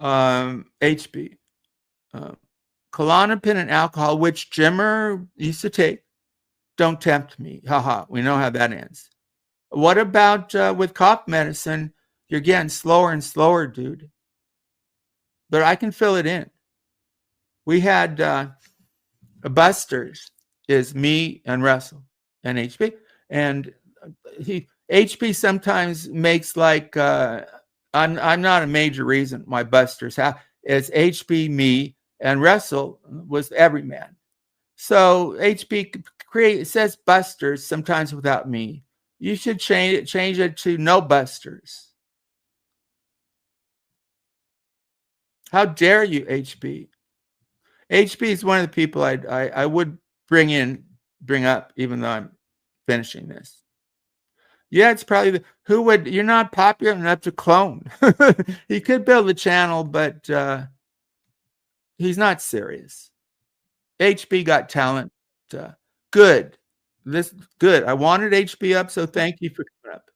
HB. Klonopin and alcohol, which Jimmer used to take. Don't tempt me. Haha. We know how that ends. What about with cough medicine? You're getting slower and slower, dude. But I can fill it in. We had Busters is me and Russell and HB. And HB sometimes makes like I'm not a major reason why Busters have. It's HB, me, and Russell was everyman. So HB says Busters sometimes without me. You should change it to no Busters. How dare you, HB? HB is one of the people I would bring up, even though I'm finishing this. Yeah, it's probably you're not popular enough to clone. He could build a channel, but he's not serious. HB got talent. Good. Good. I wanted HB up, so thank you for coming up.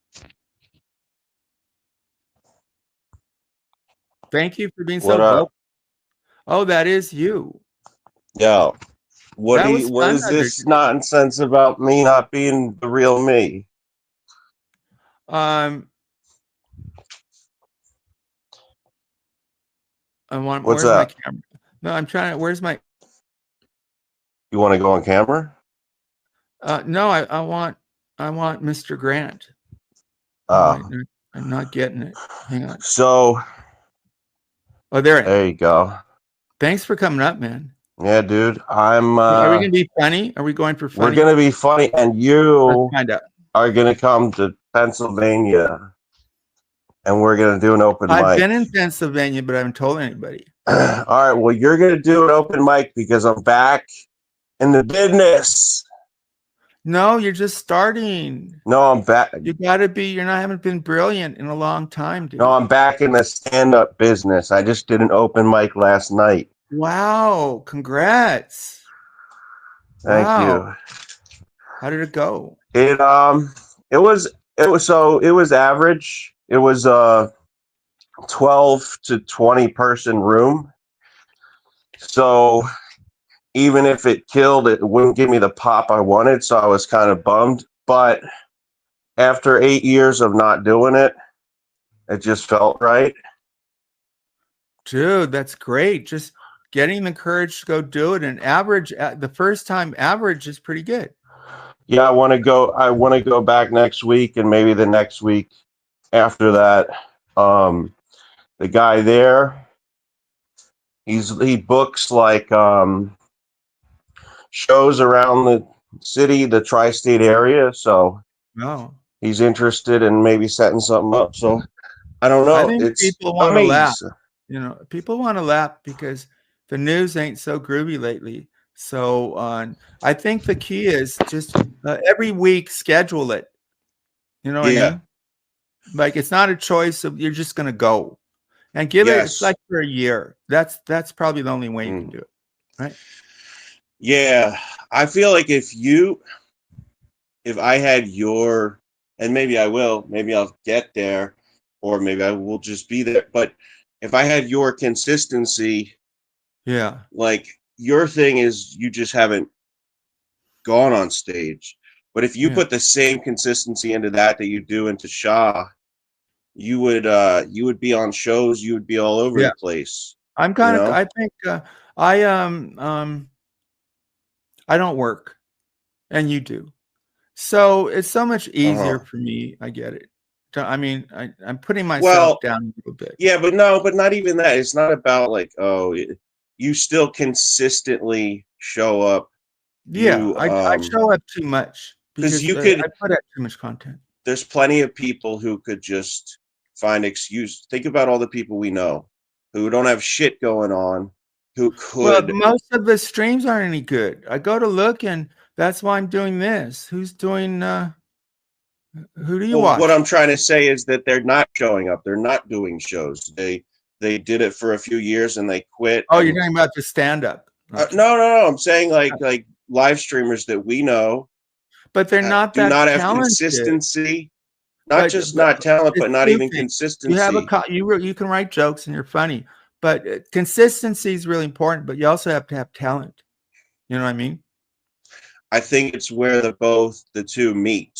Thank you for being so vocal. Oh, that is you. Yo, what is this nonsense about me not being the real me? I want. What's where's that? My camera? No, I'm trying to. Where's my? You want to go on camera? No, I want Mr. Grant. I'm not getting it. Hang on. So. Oh, there you go. Thanks for coming up, man. Yeah, dude. Are we gonna be funny? Are we going for funny? We're gonna be funny, and you are gonna come to Pennsylvania, and we're gonna do an open mic. I've been in Pennsylvania, but I haven't told anybody. All right. Well, you're gonna do an open mic because I'm back in the business. No, you're just starting. No, I'm back. You gotta be. Haven't been brilliant in a long time, dude. No, I'm back in the stand-up business. I just did an open mic last night. Wow! Congrats. Thank you. How did it go? It was average. It was a 12 to 20 person room. So even if it killed, it wouldn't give me the pop I wanted. So I was kind of bummed. But after 8 years of not doing it, it just felt right. Dude, that's great. Just getting the courage to go do it. And average, the first time average is pretty good. Yeah, I want to go back next week, and maybe the next week after that. The guy there, he books like shows around the city, the tri-state area. So he's interested in maybe setting something up. So I don't know. I think people want to laugh. People want to laugh because the news ain't so groovy lately. So I think the key is just every week schedule it. You know what I mean? Like it's not a choice of you're just gonna go and give it. It's like for a year. That's probably the only way you can do it, right? Yeah, I feel like if I had your, and maybe I will, maybe I'll get there, or maybe I will just be there. But if I had your consistency, like your thing is you just haven't gone on stage. But if you put the same consistency into that you do into SHA, you would be on shows. You would be all over the place. I'm kind of. I think I don't work, and you do, so it's so much easier for me. I get it. I mean, I'm putting myself down a little bit. Yeah, but not even that. It's not about like, you still consistently show up. Yeah, I show up too much because I put out too much content. There's plenty of people who could just find excuse. Think about all the people we know who don't have shit going on, who could. Well, most of the streams aren't any good. I go to look, and that's why I'm doing this. Who's doing? Who do you watch? What I'm trying to say is that they're not showing up. They're not doing shows. They did it for a few years and they quit. Oh, you're talking about the stand-up? No. I'm saying like live streamers that we know, but they're not that not have talented. Consistency. Not just not talent, but not even consistency. You have you can write jokes and you're funny, But consistency is really important, but you also have to have talent. You know what I mean? I think it's where the two meet.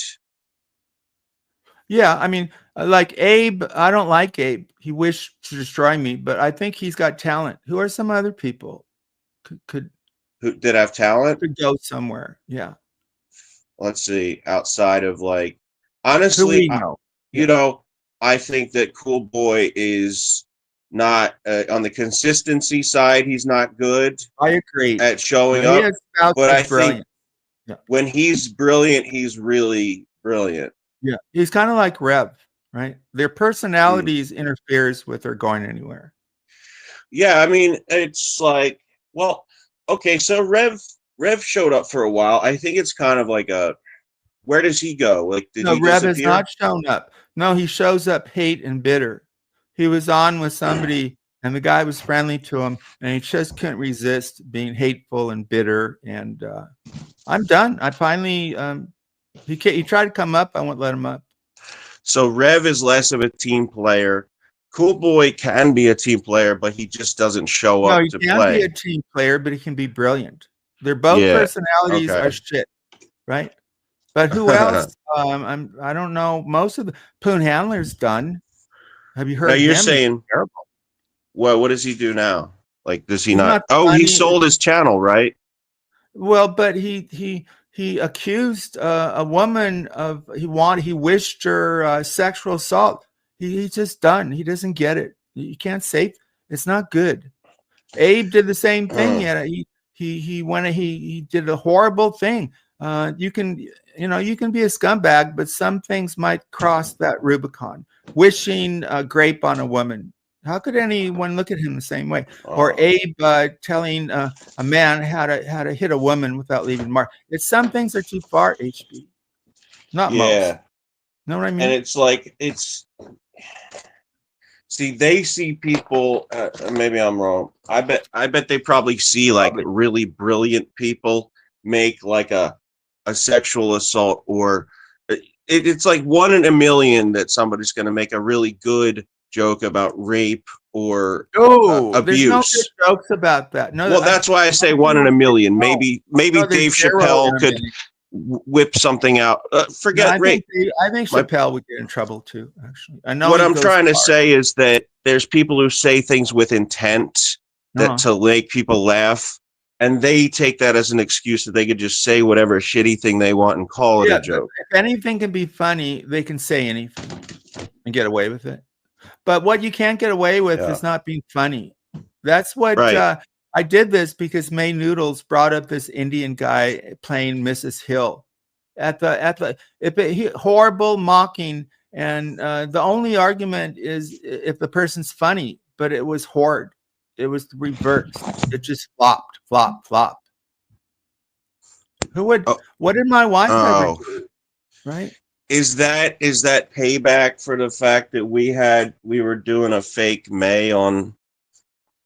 Yeah, I mean, like Abe, I don't like Abe. He wished to destroy me, but I think he's got talent. Who are some other people could Who did have talent? could go somewhere? Yeah. Let's see, outside of like, Who honestly, we know. you Yeah. know, I think that Cool Boy is not on the consistency side. He's not good I agree. at showing He up, has spouts but I of think brilliant. Yeah. when he's brilliant, he's really brilliant. Yeah. He's kind of like Rev, right? Their Mm. personalities interferes with their going anywhere. Yeah, I mean, it's like, well, okay, so Rev showed up for a while. I think it's kind of like a, where does he go? Like, did No, he Rev has not disappear? shown up. No, he shows up hate and bitter. He was on with somebody and the guy was friendly to him and he just couldn't resist being hateful and bitter. And I'm done. I finally, he tried to come up. I won't let him up. So Rev is less of a team player. Cool Boy can be a team player, but he just doesn't show No, up he to can be a play. team player, but he can be brilliant. They're both Yeah. personalities are Okay. shit, right? But who else? I don't know. Most of the Poon Handler's done. Have you Now heard you're him? He's saying, terrible. what does he do now? Like, does he He's not? not Oh, he funny. sold his channel, right? Well, but he accused a woman of he wished her sexual assault. He's just done. He doesn't get it. You can't say it's not good. Abe did the same thing. He did a horrible thing. You can you can be a scumbag, but some things might cross that Rubicon. Wishing a grape on a woman. How could anyone look at him the same way? Or Abe telling a man how to hit a woman without leaving a mark. It's some things are too far. HB, not most. Yeah. Know what I And mean? it's like, see, they see people, maybe I'm wrong. I bet they probably see like Probably. really brilliant people make like a sexual assault, or it's like 1 in a million that somebody's going to make a really good joke about rape or Oh, there's no good abuse. jokes about that. No, Well, that's why I say 1 in a million. no, Maybe no, there's Dave 0 in Chappelle a could million. whip something out. No, Forget rape. I think My Chappelle would get in trouble too. Actually, I know what he I'm goes trying to far. say is that there's people who say things with intent that to make people laugh, and they take that as an excuse that they could just say whatever shitty thing they want and call it a joke. If anything can be funny, they can say anything and get away with it. But what you can't get away with is not being funny. That's what I did this because May Noodles brought up this Indian guy playing Mrs. Hill at the horrible mocking, and the only argument is if the person's funny, but it was horrid. It was reversed. It just flopped, flop, flop. Who would? What did my wife ever do? Right? Is that payback for the fact that we were doing a fake May on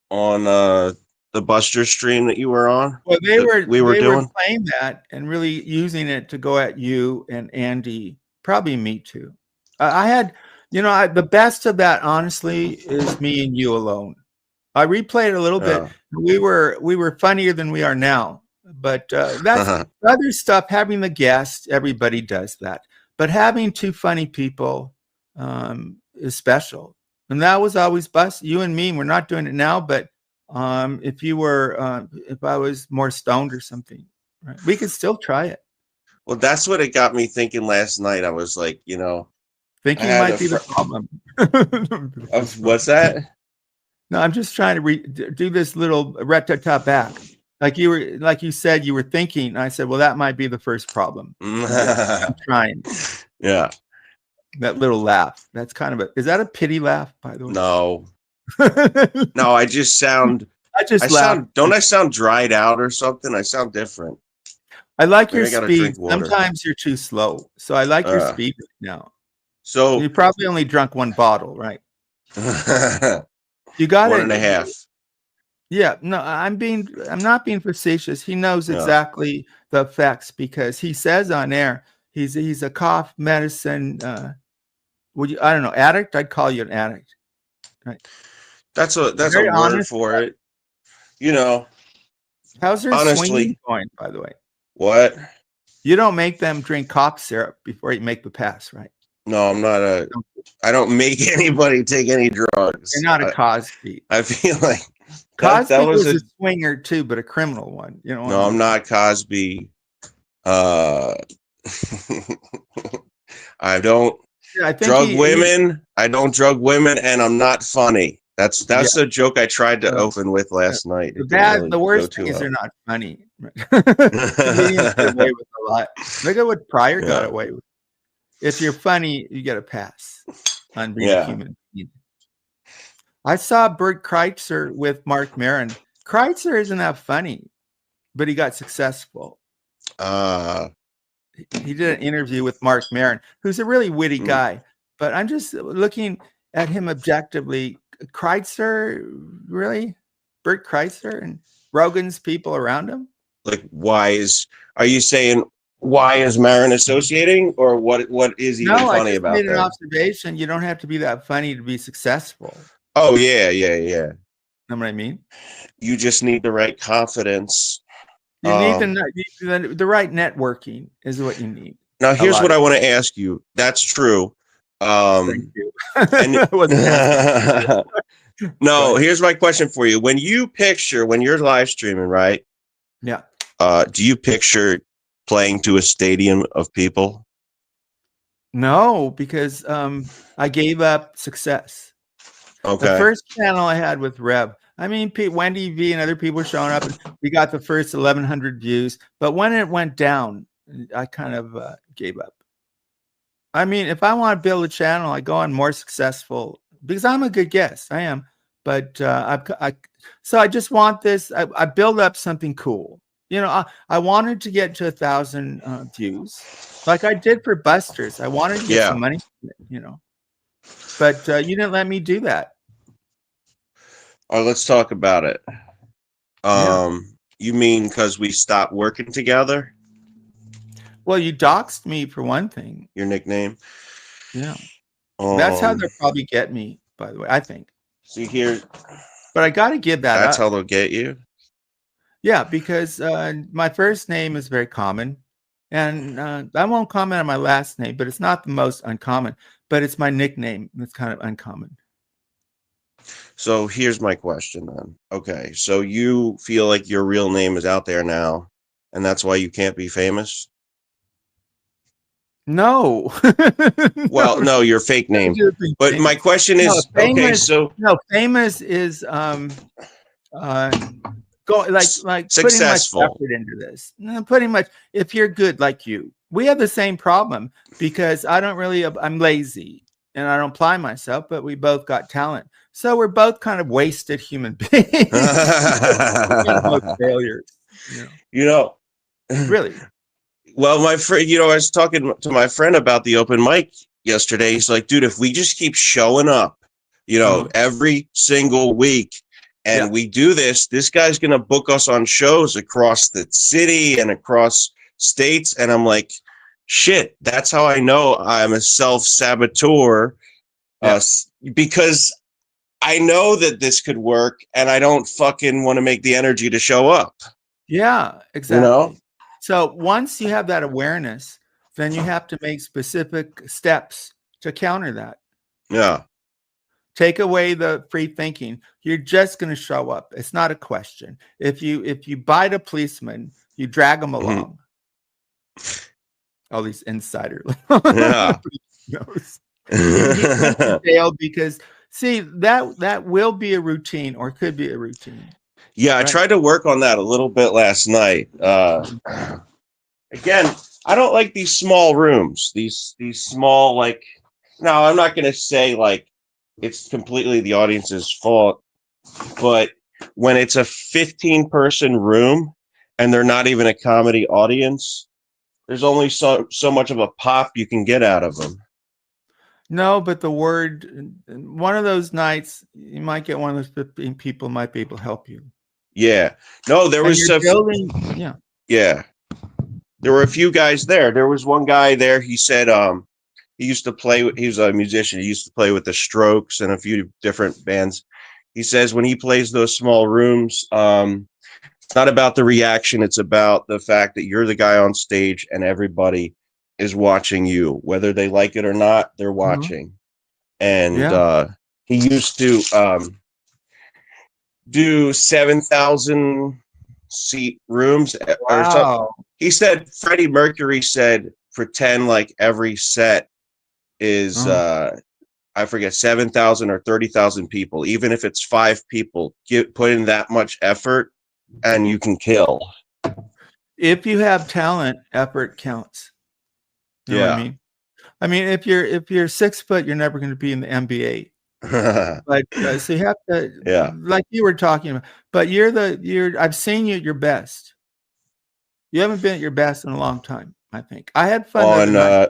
the Buster stream that you were on? Well, they were doing playing that and really using it to go at you and Andy, probably me too. I had, the best of that honestly is me and you alone. I replayed it a little bit. We were funnier than we are now, but that's other stuff. Having the guest, everybody does that, but having two funny people is special, and that was always Bus. You and me. We're not doing it now, but if I was more stoned or something, right, we could still try it. Well, that's what it got me thinking last night. I was like, thinking might be the problem. What's that? No, I'm just trying to do this little rat-tat back. Like you said, you were thinking. I said, well, that might be the first problem. I'm trying. Yeah. That little laugh. That's kind of is that a pity laugh, by the way? No. No, I just sound. Don't I sound dried out or something? I sound different. I like your speed. Sometimes you're too slow, so I like your speed now. So you probably only drunk one bottle, right? You got 1.5. Yeah, no, I'm not being facetious. He knows exactly the effects because he says on air he's a cough medicine. I don't know, addict? I'd call you an addict, right? That's a Very word honest. for it. You know, How's her swinging honestly, going, by the way? what? You don't make them drink cough syrup before you make the pass, right? No, I'm not I don't make anybody take any You're drugs. not a Cosby. I feel like that Cosby was was a a swinger too, but a criminal one. You don't want no. to I'm mix. not Cosby. Uh, I don't Yeah, I think drug he women. I don't drug women, and I'm not funny. That's yeah. the joke I tried to Uh, open with last night. It didn't the really go worst thing too is they're well. not funny. Comedians get away with a lot. Look at what Pryor got Yeah, away with. If you're funny, you get a pass on being a yeah. human being. I saw Bert Kreitzer with Mark Maron. Kreitzer isn't that funny, but he got successful. Uh, He did an interview with Mark Maron, who's a really witty mm, guy. But I'm just looking at him objectively. Kreitzer, really? Bert Kreitzer and Rogan's people around him? like, are you saying why is Marin associating, or what is even No, I funny just about made an that? observation. You don't have to be that funny to be successful. Oh yeah, yeah, yeah. Know what I mean? You just need the right confidence. You need the right networking is what you need. Now A here's lot what of I want to ask you. That's true. thank you. And I wasn't asking. Go no, ahead. here's my question for you. When you're live streaming, right? Yeah. Do you picture playing to a stadium of people? No, because I gave up success. The Okay. first channel I had with Rev, I mean, Wendy V and other people showing up, and we got the first 1,100 views. But when it went down, I kind of gave up. I mean, if I want to build a channel, I go on more successful because I'm a good guest. I am, but so I just want this. I build up something cool. You know, I wanted to get to 1,000 views, like I did for Busters. I wanted to get Yeah. some money, you know, but you didn't let me do that. All right, let's talk about it. Yeah. You mean because we stopped working together? Well, you doxed me for one thing. Your nickname? Yeah. That's how Um, they'll probably get me, by the way, I think. see here, But I got to give that that's up. how they'll get you. Yeah, because my first name is very common. And I won't comment on my last name, but it's not the most uncommon. But it's my nickname that's kind of uncommon. So here's my question then. Okay, so you feel like your real name is out there now, and that's why you can't be famous? No. Well, no, your fake name. But my question is, okay, so famous is go like putting much successful. effort into this. No, putting much. If you're good like you, we have the same problem because I'm lazy and I don't apply myself, but we both got talent. So we're both kind of wasted human beings. We're both failures. You know, Really. well, my friend, I was talking to my friend about the open mic yesterday. He's like, dude, if we just keep showing up, every single week, and we do this guy's going to book us on shows across the city and across states. And I'm like, shit, that's how I know I'm a self-saboteur, because I know that this could work and I don't fucking want to make the energy to show up. Yeah, exactly. So once you have that awareness, then you have to make specific steps to counter that. Yeah. Take away the free thinking. You're just going to show up. It's not a question. If you bite a policeman, you drag them along. All these insider. Yeah. Jail because see that will be a routine or could be a routine. Yeah, I tried to work on that a little bit last night. Again, I don't like these small rooms. These small, like, now I'm not going to say like it's completely the audience's fault, but when it's a 15-person room and they're not even a comedy audience, there's only so much of a pop you can get out of them. No, but one of those nights, you might get one of those 15 people might be able to help you. Yeah. No, there was yeah. There were a few guys there. There was one guy there. He said he used to play. He was a musician. He used to play with the Strokes and a few different bands. He says when he plays those small rooms, it's not about the reaction. It's about the fact that you're the guy on stage and everybody is watching you, whether they like it or not. They're watching. And Yeah. he used to do 7,000 seat rooms or something. Wow. He said Freddie Mercury said pretend like every set is I forget 7,000 or 30,000 people. Even if it's 5 people, put in that much effort and you can kill. If you have talent, effort counts. You know what I mean? I mean, if you're 6 foot, you're never going to be in the NBA. But so you have to, like you were talking about. But I've seen you at your best. You haven't been at your best in a long time. I think I had fun the other night,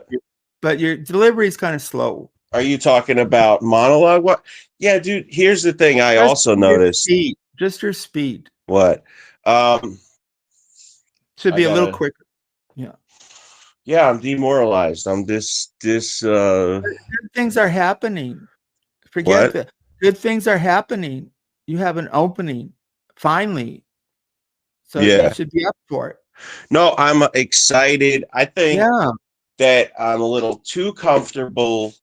but your delivery is kind of slow. Are you talking about monologue? What? Yeah, dude. Here's the thing. I also noticed just your speed. What? Should be a little quicker. Yeah. Yeah, I'm demoralized. I'm this. Good things are happening. Forget that. Good things are happening. You have an opening finally, so you should be up for it. No, I'm excited. I think that I'm a little too comfortable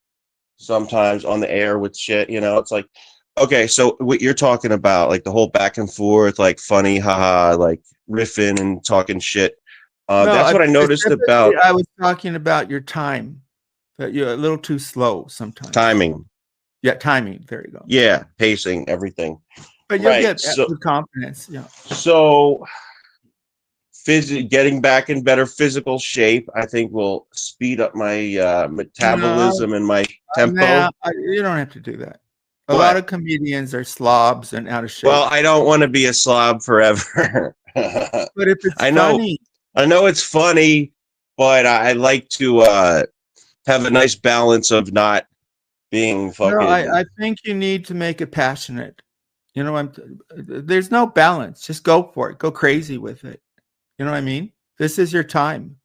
sometimes on the air with shit. You know, it's like, okay, so what you're talking about, like the whole back and forth, like funny, haha, like riffing and talking shit. That's what I noticed about. I was talking about your time, that you're a little too slow sometimes. Timing. Yeah, timing. There you go. Yeah, pacing, everything. But you'll get confidence. Yeah. So, getting back in better physical shape, I think will speed up my metabolism and my tempo. You don't have to do that. A lot of comedians are slobs and out of shape. Well, I don't want to be a slob forever. But if it's funny. I know it's funny, but I like to have a nice balance of not being fucking. No, I think you need to make it passionate. You know, there's no balance. Just go for it. Go crazy with it. You know what I mean? This is your time.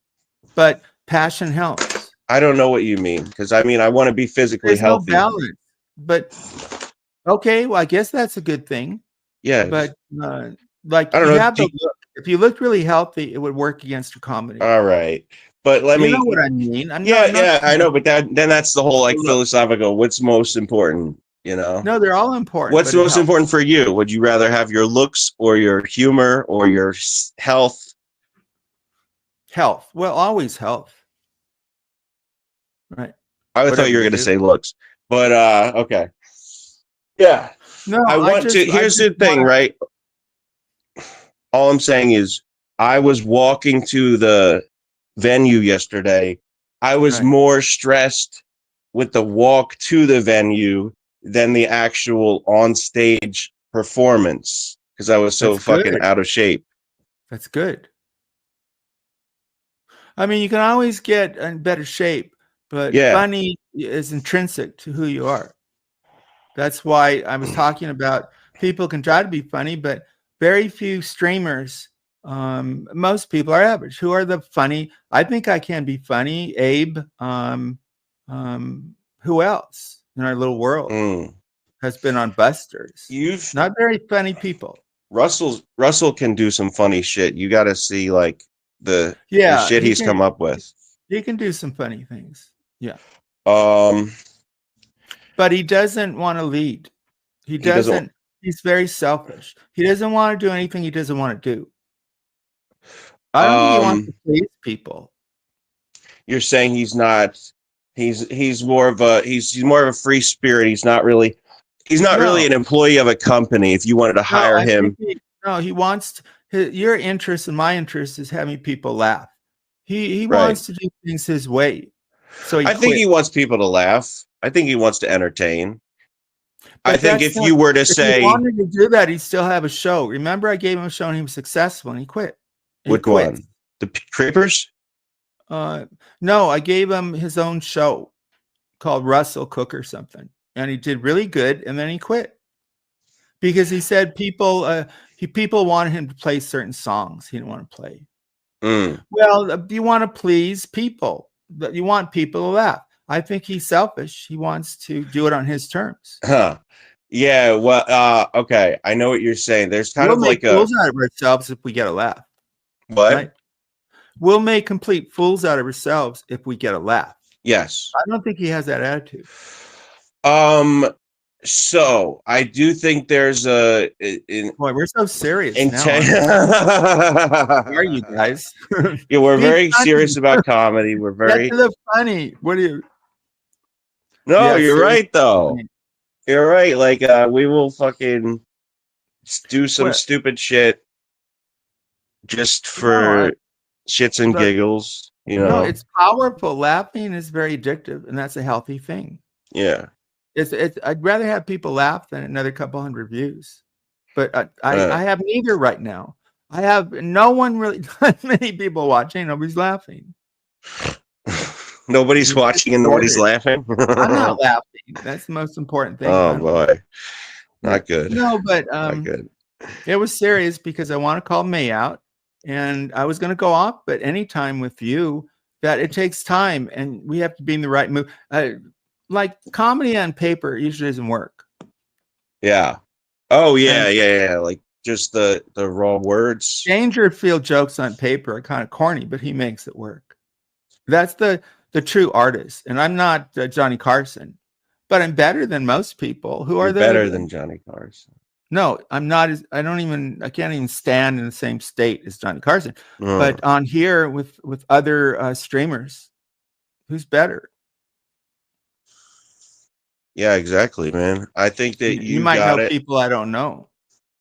But passion helps. I don't know what you mean, because I mean I want to be physically healthy. No balance. But okay, well, I guess that's a good thing. Yeah. But like I don't know. If you looked really healthy, it would work against your comedy. All right. But you know what I mean. I know. But then that's the whole like philosophical. What's most important? You know. No, they're all important. What's most important for you? Would you rather have your looks or your humor or your health? Health. Well, always health. Right. I thought you were going to say looks, but okay. Yeah. No, I want to. Here's the thing, right? All I'm saying is, I was walking to the venue yesterday. I was more stressed with the walk to the venue than the actual on-stage performance because I was so fucking out of shape. That's good. I mean, you can always get in better shape, but funny is intrinsic to who you are. That's why I was talking about people can try to be funny, but very few streamers. Most people are average. Who are the funny? I think I can be funny. Abe. Who else in our little world has been on Busters? Not very funny people. Russell can do some funny shit. You got to see like the shit he's come up with. He can do some funny things. Yeah. But he doesn't want to lead. He doesn't. He's very selfish. He doesn't want to do anything he doesn't want to do. I don't think he wants to please people. You're saying he's not. He's more of a free spirit. He's not really an employee of a company. If you wanted to hire him, he wants your interest and my interest is having people laugh. He wants to do things his way. So I think he wants people to laugh. I think he wants to entertain. But I think if you were to say he wanted to do that, he'd still have a show. Remember, I gave him a show and he was successful and he quit. Which one? The Creepers? No, I gave him his own show called Russell Cook or something, and he did really good. And then he quit because he said people wanted him to play certain songs he didn't want to play. Well, you want to please people. You want people to laugh. I think he's selfish. He wants to do it on his terms. Yeah, well, okay, I know what you're saying. There's kind We'll of make like a fools out of ourselves if we get a laugh, what? right? We'll make complete fools out of ourselves if we get a laugh. Yes. I don't think he has that attitude. Um. So I do think there's an Boy, we're so serious now. intent. Are you guys? Yeah, we're Be very funny. serious about comedy. We're Get very to the funny. What do you? no. Yeah, You're seriously. right though. You're right. Like we will fucking do some What? stupid shit just No, for shits and but giggles. You no, know. it's powerful. Laughing is very addictive, and that's a healthy thing. Yeah. It's. I'd rather have people laugh than another couple hundred views. But I Uh, have neither right now. I have no one really, not many people watching. Nobody's laughing. nobody's You're watching and nobody's distorted. laughing. I'm not laughing. That's the most important thing. Oh I don't. boy, Yeah. not good. No, but Not good. it was serious because I want to call May out, and I was going to go off, but anytime with you, that it takes time, and we have to be in the right mood. Like comedy on paper usually doesn't work. Yeah. Oh yeah, And yeah. Like just the raw words. Dangerfield jokes on paper are kind of corny, but he makes it work. That's the true artist. And I'm not Johnny Carson, but I'm better than most people who You're are better than Johnny Carson. No, I'm not. I can't even stand in the same state as Johnny Carson. But on here with other streamers, who's better? Yeah, exactly, man. I think that You you might got know it. people I don't know.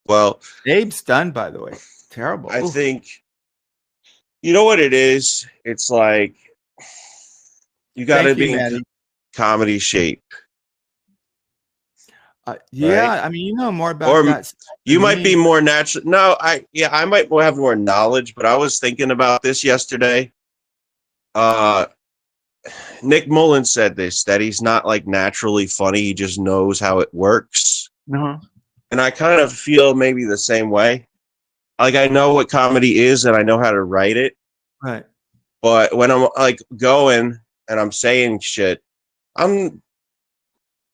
Well, Abe's done, by the way. It's terrible. I Oof. think you know what it is. It's like you got to Thank you, be in Maddie. comedy shape, Yeah, right? I mean, you know more about Or that you than might be me. more natural. No, I might have more knowledge, but I was thinking about this yesterday. Uh, Nick Mullen said this that he's not like naturally funny; he just knows how it works. Uh-huh. And I kind of feel maybe the same way. Like I know what comedy is, and I know how to write it. Right. But when I'm like going and I'm saying shit, I'm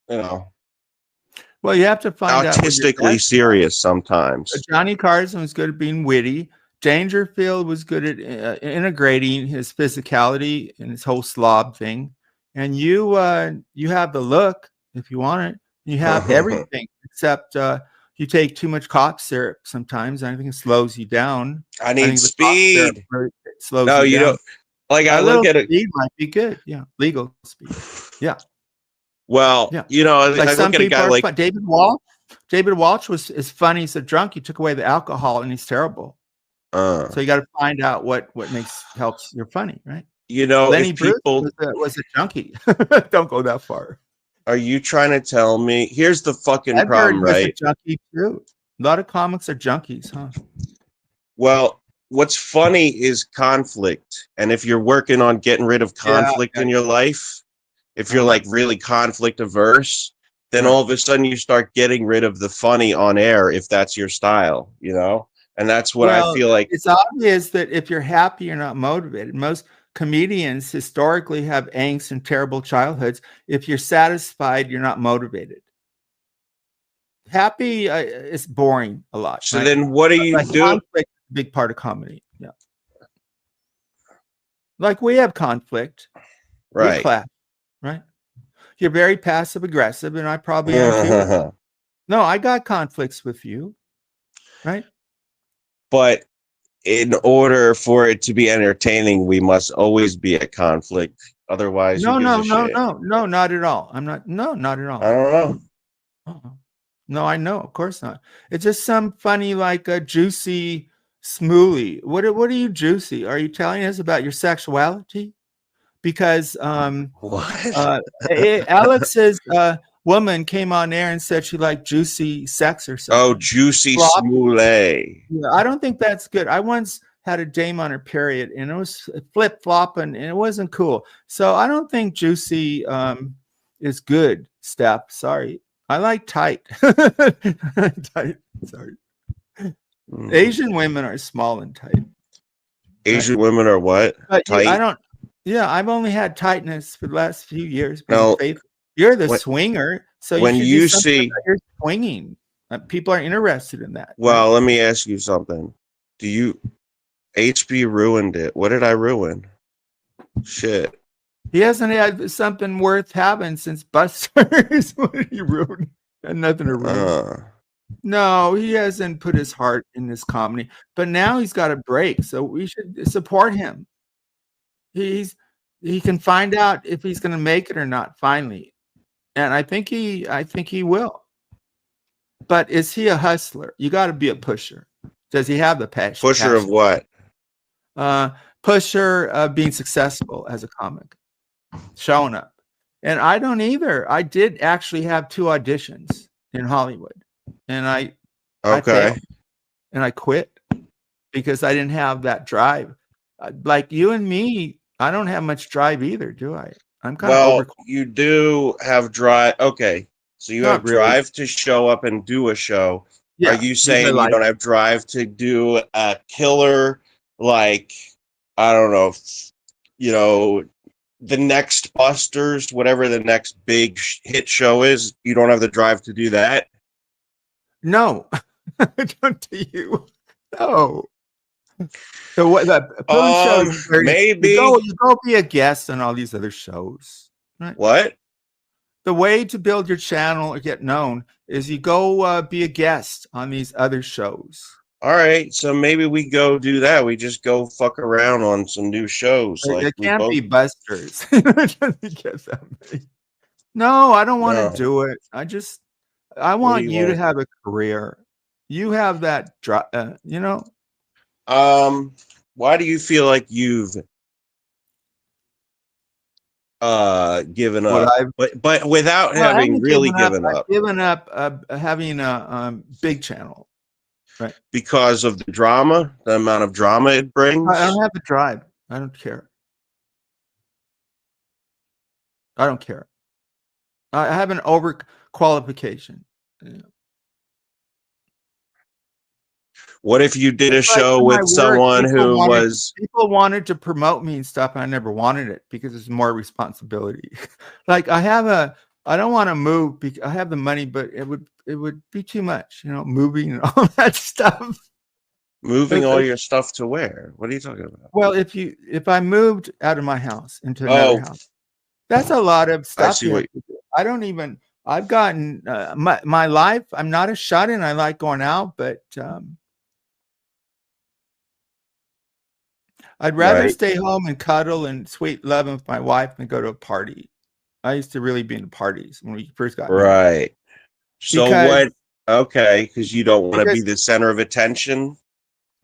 Well, you have to find out what you're autistically best serious sometimes. Johnny Carson was good at being witty. Dangerfield was good at integrating his physicality and his whole slob thing. And you have the look if you want it. You have everything except you take too much cough syrup sometimes. I think it slows you down. I I need think the cough syrup speed. slows No, you you down. don't. Like I A look little at it. speed might be good. Yeah, legal speed. Yeah. Well, Yeah. I Like some look at a people guy are like fun. David Walsh. David Walsh was as funny as a drunk. He took away the alcohol, and he's terrible. So you got to find out what helps you're funny, right? Lenny if Bruce people was a junkie. Don't go that far. are you trying to tell me? Here's the fucking Edward problem, was a right? junkie too. A lot of comics are junkies, huh? Well, what's funny is conflict. And if you're working on getting rid of conflict in your life, if you're like really conflict averse, then all of a sudden you start getting rid of the funny on air if that's your style, And that's what I feel like. It's obvious that if you're happy, you're not motivated. Most comedians historically have angst and terrible childhoods. If you're satisfied, you're not motivated. Happy is boring a lot. So right? then what do you do? Conflict is a big part of comedy. Yeah. Like we have conflict. Right. We clash, right? You're very passive aggressive, and I probably am too. No, I got conflicts with you, right? But in order for it to be entertaining, we must always be at conflict. Otherwise, No, who gives a shit? not at all. I'm not. No, not at all. I don't know. Uh-uh. No, I know. Of course not. It's just some funny, like a juicy smoothie. What are you juicy? Are you telling us about your sexuality? Because what? Alex's woman came on air and said she liked juicy sex or something. Oh, juicy smoothie. Yeah, I don't think that's good. I once had a dame on her period, and it was flip flopping, and it wasn't cool. So I don't think juicy is good. Steph, sorry. I like tight. Tight. Sorry. Asian women are small and tight. Asian women are what? But tight? I don't. Yeah, I've only had tightness for the last few years. No, you're the swinger. So you when should do you something see, about your swinging. People are interested in that. Right? well, let me ask you something. Do you HB ruined it? What did I ruin? Shit. He hasn't had something worth having since Busters. What did he ruin? Had nothing to ruin. No, he hasn't put his heart in this comedy. But now he's got a break, so we should support him. He can find out if he's going to make it or not finally, and I think he will. But is he a hustler? You got to be a pusher. Does he have the passion? Pusher of what? Pusher of being successful as a comic, showing up. And I don't either. I did actually have 2 auditions in Hollywood, and I failed, and I quit because I didn't have that drive. Like you and me, I don't have much drive either, do I? I'm kind of over. You do have drive. Okay, so you have drive to show up and do a show. Yeah, are you saying you don't have drive to do a killer, like, I don't know, the next Busters, whatever the next big hit show is? You don't have the drive to do that? No, I don't do you. No. So what the show? Maybe you go be a guest on all these other shows. Right? What? The way to build your channel or get known is you go be a guest on these other shows. All right, so maybe we go do that. We just go fuck around on some new shows. Like it can't be Busters. No, I don't want to do it. I want you to have a career. You have that, Why do you feel like you've given up? But without having really given up. I've given up having a big channel. Right. Because of the drama, the amount of drama it brings. I don't have the drive. I don't care. I don't care. I have an overqualification. What if you did a show with someone who was... People wanted to promote me and stuff, and I never wanted it because it's more responsibility. Like I don't want to move because I have the money, but it would be too much, moving and all that stuff. Moving all your stuff to where? What are you talking about? Well, if I moved out of my house into another house, that's a lot of stuff. I don't even. I've gotten my life. I'm not a shut-in. I like going out, but I'd rather stay home and cuddle and sweet love with my wife than go to a party. I used to really be in parties when we first got married. So what? Okay, because you don't want to be the center of attention.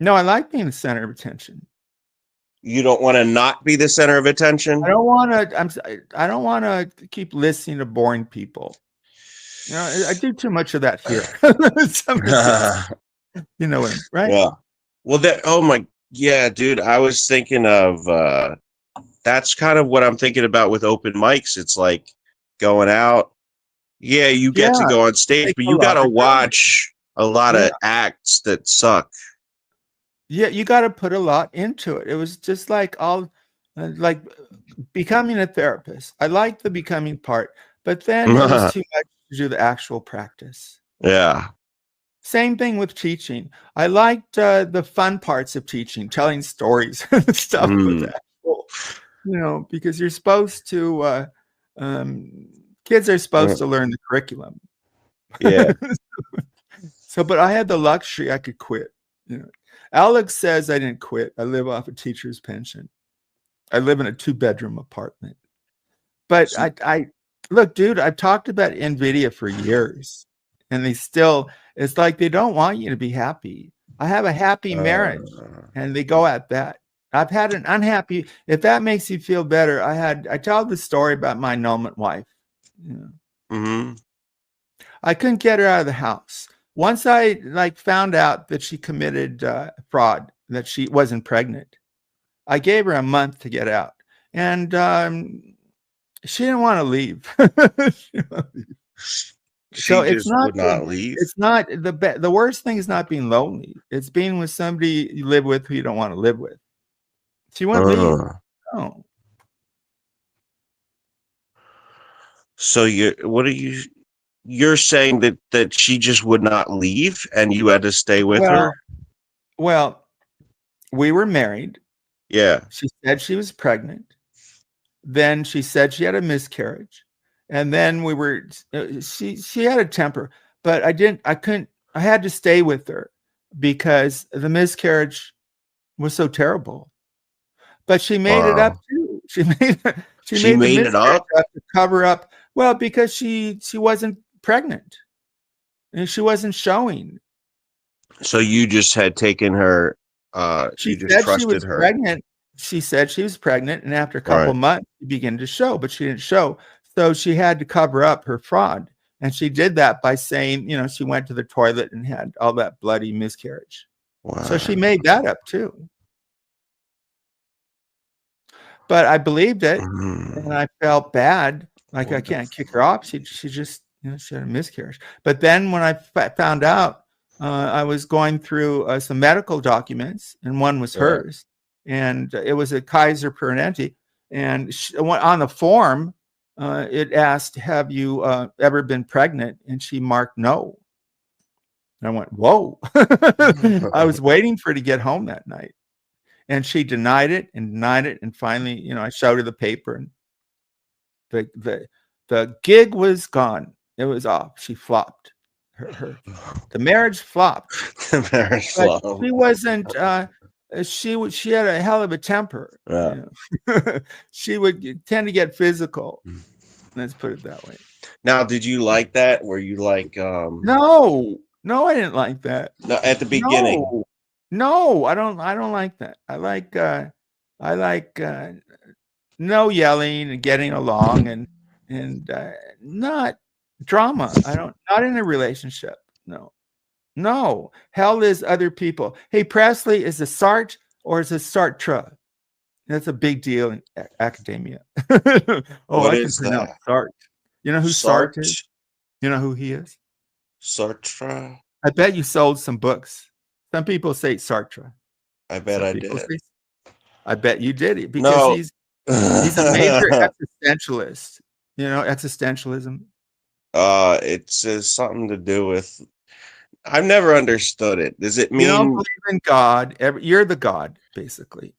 No, I like being the center of attention. You don't want to not be the center of attention. I don't want to. I don't want to keep listening to boring people. I do too much of that here. You know what? Right? Yeah. Well, oh my, yeah, dude. I was thinking of. That's kind of what I'm thinking about with open mics. It's like going out. Yeah, you get to go on stage, but you got to watch a lot of acts that suck. Yeah, you got to put a lot into it. It was just like like becoming a therapist. I like the becoming part, but then it was too much to do the actual practice. Yeah. Same thing with teaching. I liked the fun parts of teaching, telling stories and stuff with that. Because you're supposed to, kids are supposed to learn the curriculum. Yeah. But I had the luxury, I could quit. Alex says I didn't quit. I live off a teacher's pension. I live in a 2-bedroom apartment. But I look, dude, I've talked about NVIDIA for years. And it's like they don't want you to be happy. I have a happy marriage, and they go at that. I've had an unhappy. If that makes you feel better, I tell the story about my annulment wife. I couldn't get her out of the house. Once I found out that she committed fraud, that she wasn't pregnant, I gave her a month to get out, and she didn't want to leave. So it's not leave. It's not the worst thing is not being lonely. It's being with somebody you live with who you don't want to live with. She won't leave. No. So what are you? you're saying that she just would not leave and you had to stay with Well, her? well, we were married. Yeah. She said she was pregnant. Then she said she had a miscarriage. And then we were, she had a temper, but I had to stay with her because the miscarriage was so terrible. But she made it up Wow. too. She She made the made it miscarriage up? up to cover up. Well, because she wasn't pregnant and she wasn't showing. So you just had taken her, She you just said she trusted was her. pregnant. She said she was pregnant, and after a couple Right. of months, she began to show, but she didn't show. So she had to cover up her fraud. And she did that by saying, she went to the toilet and had all that bloody miscarriage. So she Wow. made that up too. But I believed it, and I felt bad. Like I can't kick her off. She just, she had a miscarriage. But then when I found out, I was going through some medical documents, and one was Yeah. hers, and it was a Kaiser Permanente. And on the form, it asked, "Have you ever been pregnant?" And she marked no. And I went, "Whoa!" I was waiting for her to get home that night, and she denied it and denied it. And finally, I showed her the paper, and the gig was gone. It was off. She flopped. The marriage flopped. The marriage But flow. she wasn't. She had a hell of a temper. Yeah. She would tend to get physical. Let's put it that way. Now, did you like that? Were you like No, I didn't like that. no, at the beginning? No, I don't like that. I like no yelling and getting along and not drama. Not in a relationship. No. Hell is other people. Hey, Presley, is it Sartre or is it Sartre? That's a big deal in academia. Oh, What I can is pronounce that? Sartre. You know who Sartre is? Sartre? You know who he is? Sartre? I bet you sold some books. Some people say Sartre. I bet Some I people did. say, I bet you did it because No. he's a major existentialist. Existentialism. It says something to do with I've never understood it. Does it You don't mean believe in God. You're the God, basically.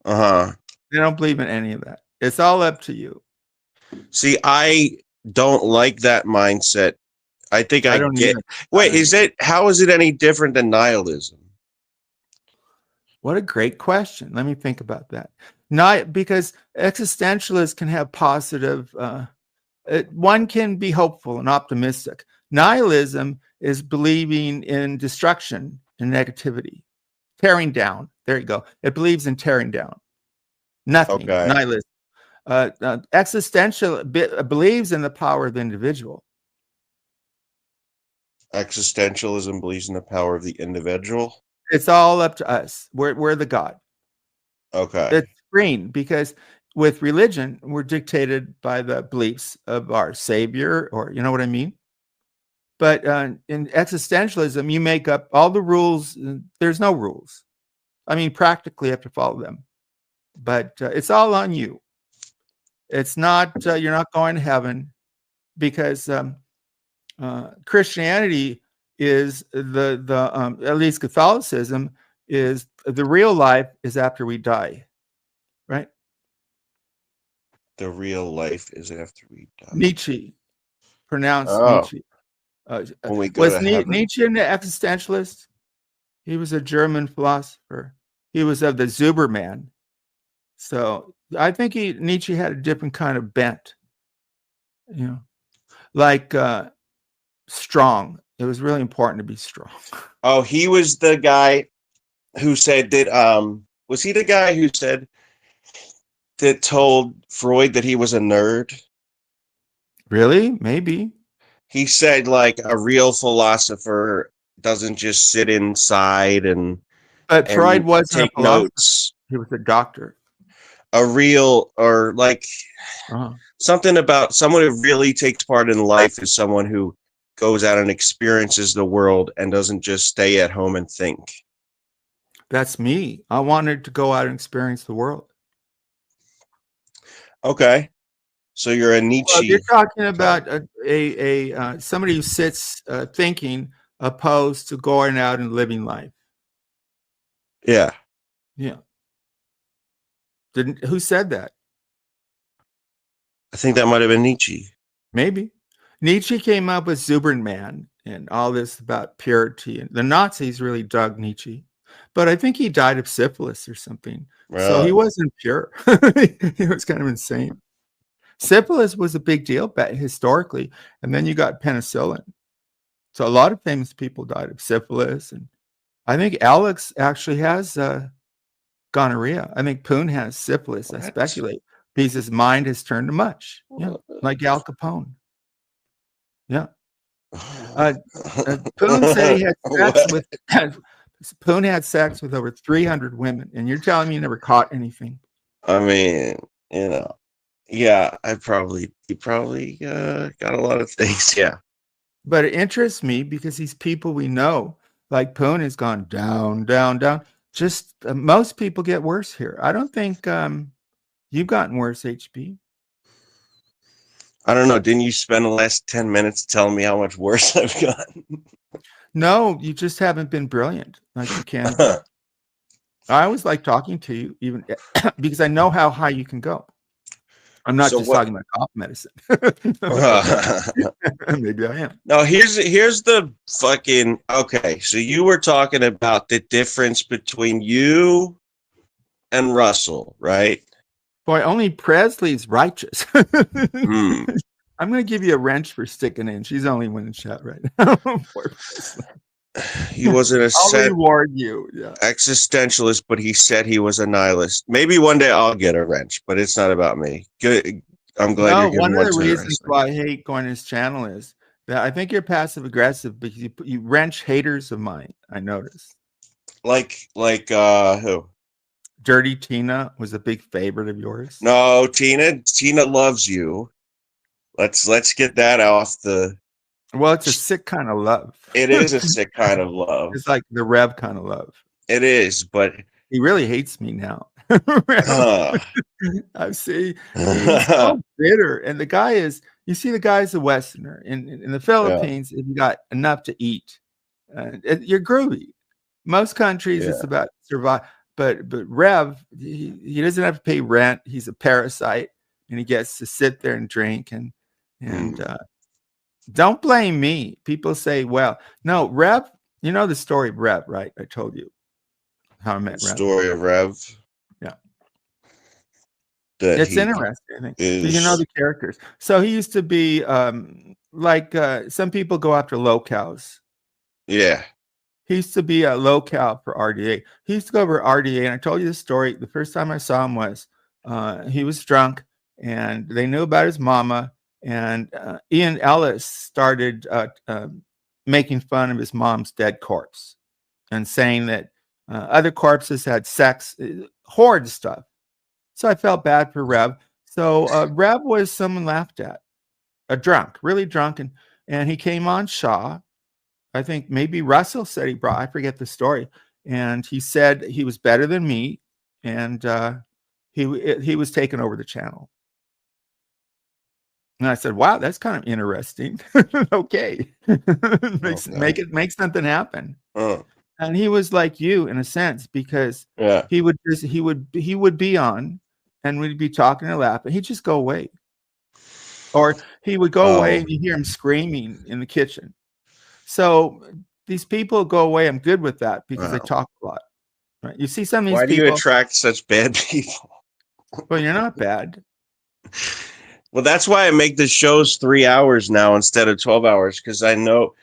uh-huh. They don't believe in any of that. It's all up to you. See, I don't like that mindset. I think I I don't get either. Wait, how is it any different than nihilism? What a great question. Let me think about that. Not because existentialists can have positive. One can be hopeful and optimistic. Nihilism is believing in destruction and negativity, tearing down. There you go. It believes in tearing down. Nothing. Okay. Nihilism. Existential believes in the power of the individual. Existentialism believes in the power of the individual. It's all up to us. We're the God. Okay. It's green because with religion, we're dictated by the beliefs of our savior, or you know what I mean? But in existentialism, you make up all the rules. There's no rules. I mean, practically you have to follow them, but it's all on you. It's not, you're not going to heaven because Christianity is at least Catholicism is the real life is after we die, right? The real life is after we die. Nietzsche, pronounced Oh, Nietzsche. when we go Was to heaven. Nietzsche an existentialist? He was a German philosopher. He was of the Zuberman. So I think Nietzsche had a different kind of bent, like strong. It was really important to be strong. Oh, he was the guy who said that was he the guy who said that told Freud that he was a nerd? Really? Maybe. He said like a real philosopher doesn't just sit inside But Freud and wasn't a take philosopher. notes. He was a doctor. A real or like something about someone who really takes part in life is someone who goes out and experiences the world and doesn't just stay at home and think. That's me. I wanted to go out and experience the world. Okay. So you're a Well, you're Nietzsche. talking about somebody who sits thinking, opposed to going out and living life. Yeah. Yeah. Who said that? I think that might have been Nietzsche. Maybe. Nietzsche came up with Superman and all this about purity. And the Nazis really dug Nietzsche. But I think he died of syphilis or something. So he wasn't pure. He was kind of insane. Syphilis was a big deal historically. And then you got penicillin. So a lot of famous people died of syphilis. And I think Alex actually has gonorrhea. I think Poon has syphilis. I speculate because his mind has turned to mush. Yeah, like Al Capone. Yeah. Poon said he had sex with Poon had sex with over 300 women, and you're telling me you never caught anything? I mean, yeah, he probably got a lot of things. Yeah. But it interests me because these people we know, like Poon, has gone down, down, down. Just most people get worse here. I don't think you've gotten worse, HB. I don't know. Didn't you spend the last 10 minutes telling me how much worse I've gotten? No, you just haven't been brilliant like you can be. I always like talking to you, even because I know how high you can go. I'm not just talking about cough medicine. Maybe I am. No, here's the fucking okay. So you were talking about the difference between you and Russell, right? Boy, only Presley's righteous. I'm going to give you a wrench for sticking in. She's only winning shot right now. Poor Presley. He was an I'll reward you. Yeah. Existentialist, but he said he was a nihilist. Maybe one day I'll get a wrench, but it's not about me. Good. I'm glad you're giving one of the reasons why I hate going to his channel is that I think you're passive aggressive because you wrench haters of mine. I noticed. Like who? Dirty Tina was a big favorite of yours. No, Tina loves you. Let's get that off the. Well, it's a sick kind of love. It is a sick kind of love. It's like the Rev kind of love. It is, but he really hates me now. I see. He's so bitter, and the guy is. You see, the guy's a Westerner in the Philippines. If you got enough to eat, you're groovy. Most countries, it's about survive. But Rev, he doesn't have to pay rent. He's a parasite, and he gets to sit there and drink and. Don't blame me. People say, well, no, Rev, you know the story of Rev, right? I told you how I met Rev. Story of Rev. Yeah. It's interesting, I think. You know the characters. So he used to be like some people go after locals. Yeah. He used to be a locale for RDA. He used to go over RDA, and I told you the story. The first time I saw him was he was drunk, and they knew about his mama. And Ian Ellis started making fun of his mom's dead corpse and saying that other corpses had sex, horrid stuff. So I felt bad for Rev. So Rev was someone laughed at, a drunk, really drunk. And he came on SHA. I think maybe Russell said I forget the story. And he said he was better than me. And he was taking over the channel. And I said, wow, that's kind of interesting. Okay. Make something happen. And he was like you in a sense, because he would be on and we'd be talking and laughing. He'd just go away. Or he would go away and you hear him screaming in the kitchen. So these people go away. I'm good with that because they talk a lot. Right? You see some of these people. Why do you attract such bad people? Well, you're not bad. Well, that's why I make the shows 3 hours now instead of 12 hours, because I know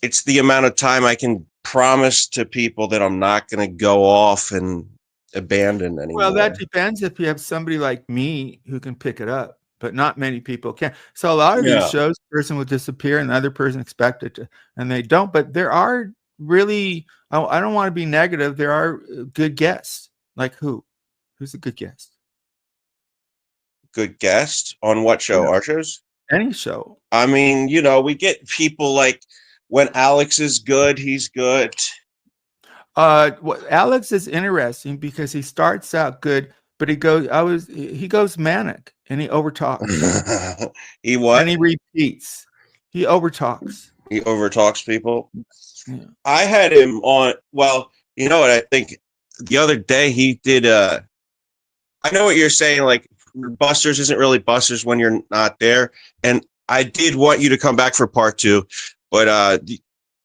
it's the amount of time I can promise to people that I'm not going to go off and abandon anymore. Well, that depends if you have somebody like me who can pick it up, but not many people can. So a lot of these shows, the person will disappear and the other person expected to, and they don't. But there are really, I don't want to be negative. There are good guests. Like who? Who's a good guest? Good guest on what show? Our shows? Any show. I mean, we get people like when Alex is good, he's good. Alex is interesting because he starts out good, but he goes manic, and he overtalks, He and what? he repeats. He overtalks. He overtalks people. Yeah. I had him on. Well, you know what? I think the other day he did. I know what you're saying. Like Buster's isn't really Buster's when you're not there. And I did want you to come back for part two, but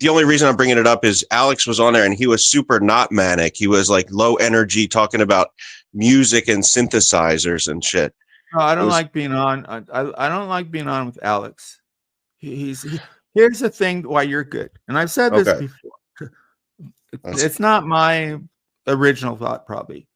the only reason I'm bringing it up is Alex was on there and he was super not manic. He was like low energy, talking about music and synthesizers and shit. No, I It don't was like being on. I don't like being on with Alex. Here's the thing why you're good, and I've said this okay. before. That's It's not my original thought, probably.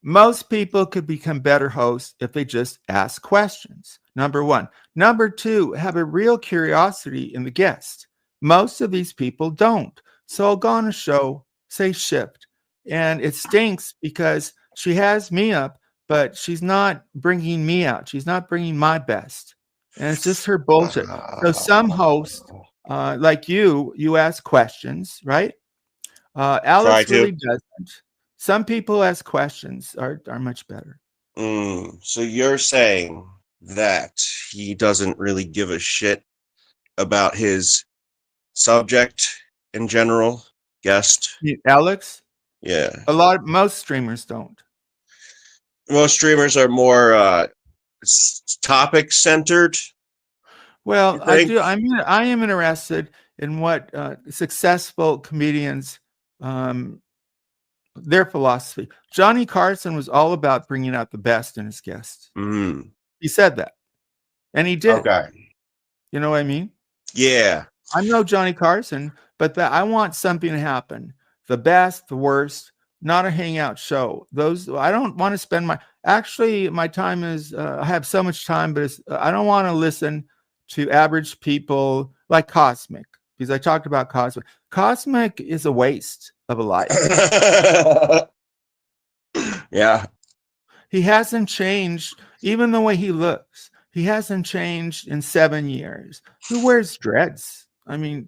Most people could become better hosts if they just ask questions. Number one. Number two, have a real curiosity in the guest. Most of these people don't. So I'll go on a show, say shift, and it stinks because she has me up, but she's not bringing me out. She's not bringing my best. And it's just her bullshit. So some hosts, like you ask questions, right? try Alice to. really doesn't. Some people ask questions are much better. So you're saying that he doesn't really give a shit about his subject in general, guest? Alex, Yeah. most streamers don't. Most streamers are more topic centered. You Well, I think? do. I am interested in what successful comedians, their philosophy. Johnny Carson was all about bringing out the best in his guests. Mm. He said that, and he did. Okay. You know what I mean? Yeah. I'm no Johnny Carson, but that I want something to happen. The best, the worst, not a hangout show. Those I don't want to spend my time is I have so much time, but I don't want to listen to average people like Cosmic, because I talked about Cosmic. Cosmic is a waste of a life. Yeah. He hasn't changed, even the way he looks. He hasn't changed in 7 years. Who wears dreads? I mean,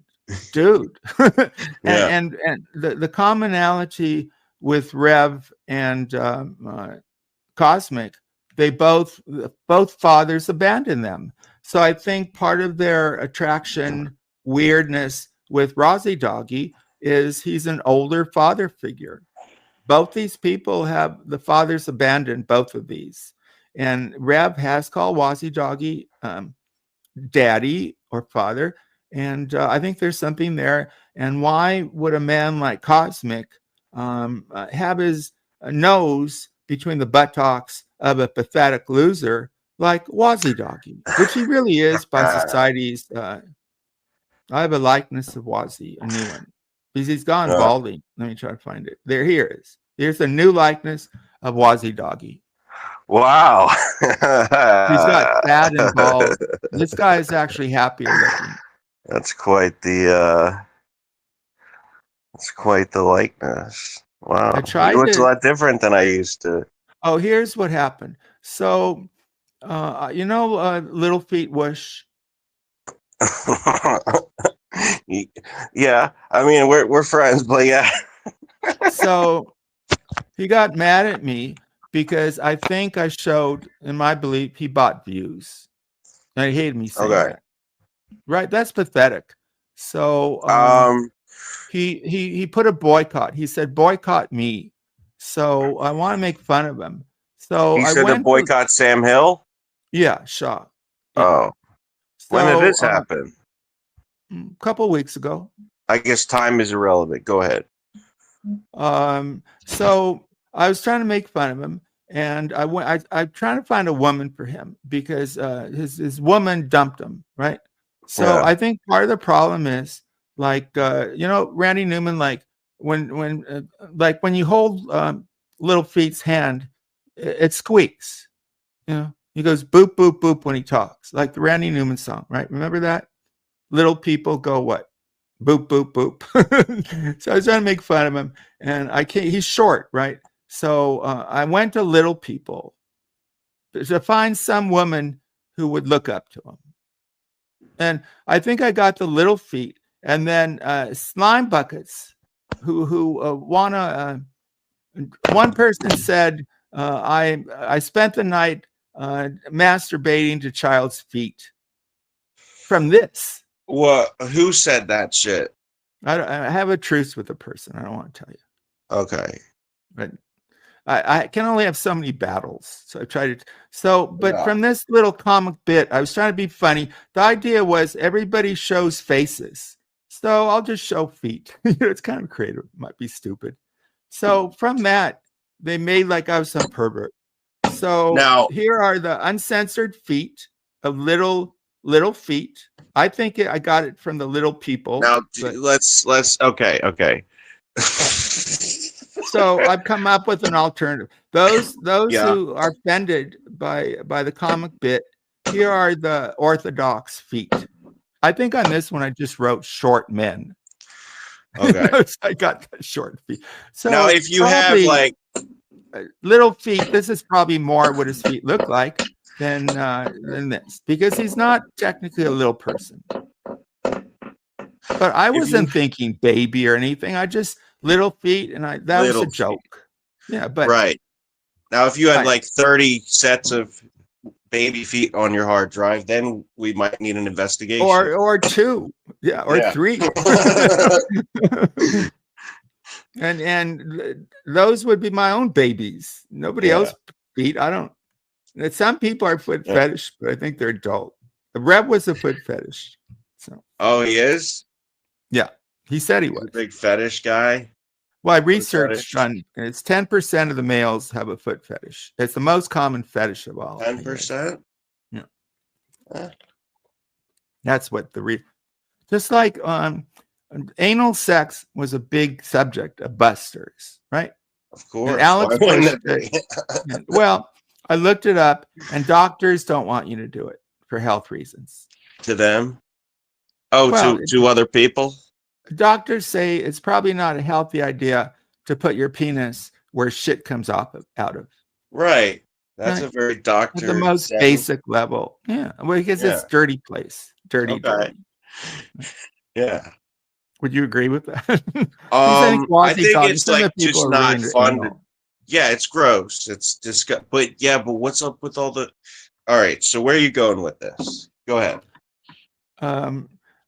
dude. Yeah. and the commonality with Rev and Cosmic, they both fathers abandoned them. So I think part of their attraction weirdness with Rozzy Doggy is he's an older father figure. Both these people have the fathers abandoned both of these. And Rev has called Wazzy Doggy daddy or father. And I think there's something there. And why would a man like Cosmic have his nose between the buttocks of a pathetic loser like Wazzy Doggy, which he really is by society's. I have a likeness of Wazzy, a new one, because he's gone balding. Let me try to find it. Here it is. Here's a new likeness of Wazzy Doggy. Wow. He's got fat and bald. This guy is actually happier looking. That's quite the likeness. Wow. He looks a lot different than I used to. Oh, here's what happened. So, Little Feet Whoosh. Yeah, I mean we're friends, but yeah. So he got mad at me because I think I showed, in my belief, he bought views. And he hated me saying that. Right? That's pathetic. So he put a boycott. He said, boycott me. So I want to make fun of him. So he I said went to boycott Sam Hill? Yeah, SHA. Yeah. Oh. So, when did this happen? A couple of weeks ago. I guess time is irrelevant. Go ahead. So I was trying to make fun of him, and I'm trying to find a woman for him because his woman dumped him, right? So I think part of the problem is Randy Newman, like when you hold Little Feet's hand, it squeaks. You know, he goes boop boop boop when he talks, like the Randy Newman song, right? Remember that? Little people go what? Boop boop boop. So I was trying to make fun of him, and I can't. He's short, right? So I went to Little People to find some woman who would look up to him, and I think I got the Little Feet, and then Slime Buckets, who wanna. One person said, I spent the night masturbating to child's feet. From this, What? Who said that shit? I have a truce with a person. I don't want to tell you, Okay. but I can only have so many battles. So I tried to. So, but Yeah. from this little comic bit, I was trying to be funny. The idea was everybody shows faces. So I'll just show feet. It's kind of creative. It might be stupid. So from that, they made like I was some pervert. So Now, here are the uncensored feet of little feet. I think I got it from the little people. now But let's okay. so I've come up with an alternative. Those Yeah. who are offended by the comic bit, here are the orthodox feet. I think on this one I just wrote short men. Okay. I got the short feet. So Now, if you have probably like, little feet, this is probably more what his feet look like than this, because he's not technically a little person. But I wasn't thinking baby or anything. I just little feet, and that was a joke. Yeah, but right. Now, if you had like 30 sets of baby feet on your hard drive, then we might need an investigation. Or two. Yeah, or three. and those would be my own babies. Nobody else feet. I don't. Some people are foot fetish, but I think they're adult. The Reb was a foot fetish. So. Oh, he is? Yeah, he said he was a big fetish guy. Well, I researched on it's 10% of the males have a foot fetish. It's the most common fetish of all. 10%? Yeah. That's what just like anal sex was a big subject of Busters, right? Of course. And Alex well, I looked it up, and doctors don't want you to do it for health reasons. To them? Oh, well, to other people? Doctors say it's probably not a healthy idea to put your penis where shit comes out of. Right. That's a very doctor. At the most basic level. Yeah. Well, because it's dirty place. Dirty. Yeah. Would you agree with that? I think it's like just not fun. Yeah, it's gross. It's disgusting. But what's up with all the... All right, so where are you going with this? Go ahead.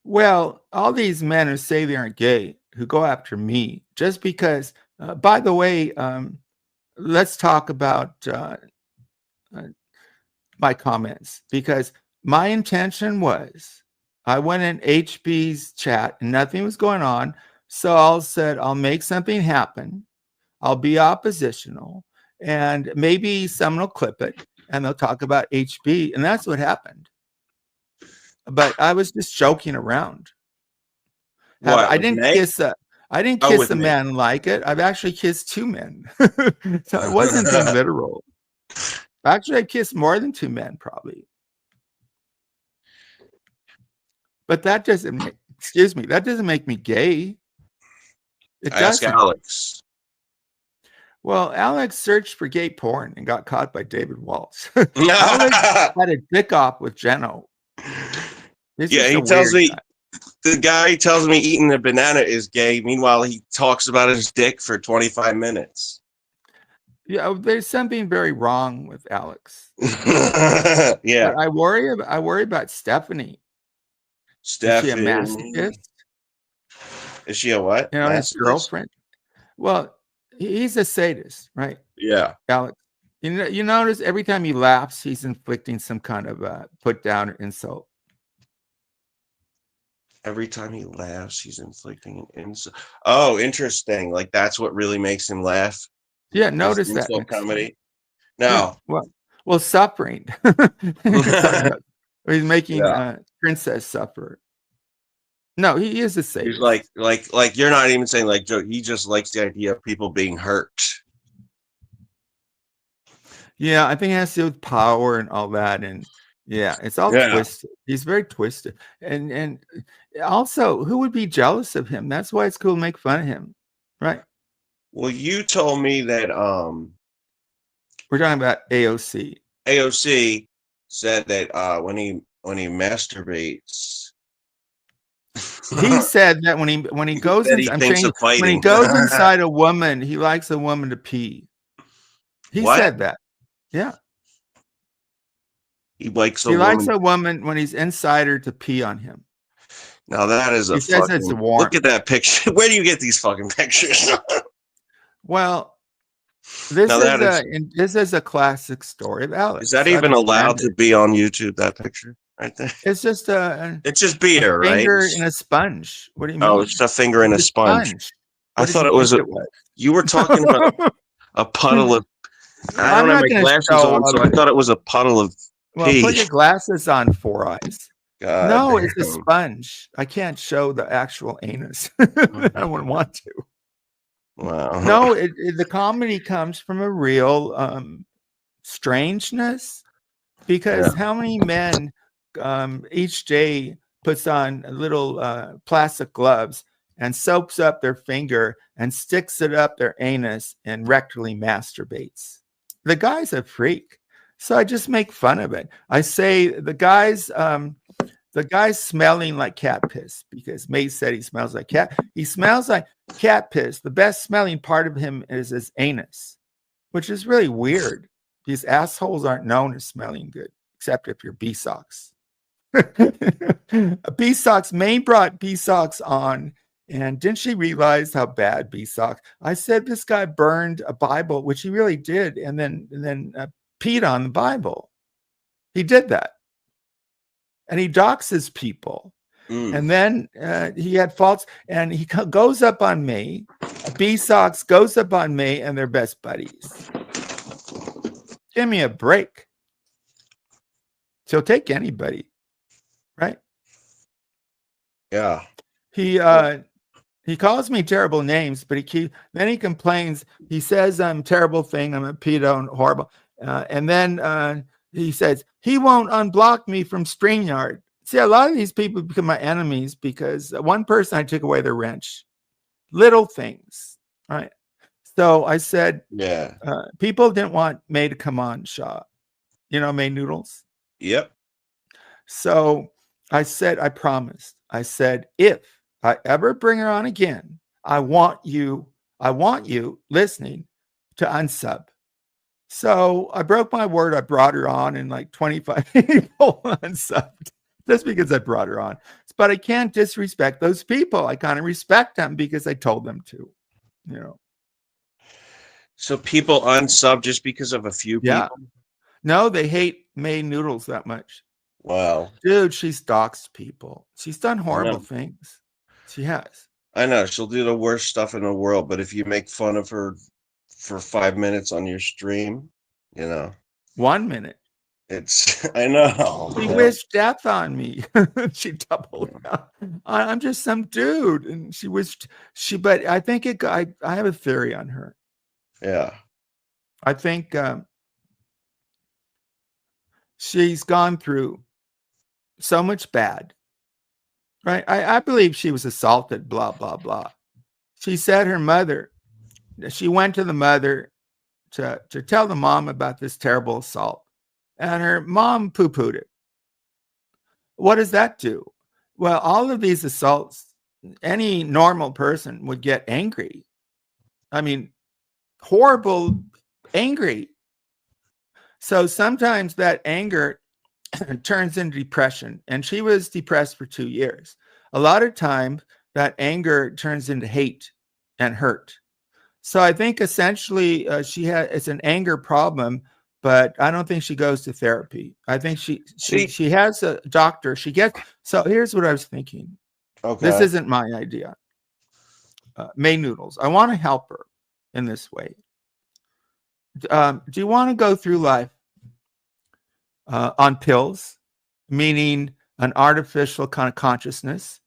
Well, all these men who say they aren't gay, who go after me, just because, by the way, let's talk about my comments, because my intention was, I went in HB's chat and nothing was going on. So I said, I'll make something happen. I'll be oppositional, and maybe someone will clip it and they'll talk about HB. And that's what happened. But I was just joking around. I didn't kiss a man like it. I've actually kissed two men. So it wasn't literal. Actually, I kissed more than two men, probably. But that doesn't make me gay. It doesn't. Ask Alex. Well, Alex searched for gay porn and got caught by David Waltz. Alex had a dick off with Jeno. He tells me the guy tells me eating a banana is gay. Meanwhile, he talks about his dick for 25 minutes. Yeah, there's something very wrong with Alex. Yeah, but I worry about Stephanie. Is she a masochist? Is she a what? His girlfriend. Well, he's a sadist, right? Yeah, Alex. You notice every time he laughs, he's inflicting some kind of put down or insult. Every time he laughs, he's inflicting an insult. Oh, interesting. Like that's what really makes him laugh. Yeah, notice that comedy. No, well, suffering. He's making princess suffer. No, he is a sadist. He's like you're not even saying like joke. He just likes the idea of people being hurt. Yeah, I think it has to do with power and all that, and yeah, it's all twisted. He's very twisted, and also, who would be jealous of him? That's why it's cool to make fun of him, right? Well, you told me that we're talking about AOC. AOC said that when he masturbates, he said that when he goes when he goes inside a woman, he likes a woman to pee. He said that. Yeah. He likes a He likes woman. a woman when he's inside her to pee on him. Now that is a He says it's fucking. warm. Look at that picture. Where do you get these fucking pictures? Well, this Now is that this is a classic story of Alex. is that I've even allowed to expanded. be on YouTube? That picture right there. It's just a It's just beer, right? finger in a sponge. What do you Oh, mean? it's a finger in a It's a sponge. I What did thought you it was think a. it was? You were talking about a puddle of. I I'm don't have not my going to glasses show. on, so I thought it was a puddle of Well, put pee. your glasses on, Four Eyes. God No, it's a damn. sponge. I can't show the actual anus. I wouldn't want to. Wow. No, the comedy comes from a real strangeness, because how many men each day puts on little plastic gloves and soaps up their finger and sticks it up their anus and rectally masturbates? The guy's a freak. So I just make fun of it. I say the guy's smelling like cat piss, because May said he smells like cat. He smells like cat piss. The best smelling part of him is his anus, which is really weird. These assholes aren't known as smelling good, except if you're B-Socks. B-Socks, May brought B-Socks on, and didn't she realize how bad B-Socks? I said this guy burned a Bible, which he really did, and then peed on the Bible. He did that. And he doxes people. And then he had faults, and he goes up on May. B-Socks goes up on May, and they're best buddies. Give me a break. She'll take anybody, right? Yeah. He calls me terrible names, but then he complains. He says I'm terrible thing. I'm a pedo and horrible. And then he says he won't unblock me from StreamYard. See, a lot of these people become my enemies because one person I took away their wrench. Little things, right? So I said, Yeah. people didn't want May to come on, SHA. You know, May Noodles. Yep. So I said, I promised. I said, if I ever bring her on again, I want you listening to unsub. So I broke my word. I brought her on, and like 25 people unsubbed just because I brought her on. But I can't disrespect those people. I kind of respect them because I told them to, you know. So people unsub just because of a few Yeah. people? No, they hate May Noodles that much. Wow. Dude, she's doxed people. She's done horrible things. She has. I know. She'll do the worst stuff in the world, but if you make fun of her for 5 minutes on your stream, you know. 1 minute. I know. She wished death on me. She doubled down. I'm just some dude. And but I think I have a theory on her. Yeah. I think she's gone through so much bad, right? I believe she was assaulted, blah, blah, blah. She said she went to the mother to tell the mom about this terrible assault, and her mom poo-pooed it. What does that do? Well, all of these assaults, any normal person would get angry. I mean, horrible, angry. So sometimes that anger turns into depression, and she was depressed for 2 years. A lot of times that anger turns into hate and hurt. So I think essentially it's an anger problem, but I don't think she goes to therapy. I think she has a doctor. So here's what I was thinking. Okay. This isn't my idea. May Noodles, I want to help her in this way. Do you want to go through life on pills, meaning an artificial kind of consciousness?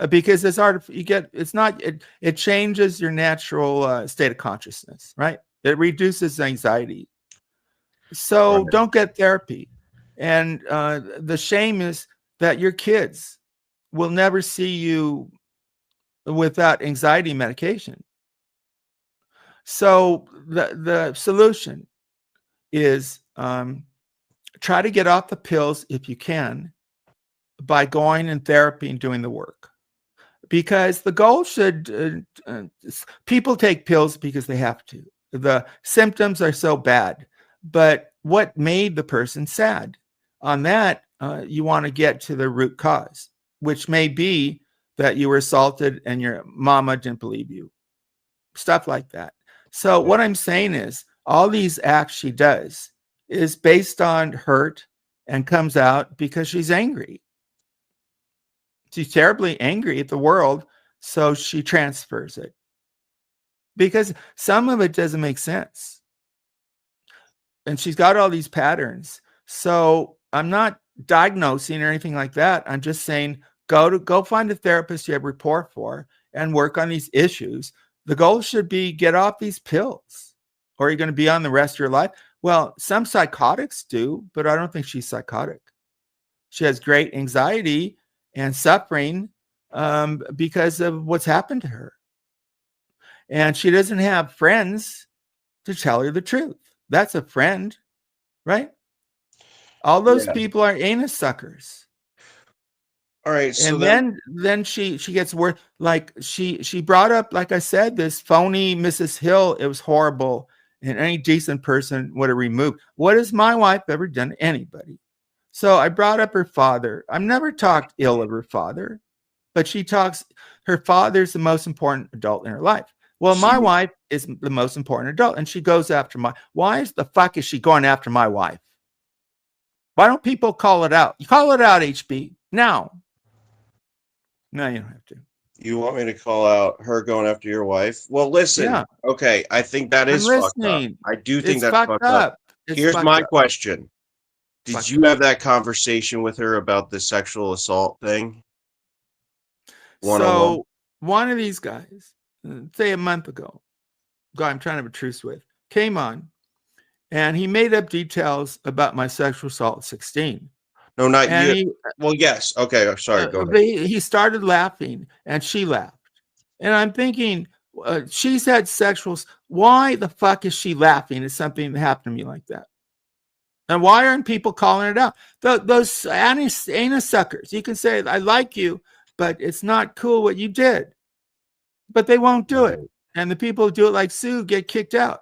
Because it changes your natural state of consciousness, right? It reduces anxiety. So don't get therapy. And the shame is that your kids will never see you without anxiety medication. So the solution is try to get off the pills if you can by going in therapy and doing the work. Because the goal should, people take pills because they have to. The symptoms are so bad. But what made the person sad? On that, you want to get to the root cause, which may be that you were assaulted and your mama didn't believe you. Stuff like that. So what I'm saying is all these acts she does is based on hurt and comes out because she's angry. She's terribly angry at the world, so she transfers it. Because some of it doesn't make sense. And she's got all these patterns. So I'm not diagnosing or anything like that. I'm just saying go find a therapist you have rapport for and work on these issues. The goal should be get off these pills, or you're going to be on the rest of your life. Well, some psychotics do, but I don't think she's psychotic. She has great anxiety and suffering because of what's happened to her. And she doesn't have friends to tell her the truth. That's a friend, right? All those people are anus suckers. All right, so and then she gets worse. Like she brought up, like I said, this phony Mrs. Hill. It was horrible, and any decent person would have removed. What has my wife ever done to anybody? So I brought up her father. I've never talked ill of her father, but she talks. Her father's the most important adult in her life. Well, my wife is the most important adult, and she goes after my. Why the fuck is she going after my wife? Why don't people call it out? You call it out, HB, now. No, you don't have to. You want me to call out her going after your wife? Well, listen. Okay, I think that is fucked up. I do think that's fucked up. Here's my question. Did you have that conversation with her about the sexual assault thing? So one of these guys, say a month ago, guy I'm trying to have a truce with, came on, and he made up details about my sexual assault at 16. No, not you. Well, yes. Okay. I'm sorry. Go ahead. He started laughing, and she laughed. And I'm thinking, she's had sexuals. Why the fuck is she laughing at something that happened to me like that? And why aren't people calling it out? Those anus suckers. You can say, I like you, but it's not cool what you did. But they won't do it. And the people who do it like Sue get kicked out.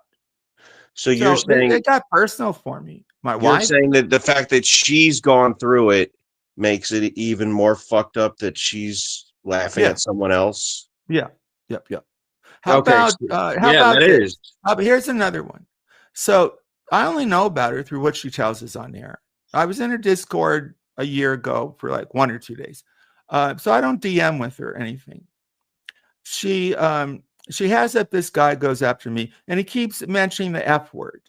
So you're saying it got personal for me. My wife. You're saying that the fact that she's gone through it makes it even more fucked up that she's laughing at someone else. Yeah. Yep. How about this? Here's another one. So I only know about her through what she tells us on air. I was in her Discord a year ago for like 1 or 2 days. So I don't DM with her or anything. She has that this guy goes after me, and he keeps mentioning the F word.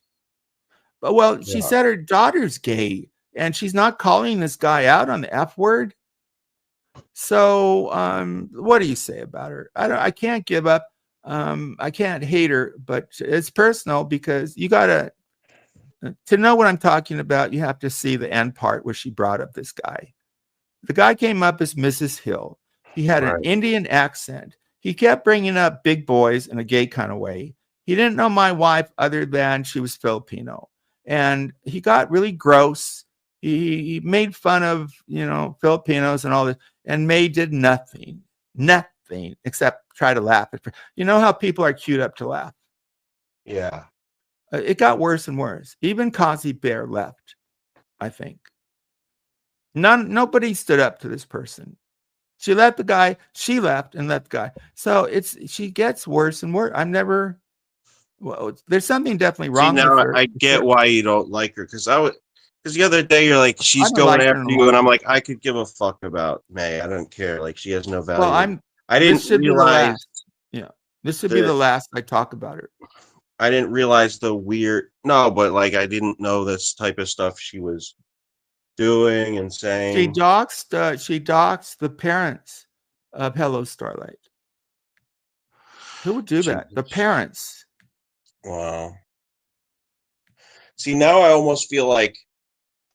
But well, she said her daughter's gay, and she's not calling this guy out on the F word. So what do you say about her? I can't give up. I can't hate her, but it's personal because you gotta to know what I'm talking about. You have to see the end part where she brought up this guy. The guy came up as Mrs. Hill. He had an Indian accent. He kept bringing up big boys in a gay kind of way. He didn't know my wife other than she was Filipino. And he got really gross. He made fun of, Filipinos and all this. And May did nothing except try to laugh at her. You know how people are queued up to laugh? Yeah. It got worse and worse. Even Kazi Bear left, I think. Nobody stood up to this person. She let the guy, she left and let the guy. So she gets worse and worse. There's something definitely wrong with her. I get why you don't like her, because the other day you're like, she's going after you, and I'm like, I could give a fuck about May. I don't care. Like, she has no value. Well, I didn't realize. This should be the last I talk about her. I didn't realize but like, I didn't know this type of stuff she was doing and saying. She doxed the parents of Hello Starlight. Who would do that? The parents. Wow. See, now I almost feel like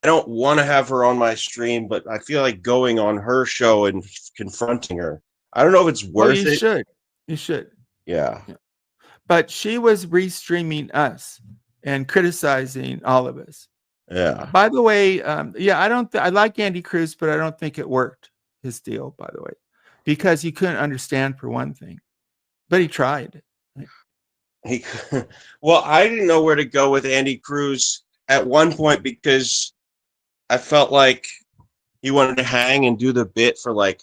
I don't want to have her on my stream, but I feel like going on her show and confronting her. I don't know if it's worth it. You should. Yeah. But she was restreaming us and criticizing all of us. Yeah. By the way, I like Andy Cruz, but I don't think it worked, his deal, by the way, because he couldn't understand, for one thing. But he tried. Well, I didn't know where to go with Andy Cruz at one point, because I felt like he wanted to hang and do the bit for like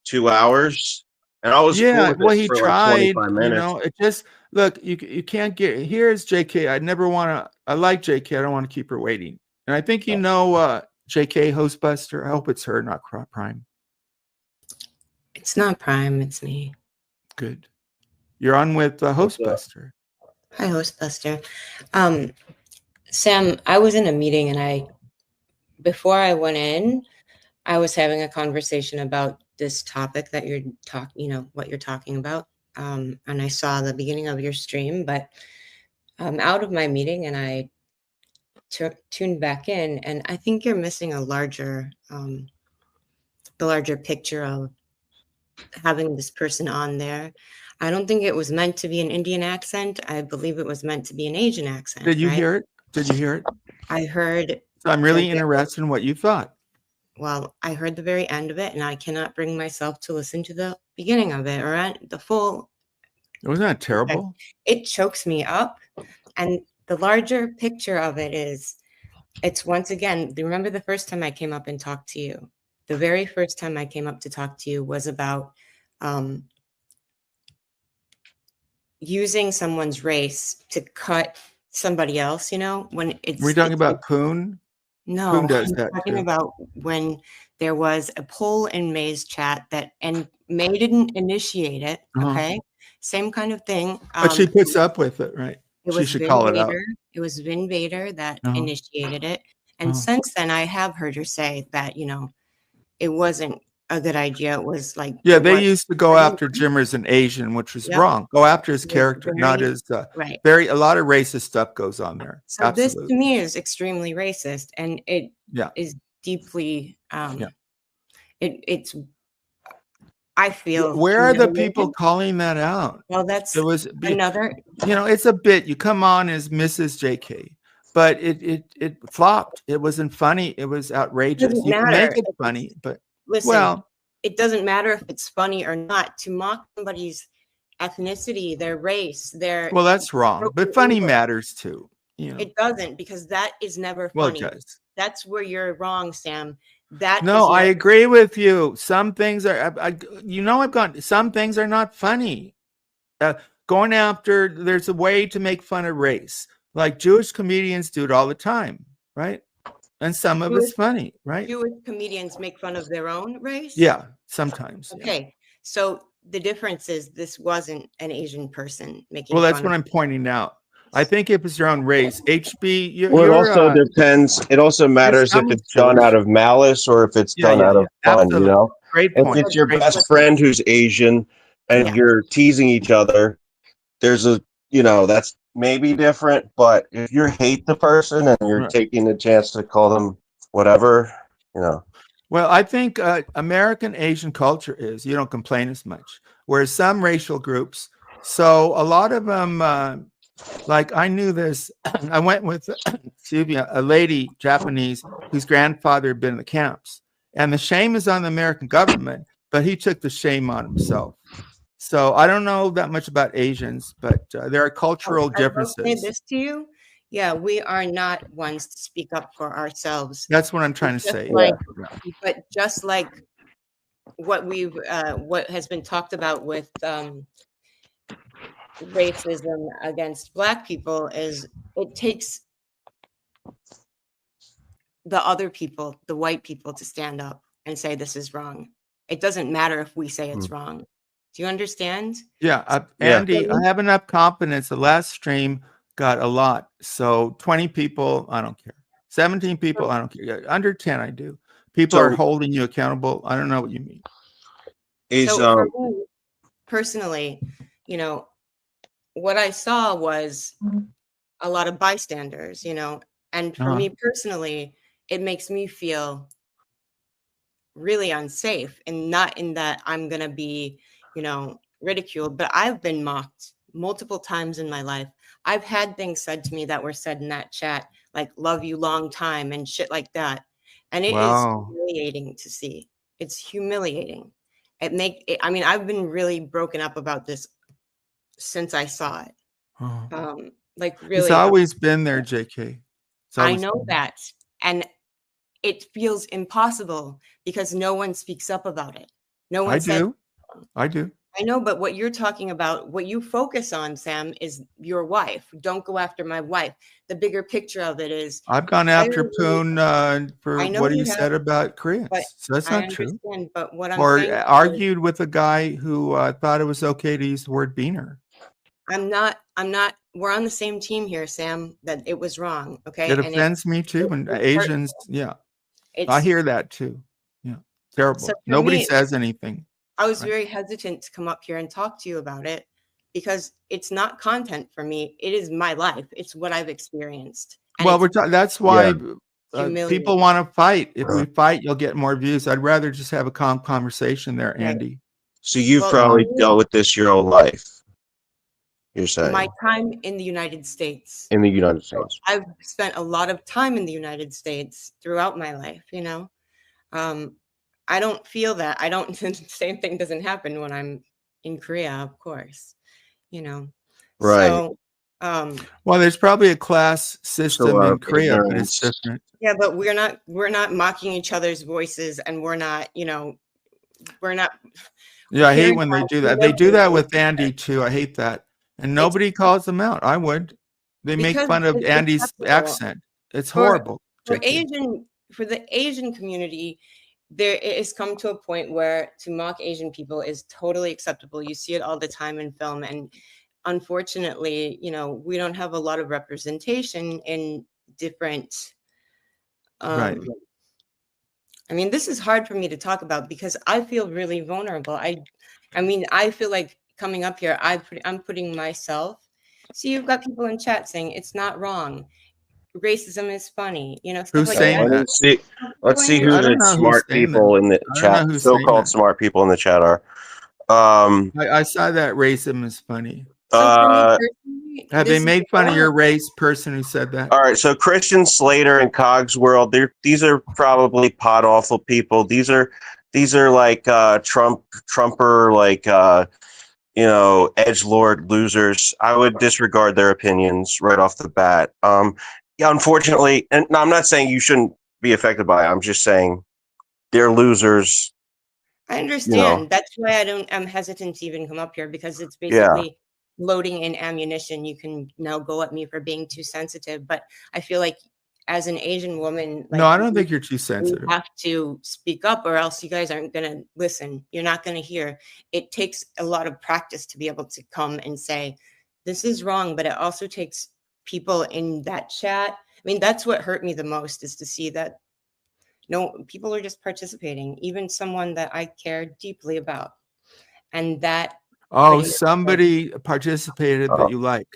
2 hours, and I was cool Yeah, with well, it he for like tried, 25 minutes. it just look, you can't get here's JK. I never wanna I like JK, I don't wanna keep her waiting. And I think JK Hostbuster. I hope it's her, not Prime. It's not Prime, it's me. Good. You're on with What's up? Hostbuster. Hi, Hostbuster. Sam, I was in a meeting and before I went in, I was having a conversation about this topic that you're what you're talking about. And I saw the beginning of your stream, but I'm out of my meeting and I tuned back in, and I think you're missing the larger picture of having this person on there. I don't think it was meant to be an Indian accent. I believe it was meant to be an Asian accent. Did you right? hear it? Did you hear it? I heard. So I'm really interested in what you thought. Well, I heard the very end of it, and I cannot bring myself to listen to the beginning of it or the full. Wasn't that terrible? It chokes me up. And the larger picture of it is, it's once again, remember the first time I came up and talked to you? The very first time I came up to talk to you was about using someone's race to cut somebody else, when it's... Were you talking about Poon? No, Poon does I'm that talking too. about when there was a poll in May's chat and May didn't initiate it, okay? Same kind of thing. But she puts up with it, right? She should call it out. It was Vin Vader that initiated it. And since then, I have heard her say that, it wasn't a good idea. It was like... Yeah, they used to go after Jimmer as an Asian, which was wrong. Go after his character, not his... Right. A lot of racist stuff goes on there. So this, to me, is extremely racist, and it is deeply... It's... I feel... Where are the people calling that out? Well, that's another... it's a bit. You come on as Mrs. JK, but it flopped. It wasn't funny. It was outrageous. You can make it funny, but... Listen, it doesn't matter if it's funny or not. To mock somebody's ethnicity, their race, their... Well, that's wrong. But funny matters too. It doesn't, because that is never funny. Well, it does. That's where you're wrong, Sam. I agree with you. Some things are... some things are not funny. Going after... There's a way to make fun of race. Like Jewish comedians do it all the time, right? And some of it's funny, right? Jewish comedians make fun of their own race? Yeah, sometimes. Okay, so the difference is this wasn't an Asian person making Well, that's what I'm pointing out. I think if it's your own race, HB... it also depends. It also matters if it's done out of malice or if it's done out of fun, Great point. If it's your best friend who's Asian and you're teasing each other, there's that's maybe different, but if you hate the person and you're taking the chance to call them whatever, Well, I think American Asian culture is you don't complain as much, whereas some racial groups, so a lot of them, like I knew this, I went with, a lady, Japanese, whose grandfather had been in the camps, and the shame is on the American government, but he took the shame on himself. So I don't know that much about Asians, but there are cultural differences. I will say this to you. Yeah, we are not ones to speak up for ourselves. That's what I'm trying to say. But just like what has been talked about with racism against Black people is it takes the other people, the white people, to stand up and say this is wrong. It doesn't matter if we say it's wrong. Do you understand? Yeah, Andy, I have enough confidence. The last stream got a lot. So 20 people, I don't care. 17 people, I don't care. Under 10, I do. People are holding you accountable. I don't know what you mean. For me, personally, what I saw was a lot of bystanders, and for me personally, it makes me feel really unsafe, and not in that I'm going to be ridiculed, but I've been mocked multiple times in my life. I've had things said to me that were said in that chat, like "love you long time" and shit like that. And it is humiliating to see. It's humiliating. I've been really broken up about this since I saw it. Really. It's always been there, JK. I know that. And it feels impossible because no one speaks up about it. No one I says. do. I do. I know, but what you're talking about, what you focus on, Sam, is your wife. Don't go after my wife. The bigger picture of it is, I've gone after Poon for I know what he you have, said about but Koreans. So that's I not true. understand. But what I'm Or saying is, argued with a guy who thought it was okay to use the word beaner. I'm not. We're on the same team here, Sam. That it was wrong. Okay, It offends me too when Asians. Yeah, I hear that too. Yeah, terrible. So Nobody says anything. I was very hesitant to come up here and talk to you about it because it's not content for me. It is my life. It's what I've experienced. And Well, that's why people want to fight. If we fight, you'll get more views. I'd rather just have a calm conversation there, Andy. So you've probably dealt with this your whole life. You're saying my time in the United States. In the United States, I've spent a lot of time in the United States throughout my life. I don't feel that. I don't. The same thing doesn't happen when I'm in Korea, of course. Right. So, well, there's probably a class system in Korea, but it's different. Yeah, but we're not mocking each other's voices, and we're not. Yeah, I hate when they do that. They do that with Andy too. I hate that, and nobody calls them out. I would. They make fun of Andy's accent. It's horrible. For the Asian community, there it has come to a point where to mock Asian people is totally acceptable. You see it all the time in film, and unfortunately, we don't have a lot of representation in different. Right. I mean, this is hard for me to talk about because I feel really vulnerable. I feel like coming up here, I'm putting myself. See, you've got people in chat saying it's not wrong. Racism is funny, stuff who's like saying that. Let's see who the smart people in the chat, so-called smart people in the chat are. I saw that racism is funny. Have they made fun of your race, person who said that? All right, so Christian Slater and Cog's World, these are probably pot awful people. These are like Trumper, like edgelord losers. I would disregard their opinions right off the bat. Yeah, unfortunately, and I'm not saying you shouldn't be affected by it. I'm just saying they're losers. I understand. That's why I'm hesitant to even come up here because it's basically loading in ammunition. You can now go at me for being too sensitive, but I feel like as an Asian woman, no, I don't think you're too sensitive. You have to speak up or else you guys aren't going to listen. You're not going to hear. It takes a lot of practice to be able to come and say, this is wrong, but it also takes people in that chat. I mean, that's what hurt me the most is to see that people are just participating, even someone that I care deeply about. And that. Somebody participated that you like.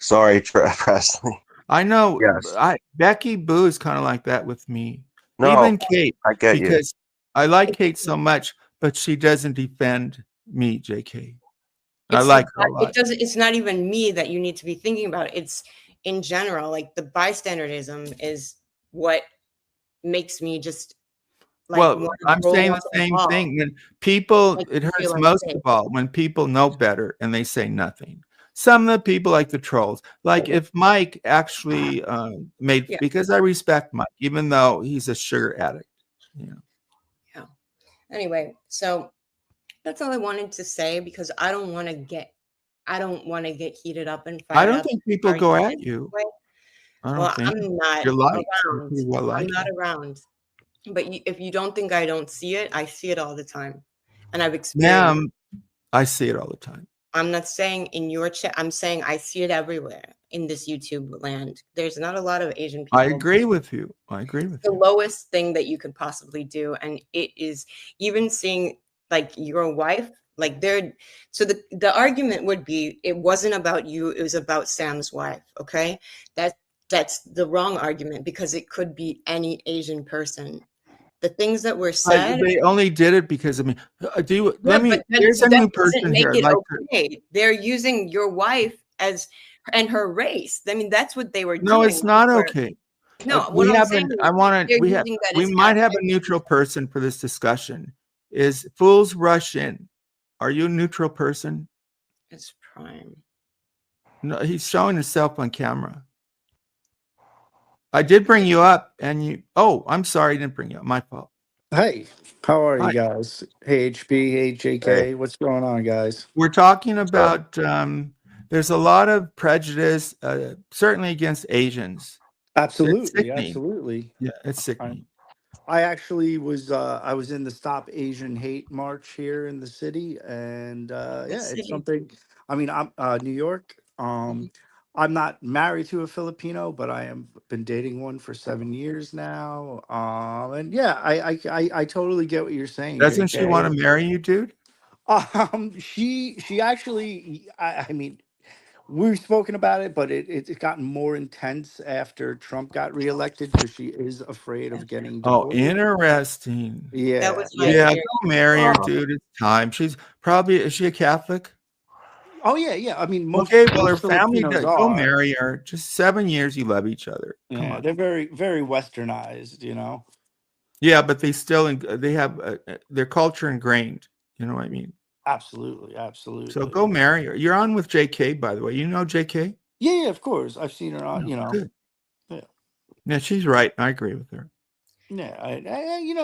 Sorry, Presley. I know. Yes. Becky Boo is kind of like that with me. No, even Kate. I get because I like Kate so much, but she doesn't defend me, JK. I like her a lot. It's not even me that you need to be thinking about. It's in general, like the bystanderism is what makes me just I'm saying the same thing. When people, it hurts most of all when people know better and they say nothing. Some of the people like the trolls, like if Mike actually because I respect Mike, even though he's a sugar addict. Yeah. Anyway, so that's all I wanted to say because I don't want to get heated up and fired up. I don't think people go at you. I'm not around. I'm not around. But if you don't think I don't see it, I see it all the time. And I've experienced I see it all the time. I'm not saying in your chat. I'm saying I see it everywhere in this YouTube land. There's not a lot of Asian people. I agree with you. The lowest thing that you could possibly do. And it is even seeing like your wife, like so the argument would be it wasn't about you, it was about Sam's wife. Okay. That's the wrong argument because it could be any Asian person. The things that were said. They only did it because there's a new person here. They're using your wife and her race. I mean, that's what they were doing. No, it's not okay. No, we might have a neutral person for this discussion. Is Fools Rush In? Are you a neutral person? It's Prime. No, he's showing himself on camera. I did bring you up, and you. Oh, I'm sorry, I didn't bring you up. My fault. Hey, how are you Hi. guys? Hey, HB, hey, Hey. JK, what's going on, guys? We're talking So, about. There's a lot of prejudice, certainly against Asians. It's Absolutely, sickening. absolutely. Yeah, it's I, sickening. I actually was I was in the Stop Asian Hate March here in the city, and What yeah, it's city? something. I mean, I'm New York. I'm not married to a Filipino, but I am been dating one for 7 years now. And yeah, I totally get what you're saying, Doesn't she want JK. to marry you, dude? She actually, I mean, we've spoken about it, but it's gotten more intense after Trump got reelected because she is afraid of getting Oh, deported. interesting. That Yeah, was my yeah. Yeah, fear. go marry her, uh, dude. It's time. She's probably, is she a Catholic? Oh yeah, yeah. I mean, Okay, well, her most family Filipinos does. Go are. marry her. Just 7 years, you love each other. Come Yeah, on. they're very westernized. Yeah, but they still, they have their culture ingrained. You know what I mean? Absolutely, So absolutely. go marry her. You're on with JK, by the way. You know JK? Yeah, yeah. Of course, I've seen her on. No, good. Yeah, Yeah, she's right. I agree with her. yeah.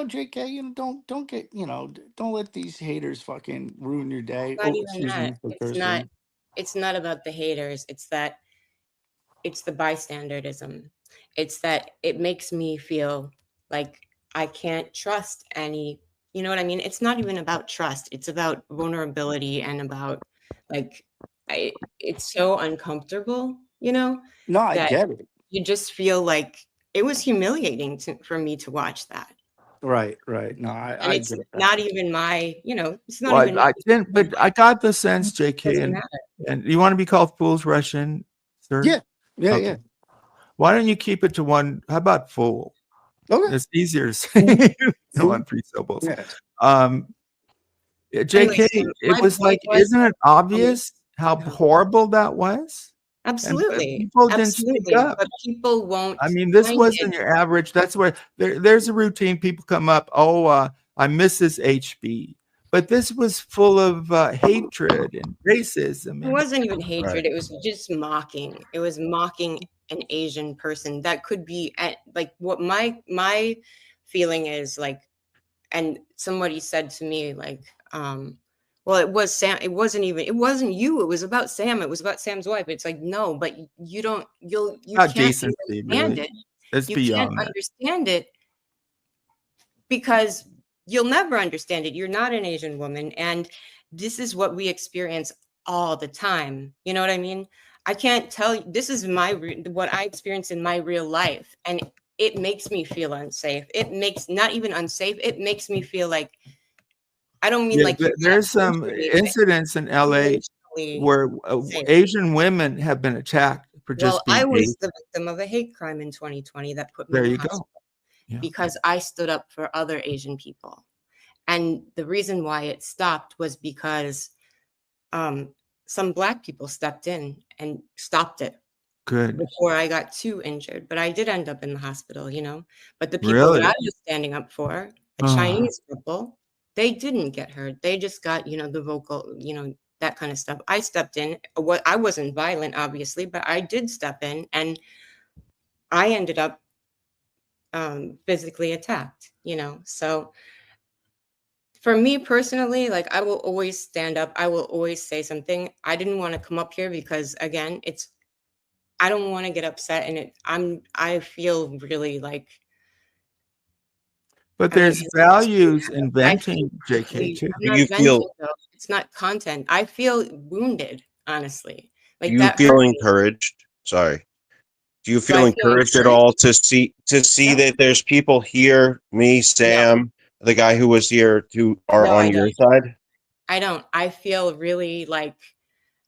JK. Don't get. Don't let these haters fucking ruin your day. Not Oh, even excuse that. me for It's not. cursing. It's not about the haters. It's the bystanderism. It's that it makes me feel like I can't trust any. You know what I mean? It's not even about trust. It's about vulnerability and about like it's so uncomfortable, No, I that get it. you just feel like it was humiliating for me to watch that. Right, right. No, And I it's get that. not even it's not Well, even I didn't, but I got the sense, it JK, doesn't and matter. you want to be called Fool's Russian, sir? Yeah, yeah, Okay. yeah. Why don't you keep it to one? How about fool? Okay. It's easier to Fool, say fool. on three syllables. Yeah. Yeah, Anyway, JK, so it my was point like, was, isn't it um, obvious how uh, horrible that was? And absolutely, people didn't speak absolutely, up. but people won't I mean, this find it. wasn't your average. That's where there's a routine. People come up, oh, I miss this HB. But this was full of hatred and racism. It And wasn't even right. hatred. It was just mocking. It was mocking an Asian person. That could be like what my feeling is like. And somebody said to me like, well, it was Sam. It wasn't you. It was about Sam. It was about Sam's wife. It's like, no, but you not can't decency, understand really. it. It's You can't beyond that. understand it because you'll never understand it. You're not an Asian woman. And this is what we experience all the time. You know what I mean? I can't tell you, this is what I experience in my real life. And it makes me feel unsafe. It makes not even unsafe. It makes me feel like, I don't mean Yeah, like you can't there's some torture me, but incidents in LA emotionally where safe. Asian women have been attacked for Well, just I being was Asian. the victim of a hate crime in 2020 that put me There in the you hospital go. Yeah. because I stood up for other Asian people. And the reason why it stopped was because some Black people stepped in and stopped it Good. before I got too injured. But I did end up in the hospital, But the people that Really? I was standing up for, a Oh, Chinese couple, they didn't get hurt. They just got, the vocal, that kind of stuff. I stepped in. What I wasn't violent, obviously, but I did step in, and I ended up physically attacked. So for me personally, like I will always stand up. I will always say something. I didn't want to come up here because again, I don't want to get upset and I feel really like but I mean, there's values in I feel venting, JK, deeply too. I'm Do not you venting feel though. It's not content. I feel wounded, honestly. do Like you that hurt feel me. encouraged? Sorry. Do you Do feel I feel encouraged at encouraged? all to see No. that there's people here, me, No. Sam, the guy who was here, who are No, I on don't. your side? I don't. I feel really like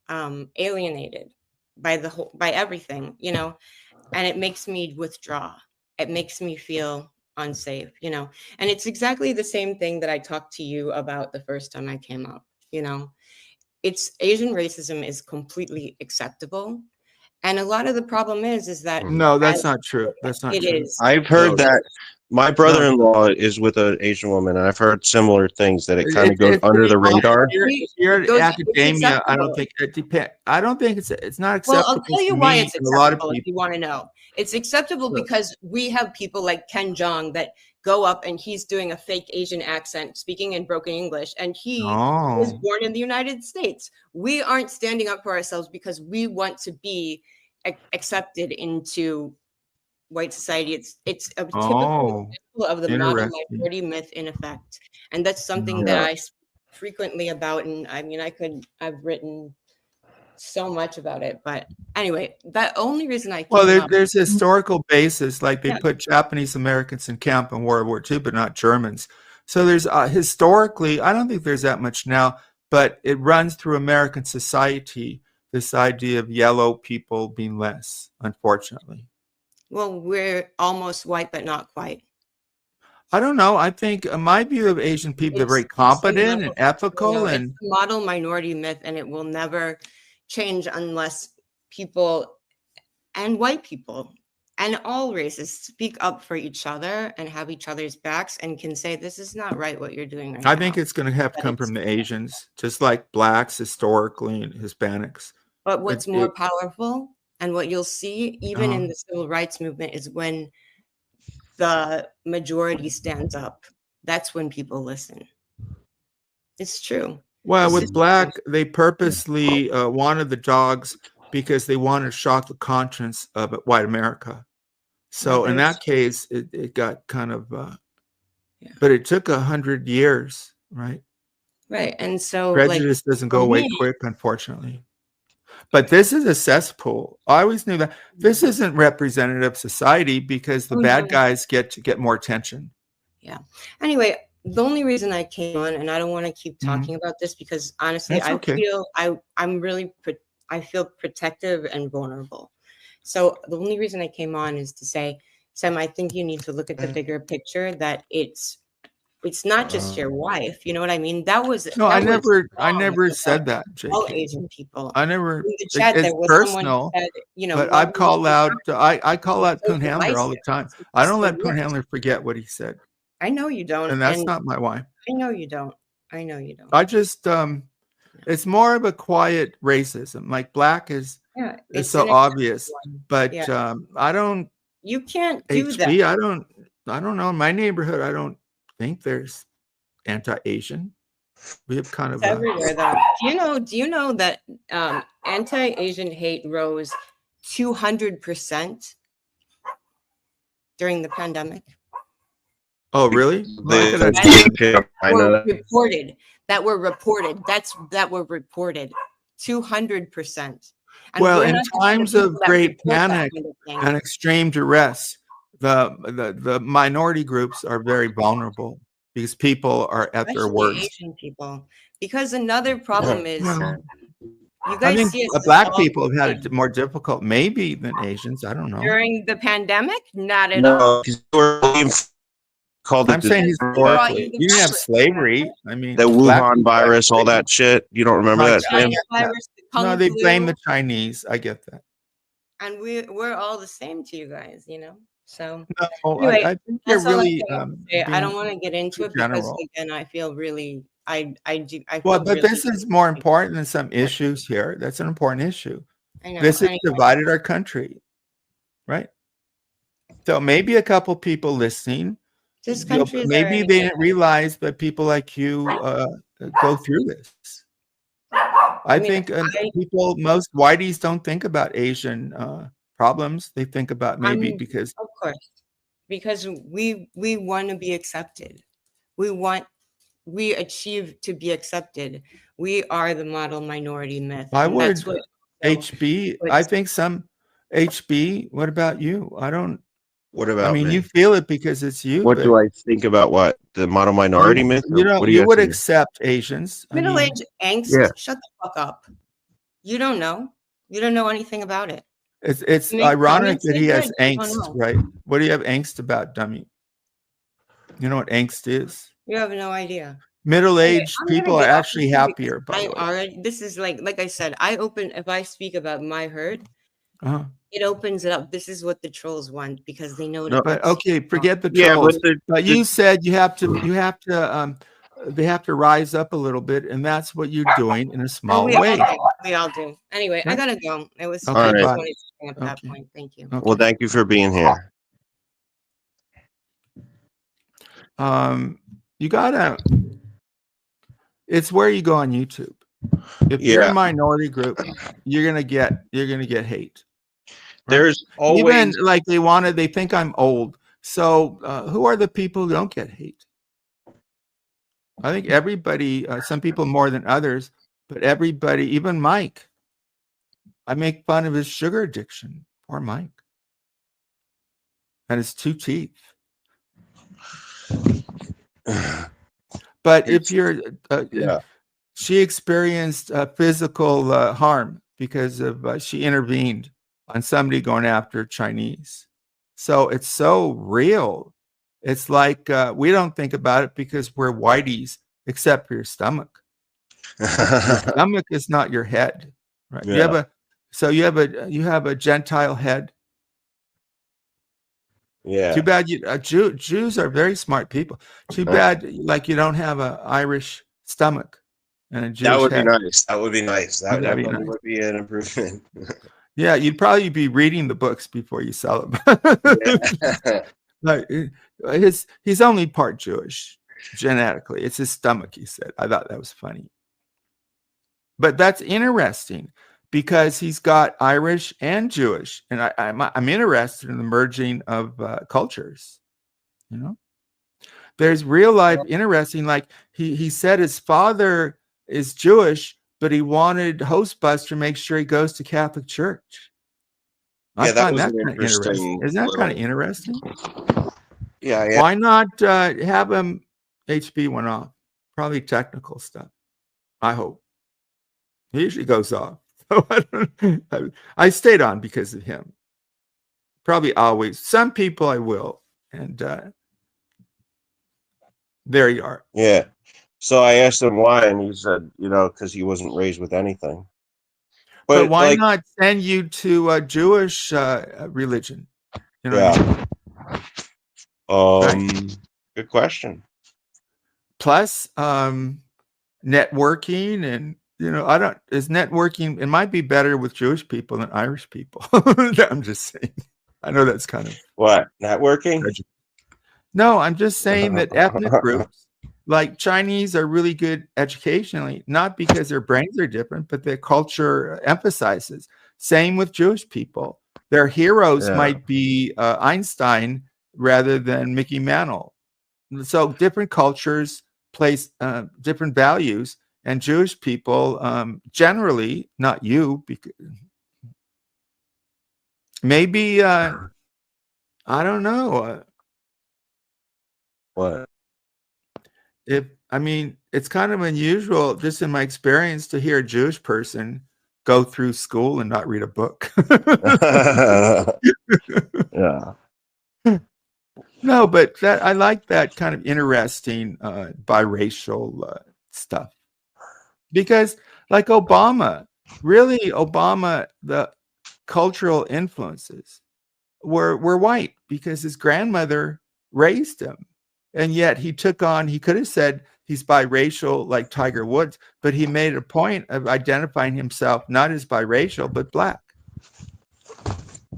alienated by everything, and it makes me withdraw. It makes me feel unsafe, and it's exactly the same thing that I talked to you about the first time I came up. It's Asian racism is completely acceptable, And a lot of the problem is that No, that's not true. That's not it true. is. I've heard It that is. my brother-in-law is with an Asian woman, and I've heard similar things that it kind of It's goes under pretty the common. radar. If you're It in goes, it's academia, I don't acceptable. think it depends. I don't think it's not Well, I'll acceptable tell you to why me it's and a lot of acceptable if you people. want to know. It's acceptable Sure. because we have people like Ken Jeong that go up and he's doing a fake Asian accent, speaking in broken English, and he was Oh, born in the United States. We aren't standing up for ourselves because we want to be accepted into white society. It's a typical oh, example of the model interesting. minority myth in effect, and that's something No. that Yeah. I speak frequently about. And I mean, I've written so much about it, but anyway, that only reason I Well, came up. there's a historical basis, like they Yeah. put Japanese Americans in camp in World War II, but not Germans. So there's historically, I don't think there's that much now, but it runs through American society, this idea of yellow people being less, unfortunately. Well, we're almost white, but not quite. I don't know. I think my view of Asian people, they're very It's a competent and model, ethical, it's and a model minority myth, and it will never change unless people and white people and all races speak up for each other and have each other's backs and can say, this is not right what you're doing right I now. think it's going to have to But come from the Asians, just like blacks historically and Hispanics. But what's It- more it- powerful and what you'll see even in the civil rights movement is when the majority stands up. That's when people listen. It's true. Well, It's with just black, they purposely wanted the dogs because they wanted to shock the conscience of white America. So in there's- that case, it got kind of, Yeah. but it took 100 years, right? right. And so Prejudice doesn't go for away me- quick, unfortunately. But this is a cesspool. I always knew that this isn't representative society because the Oh, bad no. guys get more attention. Anyway, the only reason I came on, and I don't want to keep Mhm. talking about this because honestly, That's I okay. feel I'm really I feel protective and vulnerable. So the only reason I came on is to say, Sam, I think you need to look at the bigger picture. That it's not just your wife. You know what I mean? That was No, I that was never wrong said that, all JK. Asian people. I never. In the chat, It's there was personal. someone who said, you know, But well, I call out. I call out so Poon Handler all the divisive. time. It's I don't so let Poon weird. Handler forget what he said, I know you don't, and that's and not my wife. I know you don't. I know you don't. I just it's more of a quiet racism. Like black is Yeah, so an obvious, one. but Yeah. I don't You can't do that. HB. I don't know. In my neighborhood, I don't think there's anti-Asian. We have kind of It's everywhere, though. Do you know that anti-Asian hate rose 200% during the pandemic? Oh, really? Well, I could I know that. Reported. That were reported. That were reported. 200%. Well, in times of great panic and extreme duress, the minority groups are very vulnerable because people are at their worst. Asian people. Because another problem is you I guys think see it black people have had it more difficult, maybe than Asians. I don't know. during the pandemic. Not at all. No, called I'm it saying historically, the you didn't have virus. slavery. I mean, the black Wuhan people virus, had all that shit. You don't remember Like that? China. Sam? China virus, the Kung No, they flu, blame the Chinese. I get that. and we're all the same to you guys, you know. So No, anyway, I think you're that's all I really. have to say. I don't being want to get into too it because general. again, I feel really I do. I Well, feel but really, this is more important than some issues here. That's an important issue. I know. This has Anyway, divided our country, right? So maybe a couple people listening, this country is maybe already- they didn't realize that people like you go through this. I mean, think people, most whiteys don't think about Asian problems. They think about maybe because of course, because we want to be accepted. We achieve to be accepted. We are the model minority myth. I and would that's what HB. I think some HB. What about you? I don't. What about I mean, me? you feel it because it's you. What but do I think about what? The model minority myth? You know, What do you would guys think? accept Asians. I mean, middle-aged angst. Yeah. Shut the fuck up. You don't know. You don't know anything about it. it's Make ironic comments that he like has that, you don't angst, know. right? What do you have angst about, dummy? You know what angst is? You have no idea. Middle-aged I'm gonna people are get off actually this thing happier. By I the way. already. This is like I said. If I speak about my hurt, it opens it up. This is what the trolls want because they know. No, But okay, forget the yeah, trolls. but But you said you have to they have to rise up a little bit, and that's what you're doing in a small way. We all do. Anyway, I gotta go. It was Okay, I just bye. wanted to bring up that point. Thank you. Well, thank you for being here. You gotta. It's where you go on YouTube. If you're a minority group, you're gonna get hate. Right? There's always even like they think I'm old. So who are the people who don't get hate? I think everybody, some people more than others, but everybody, even Mike. I make fun of his sugar addiction. Poor Mike. And his 2 teeth. But if you're, she experienced physical harm because of she intervened on somebody going after Chinese. So it's so real. It's like we don't think about it because we're whiteys, except for your stomach. Your stomach is not your head, right? Yeah. You have a Gentile head. Yeah. Too bad Jews are very smart people. Too bad like you don't have an Irish stomach and a Jewish That would head. be nice. That would be nice. That That'd be definitely nice. would be an improvement. Yeah, you'd probably be reading the books before you sell them. Like he's only part Jewish genetically. It's his stomach, he said. I thought that was funny. But that's interesting because he's got Irish and Jewish, and I'm interested in the merging of cultures. You know, there's real life interesting. Like he said, his father is Jewish, but he wanted Hostbus to make sure he goes to Catholic Church. I find that kind of interesting. Isn't that kind of interesting? Yeah. Why not have him HB went off? Probably technical stuff. I hope. He usually goes off. I stayed on because of him. Probably always. Some people I will. And there you are. Yeah. So I asked him why, and he said, because he wasn't raised with anything. But why not send you to a Jewish religion? You know what I mean? Right? Good question. Plus, networking and is networking, it might be better with Jewish people than Irish people. I'm just saying. I know that's kind of what, networking? No, I'm just saying that ethnic groups like Chinese are really good educationally, not because their brains are different, but their culture emphasizes. Same with Jewish people. Their heroes might be Einstein rather than Mickey Mantle. So different cultures place different values, and Jewish people generally, not you, because maybe I don't know. What? It's kind of unusual, just in my experience, to hear a Jewish person go through school and not read a book. Yeah. No, but I like that kind of interesting biracial stuff. Because like Obama, the cultural influences were white because his grandmother raised him. And yet he could have said he's biracial like Tiger Woods, but he made a point of identifying himself not as biracial, but black.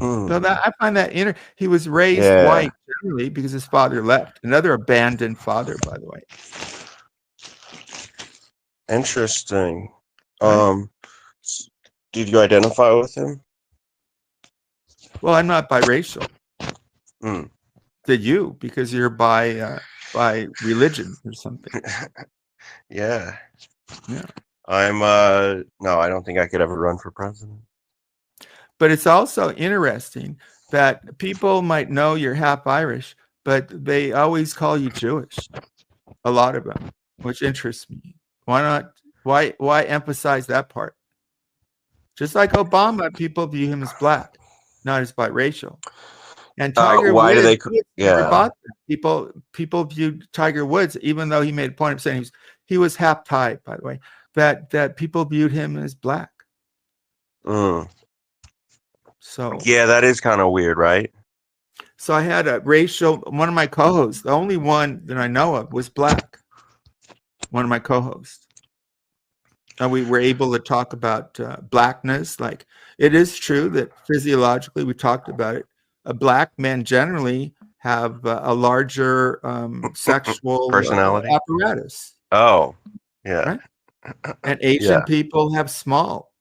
So I find that he was raised white generally because his father left. Another abandoned father, by the way. Interesting. Did you identify with him? Well, I'm not biracial. Did you? Because you're by religion or something. Yeah. Yeah. I'm no, I don't think I could ever run for president. But it's also interesting that people might know you're half Irish, but they always call you Jewish. A lot of them, which interests me. Why not? Why emphasize that part? Just like Obama, people view him as black, not as biracial. And Tiger why Woods, do they? People viewed Tiger Woods, even though he made a point of saying he was half Thai, by the way, that people viewed him as black. So yeah, that is kind of weird, right? So I had a racial, one of my co-hosts, the only one that I know of was black. One of my co-hosts. And we were able to talk about blackness. Like, it is true that physiologically, we talked about it. Black men generally have a larger sexual Personality. apparatus. Oh, yeah. Right? And Asian Yeah. people have small.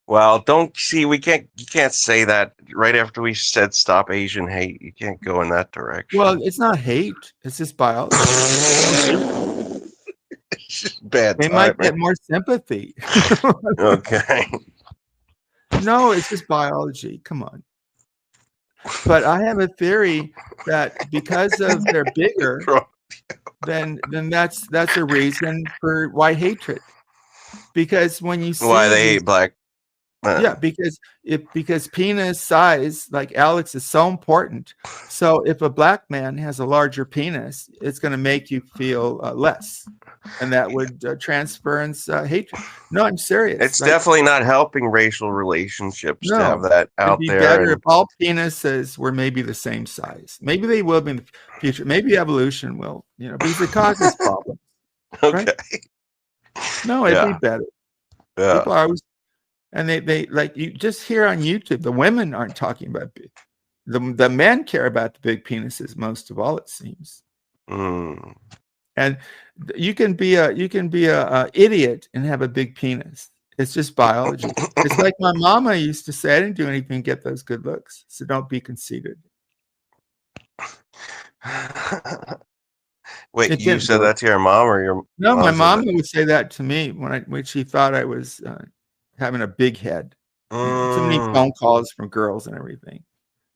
Well, don't see, you can't say that right after we said stop Asian hate. You can't go in that direction. Well, it's not hate. It's just biology. It's just bad They might get more sympathy. Okay. No, it's just biology. Come on. But I have a theory that because of they're bigger, then that's a reason for white hatred. Because when you see why they hate black. Yeah, because penis size, like Alex, is so important. So if a black man has a larger penis, it's going to make you feel less, and that would transference hatred. No, I'm serious. It's definitely not helping racial relationships to have that out it'd be there. better if all penises were maybe the same size. Maybe they will be in the future. Maybe evolution will, because it causes problems. Okay. Right? No, it'd be better. Yeah. People are always. And they like, you just hear on YouTube, the women aren't talking about the men care about the big penises most of all, it seems. Mm. And you can be a idiot and have a big penis. It's just biology. It's like my mama used to say, I didn't do anything to get those good looks, so don't be conceited. Wait, you said that to your mom or your? No, my mom would say that to me when she thought I was having a big head. Too many phone calls from girls and everything.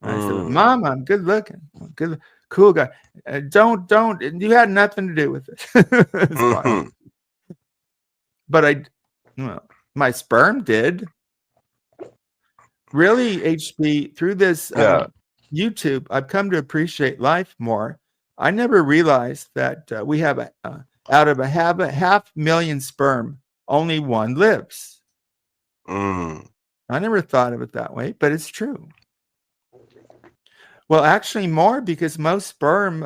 And I said, Mom, I'm good looking. I'm good, cool guy. Don't. You had nothing to do with it. But my sperm did. Really, HB, through this YouTube, I've come to appreciate life more. I never realized that we have out of a 500,000 sperm, only one lives. I never thought of it that way, but it's true. Well, actually more, because most sperm,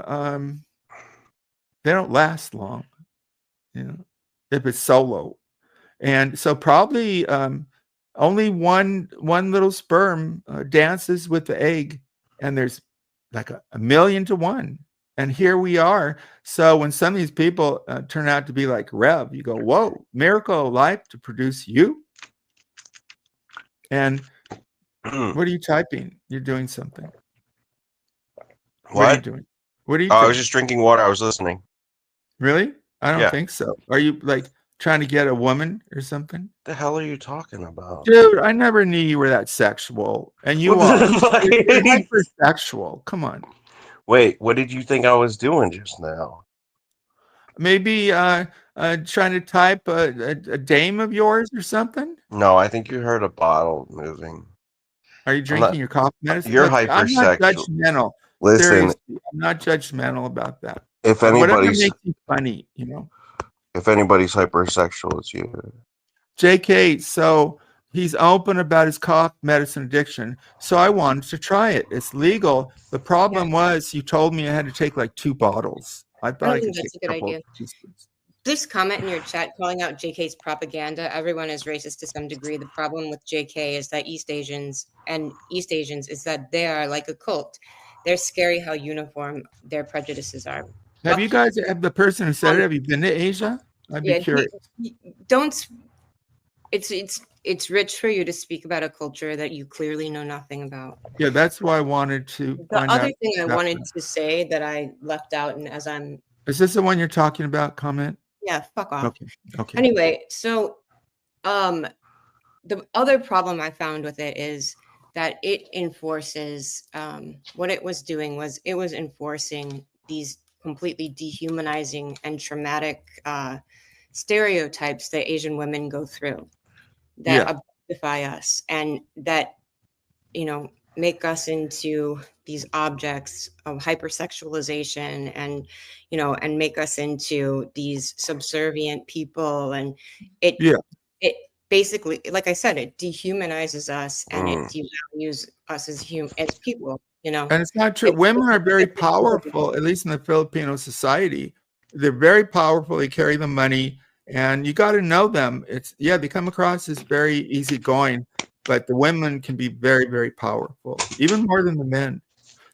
they don't last long, if it's solo. And so probably only one little sperm dances with the egg, and there's like a million to one. And here we are. So when some of these people turn out to be like Rev, you go, whoa, miracle of life to produce you. And what are you typing? You're doing something. What are you doing? What are you doing? I was just drinking water. I was listening. Really? I don't think so. Are you like trying to get a woman or something? The hell are you talking about? Dude, I never knew you were that sexual. And you are. You're hypersexual. Come on. Wait, what did you think I was doing just now? Maybe trying to type a dame of yours or something? No, I think you heard a bottle moving. Are you drinking your cough medicine? You're hypersexual. I'm not judgmental. Listen, seriously, I'm not judgmental about that. If whatever makes you funny, If anybody's hypersexual, it's you. JK, so he's open about his cough medicine addiction. So I wanted to try it. It's legal. The problem was you told me I had to take like 2 bottles. I thought I could take a good idea. This comment in your chat calling out JK's propaganda. Everyone is racist to some degree. The problem with JK is that East Asians is that they are like a cult. They're scary how uniform their prejudices are. Have you guys, the person who said it, have you been to Asia? I'd be curious. It's rich for you to speak about a culture that you clearly know nothing about. Yeah, that's why I wanted to find out. The other thing I wanted to say that I left out, and as I'm... Is this the one you're talking about, comment? Yeah, fuck off. Okay. Anyway, so the other problem I found with it is that it enforces, what it was doing was it was enforcing these completely dehumanizing and traumatic stereotypes that Asian women go through that objectify us and that, make us into these objects of hypersexualization and, make us into these subservient people. And it basically, like I said, it dehumanizes us and it devalues us as people, you know. And it's not true. Women are very powerful, at least in the Filipino society. They're very powerful. They carry the money, and you got to know them. They come across as very easygoing, but the women can be very, very powerful, even more than the men.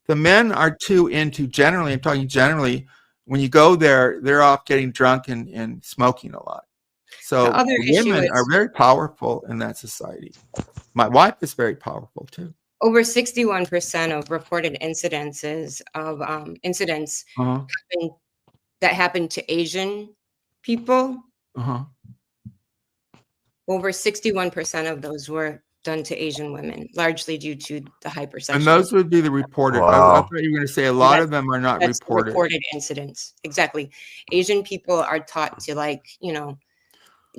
The men are too into, generally, I'm talking generally, when you go there, they're off getting drunk and smoking a lot. So The other issue women is are very powerful in that society. My wife is very powerful too. over 61% of reported incidences of incidents that happened to Asian people. Over 61% of those were done to Asian women, largely due to the hypersexual. And those would be the reported. Wow. I thought you were going to say a lot of them are not reported. Reported incidents. Exactly. Asian people are taught to, like, you know,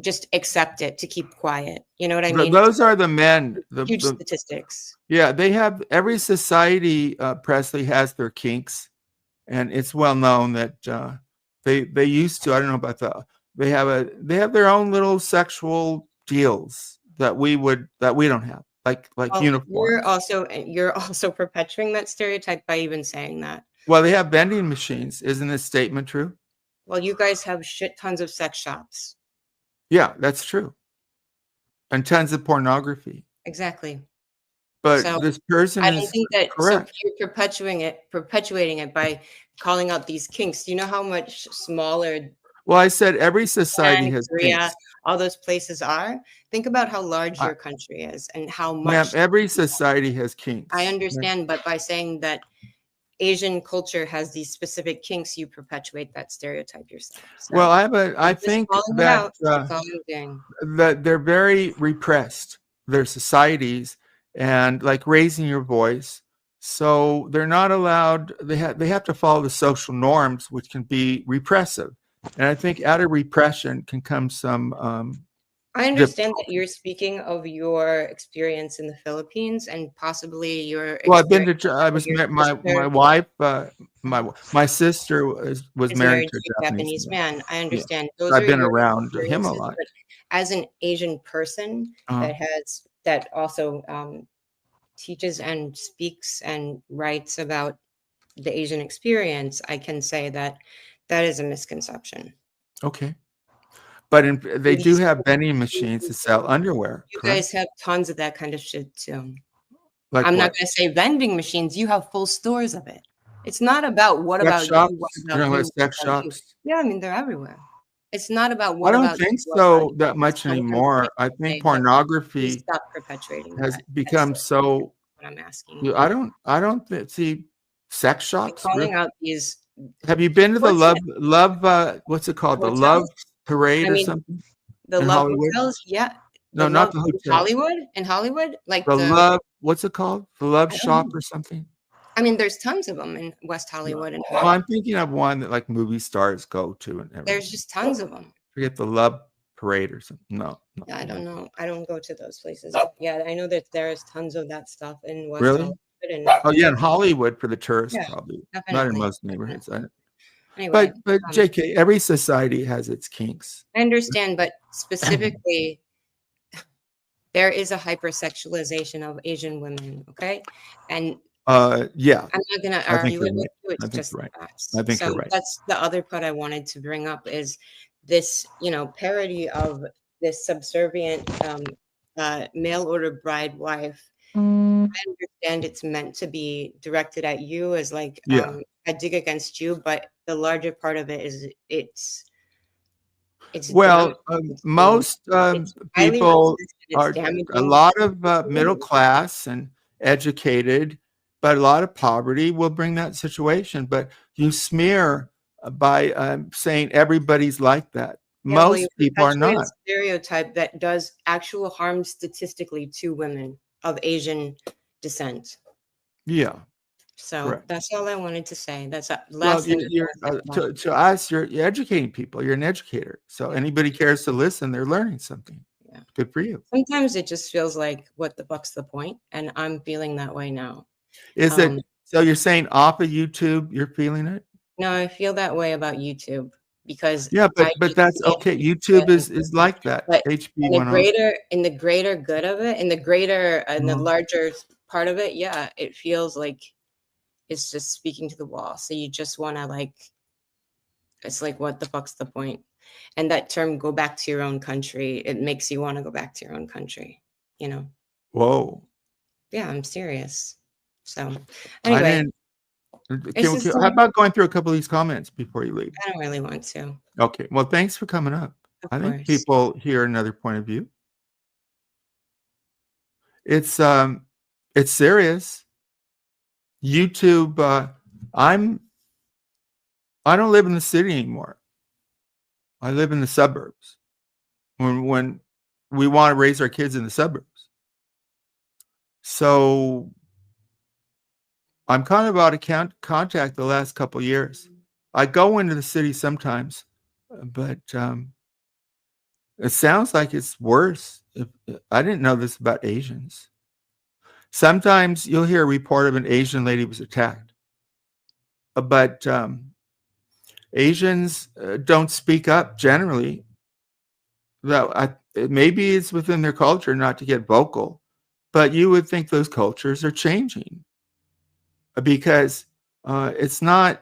just accept it, to keep quiet. You know what I mean? Those are the men. Huge statistics. Yeah, they have, every society, Presley, has their kinks. And it's well known that they used to, I don't know about they have their own little sexual deals that we don't have, like uniforms. You're also perpetuating that stereotype by even saying that. Well, they have vending machines. Isn't this statement true? Well, you guys have shit tons of sex shops. Yeah, that's true. And tons of pornography. Exactly. But so this person I don't think that correct. So you're perpetuating it by calling out these kinks. Do you know how much smaller? Well, I said every society has Korea, kinks. All those places are. Think about how large your country is and how much. Every society has kinks. I understand, but by saying that Asian culture has these specific kinks, you perpetuate that stereotype yourself. So well, I think that that they're very repressed, their societies, and like raising your voice. So they're not allowed, they have to follow the social norms, which can be repressive. And I think out of repression can come some I understand that you're speaking of your experience in the Philippines and possibly your. Well, I've been to. I was my wife. My sister was married to a Japanese man. I understand. Yeah. I've been around him a lot. As an Asian person that also teaches and speaks and writes about the Asian experience, I can say that is a misconception. Okay. But they do have vending machines to sell underwear. You guys have tons of that kind of shit too. Like I'm not going to say vending machines. You have full stores of it. It's not about what sex about shops? you. Sex shops. Yeah, I mean they're everywhere. It's not about what. I don't think so that much anymore. I think pornography stop perpetuating has become so. What I'm asking you. I don't see sex shops. Calling out these. Have you been to the love? What's it called? Hotels? The Love Parade or something? The Love Hotels, yeah. No, not the hotel. In Hollywood, like the Love. What's it called? The Love Shop or something? I mean, there's tons of them in West Hollywood. And well, I'm thinking of one that like movie stars go to and everything. There's just tons of them. Forget the Love Parade or something. No. I don't know. I don't go to those places. Yeah, I know that there's tons of that stuff in West Hollywood. In Hollywood for the tourists, probably. Definitely. Not in most neighborhoods. Anyway, but JK, every society has its kinks. I understand, but specifically, there is a hypersexualization of Asian women. Okay, and yeah, I'm not gonna argue with you. It's just right. facts. I think you're right. That's the other part I wanted to bring up is this, parody of this subservient mail order bride wife. I understand it's meant to be directed at you as like a dig against you, but the larger part of it is it's most people are a lot of middle class and educated, but a lot of poverty will bring that situation. But you smear by saying everybody's like that. Most people are not. A stereotype that does actual harm statistically to women of Asian descent. Yeah. So correct. That's all I wanted to say. That's last thing. To us, you're educating people. You're an educator. So anybody cares to listen, they're learning something. Yeah. Good for you. Sometimes it just feels like, what the fuck's the point? And I'm feeling that way now. Is it? So you're saying off of YouTube, you're feeling it? No, I feel that way about YouTube. because Yeah, I but just that's see okay. it YouTube and is like that. but HB went on. in the greater good of it, in the greater and the Mhm. larger part of it, yeah, it feels like it's just speaking to the wall. So you just want to like, it's like, what the fuck's the point? And that term, go back to your own country, it makes you want to go back to your own country, you know? Whoa. Yeah, I'm serious. So I anyway, didn't. it's just How like, about going through a couple of these comments before you leave? I don't really want to. Okay. Well, thanks for coming up. Of I think course. people hear another point of view. It's serious. YouTube. I don't live in the city anymore. I live in the suburbs. When we want to raise our kids in the suburbs, so I'm kind of out of contact the last couple of years. I go into the city sometimes, but it sounds like it's worse. I didn't know this about Asians. Sometimes you'll hear a report of an Asian lady was attacked, but Asians don't speak up generally. Maybe it's within their culture not to get vocal, but you would think those cultures are changing because it's not.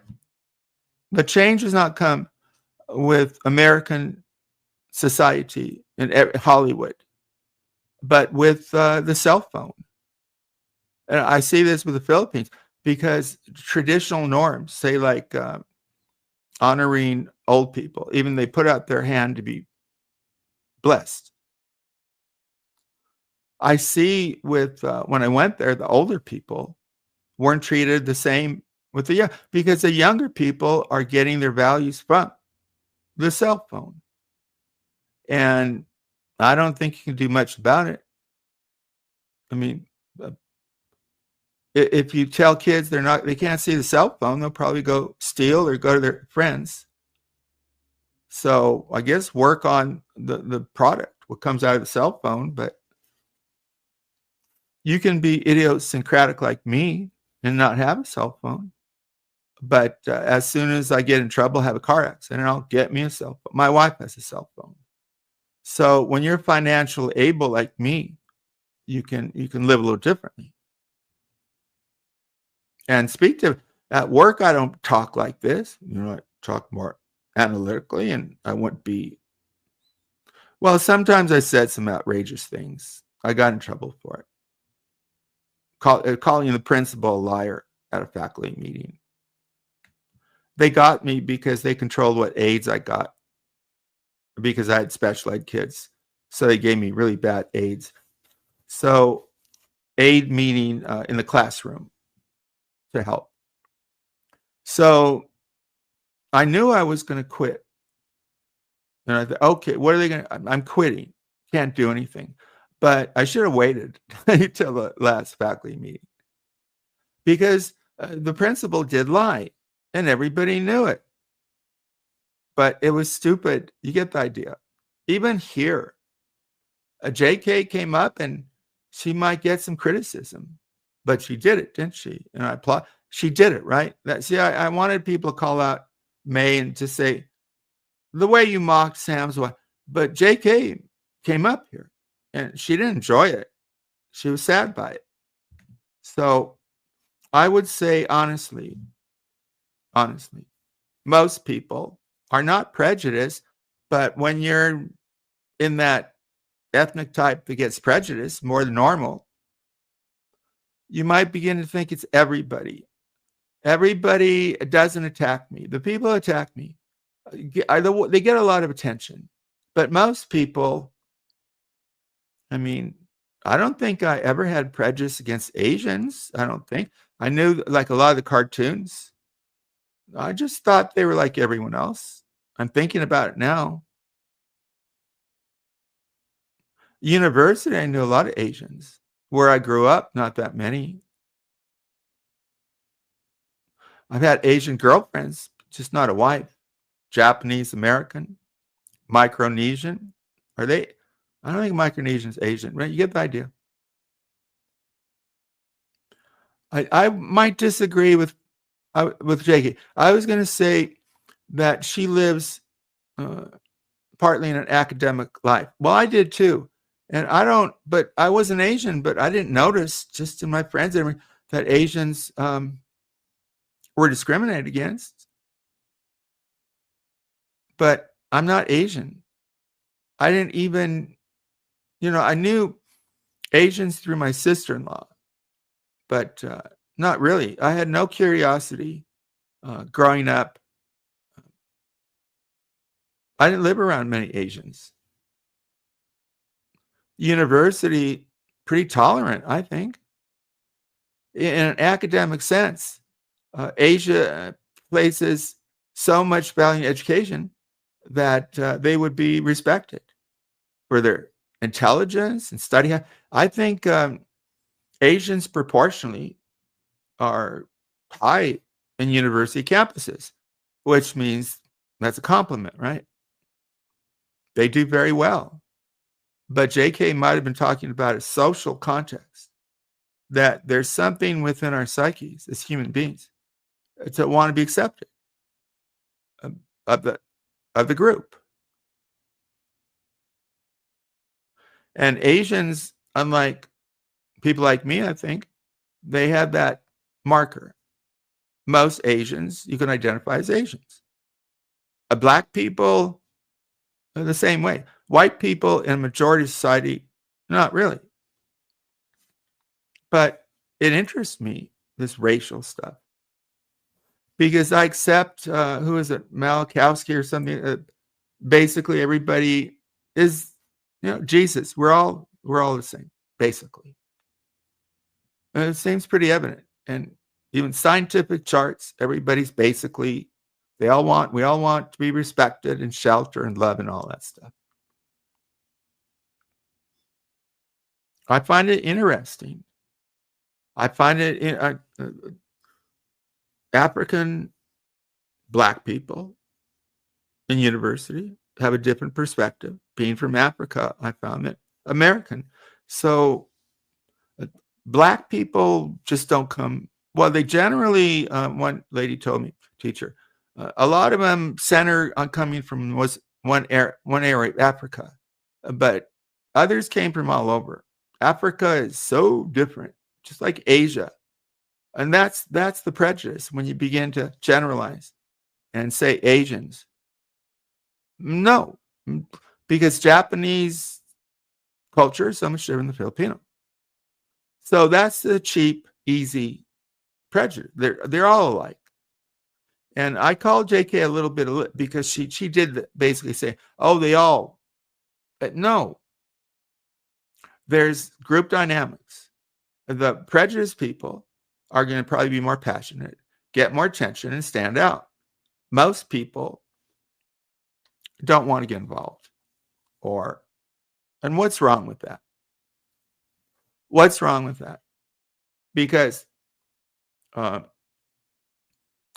The change has not come with American society and Hollywood, but with the cell phone. And I see this with the Philippines because traditional norms, say like honoring old people, even they put out their hand to be blessed. I see with when I went there, the older people weren't treated the same with the young because the younger people are getting their values from the cell phone. And I don't think you can do much about it. I mean, if you tell kids they can't see the cell phone, they'll probably go steal or go to their friends. So I guess work on the product, what comes out of the cell phone, but you can be idiosyncratic like me and not have a cell phone. But as soon as I get in trouble, have a car accident, I'll get me a cell phone. My wife has a cell phone. So when you're financially able like me, you can live a little differently. And speak to at work, I don't talk like this. I talk more analytically, and I wouldn't be. Well, sometimes I said some outrageous things. I got in trouble for it. Calling the principal a liar at a faculty meeting. They got me because they controlled what aides I got because I had special ed kids. So they gave me really bad aides. So aid meaning in the classroom to help. So I knew I was going to quit. And I thought, okay, what are they going to, I'm quitting. Can't do anything. But I should have waited until the last faculty meeting because the principal did lie and everybody knew it. But it was stupid. You get the idea. Even here, a JK came up and she might get some criticism, but she did it, didn't she? And I applaud. She did it, right? I wanted people to call out May and to say, the way you mocked Sam's wife, but JK came up here and she didn't enjoy it. She was sad by it. So I would say honestly, most people are not prejudiced, but when you're in that ethnic type that gets prejudiced more than normal, you might begin to think it's everybody. Everybody doesn't attack me. The people who attack me, they get a lot of attention. But most people, I mean, I don't think I ever had prejudice against Asians. I don't think. I knew like a lot of the cartoons. I just thought they were like everyone else. I'm thinking about it now. University, I knew a lot of Asians. Where I grew up, not that many. I've had Asian girlfriends, just not a wife. Japanese American, Micronesian. Are they? I don't think Micronesian's Asian. Right? You get the idea. I might disagree with JK. I was going to say that she lives partly in an academic life. Well, I did too. And but I wasn't Asian, but I didn't notice just in my friends that Asians were discriminated against. But I'm not Asian. I didn't even, I knew Asians through my sister-in-law, but not really. I had no curiosity growing up. I didn't live around many Asians. University, pretty tolerant, I think. In an academic sense, Asia places so much value in education that they would be respected for their intelligence and study. I think Asians proportionally are high in university campuses, which means that's a compliment, right? They do very well. But JK might have been talking about a social context, that there's something within our psyches as human beings to want to be accepted of the group. And Asians, unlike people like me, I think, they have that marker. Most Asians you can identify as Asians. Black people are the same way. White people in a majority society, not really. But it interests me, this racial stuff, because I accept, who is it, Malachowski or something, basically everybody is, Jesus. We're all the same, basically. And it seems pretty evident. And even scientific charts, everybody's basically, we all want to be respected and shelter and love and all that stuff. I find it interesting. I find it African Black people in university have a different perspective. Being from Africa, I found it American. So Black people just don't come. Well, they generally, one lady told me, teacher, a lot of them center on coming from one area of Africa, but others came from all over. Africa is so different, just like Asia. And that's the prejudice when you begin to generalize and say Asians. No, because Japanese culture is so much different than Filipino. So that's the cheap, easy prejudice. They're all alike. And I called JK a little bit because she did basically say, oh, they all. But no, there's group dynamics. The prejudiced people are going to probably be more passionate, get more attention, and stand out. Most people don't want to get involved. And what's wrong with that? What's wrong with that? Because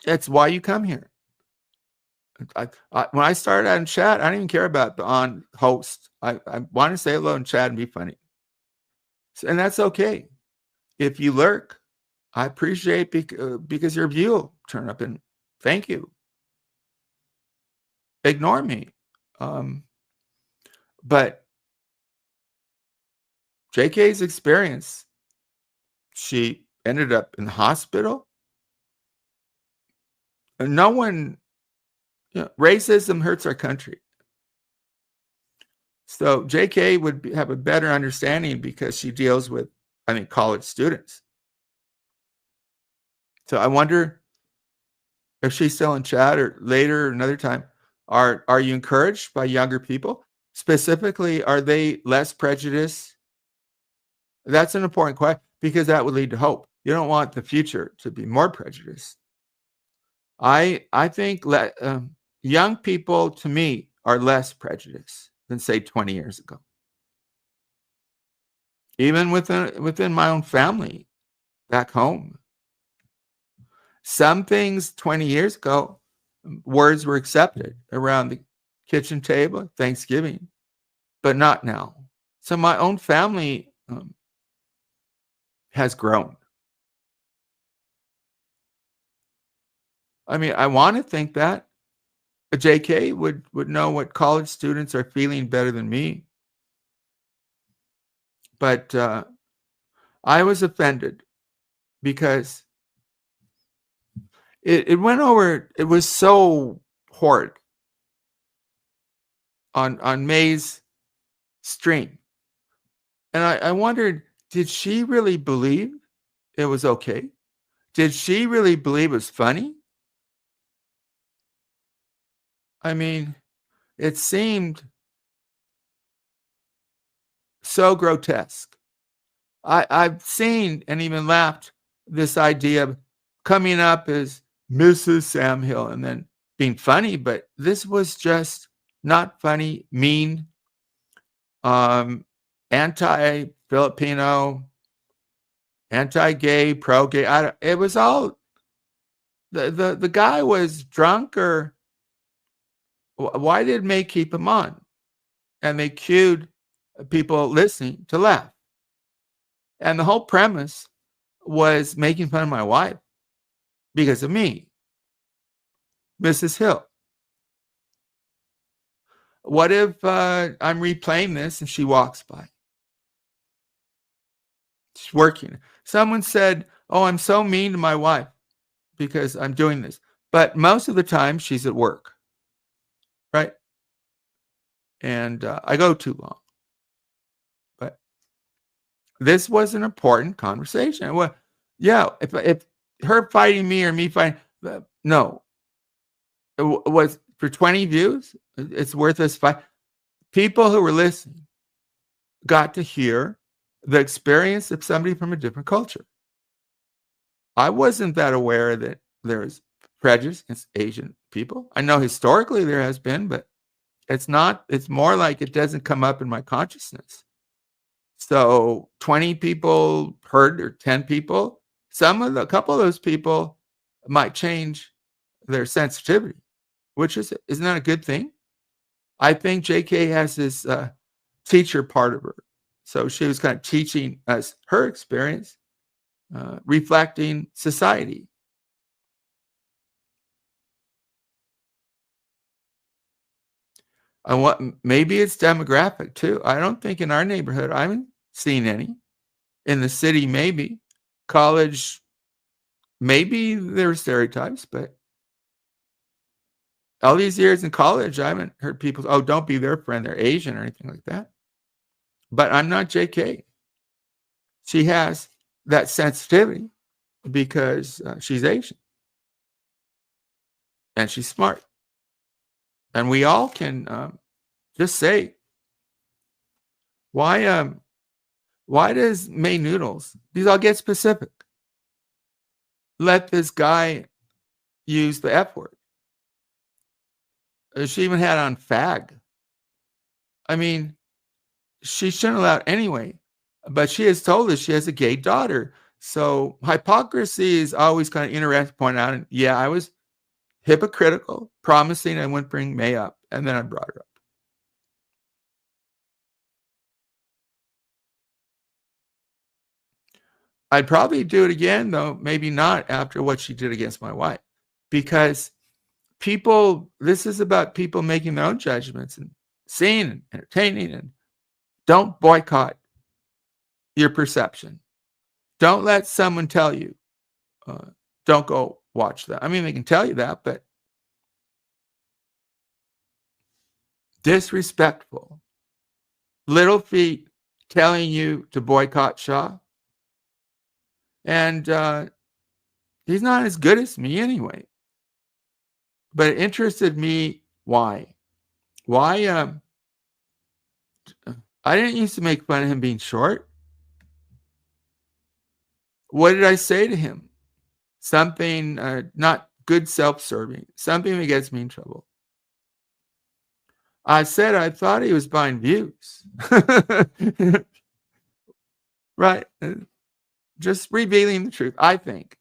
that's why you come here. When I started out in chat, I didn't even care about the on host. I want to say hello in chat and be funny. And that's okay. If you lurk, I appreciate because your view will turn up, and thank you. Ignore me. But JK's experience, she ended up in the hospital. And no one, racism hurts our country. So JK would have a better understanding because she deals with, college students. So I wonder if she's still in chat or later or another time. Are you encouraged by younger people? Specifically, are they less prejudiced? That's an important question because that would lead to hope. You don't want the future to be more prejudiced. I think young people, to me, are less prejudiced than, say, 20 years ago. Even within my own family back home. Some things 20 years ago, words were accepted around the kitchen table at Thanksgiving, but not now. So my own family has grown. I want to think that, JK would know what college students are feeling better than me. But I was offended because it went over. It was so horrid on May's stream. And I wondered, did she really believe it was okay? Did she really believe it was funny? I mean, it seemed so grotesque. I've seen and even laughed this idea of coming up as Mrs. Sam Hill and then being funny, but this was just not funny, mean, anti-Filipino, anti-gay, pro-gay. It was all the guy was drunk, or why did May keep him on? And they cued people listening to laugh. And the whole premise was making fun of my wife because of me, Mrs. Hill. What if I'm replaying this and she walks by? She's working. Someone said, "Oh, I'm so mean to my wife because I'm doing this." But most of the time she's at work, right? And I go too long. But this was an important conversation. Well, yeah, if her fighting me or me fighting, no. It was for 20 views, it's worth us fight. People who were listening got to hear the experience of somebody from a different culture. I wasn't that aware that there's prejudice against Asian people. I know historically there has been, but it's more like it doesn't come up in my consciousness. So 20 people heard, or 10 people, a couple of those people might change their sensitivity, which isn't that a good thing? I think JK has this teacher part of her. So she was kind of teaching us her experience, reflecting society. And maybe it's demographic too. I don't think in our neighborhood, I haven't seen any. In the city, maybe. College, maybe there are stereotypes, but all these years in college, I haven't heard people, "Oh, don't be their friend, they're Asian," or anything like that. But I'm not JK. She has that sensitivity because she's Asian. And she's smart. And we all can just say, why does May Noodles, these all get specific, let this guy use the F word? She even had on fag. I mean, she shouldn't allow it anyway, but she has told us she has a gay daughter. So hypocrisy is always kind of interesting to point out. And yeah, I was hypocritical, promising I wouldn't bring May up, and then I brought her up. I'd probably do it again, though maybe not after what she did against my wife, because this is about people making their own judgments and seeing and entertaining, and don't boycott your perception. Don't let someone tell you, don't go watch that. I mean, they can tell you that, but disrespectful. Little feet telling you to boycott SHA. And he's not as good as me anyway. But it interested me why. Why? I didn't used to make fun of him being short. What did I say to him? Something not good, self-serving. Something that gets me in trouble. I said I thought he was buying views. Right. Just revealing the truth, I think.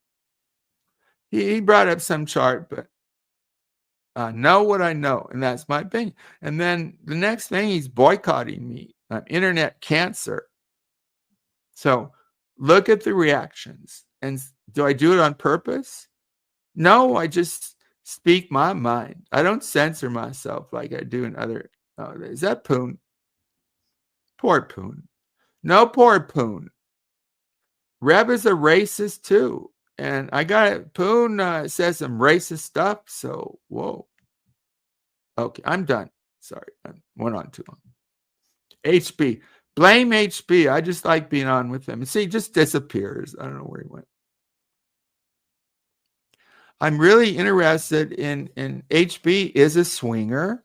He brought up some chart, but I know what I know, and that's my opinion. And then the next thing, he's boycotting me. I'm internet cancer. So look at the reactions. And do I do it on purpose? No, I just speak my mind. I don't censor myself like I do in other. Oh, is that Poon? Poor Poon. No, poor Poon. Reb is a racist too. And I got it. Poon says some racist stuff. So, whoa. Okay, I'm done. Sorry, I went on too long. HB. Blame HB. I just like being on with him. See, he just disappears. I don't know where he went. I'm really interested in HB is a swinger.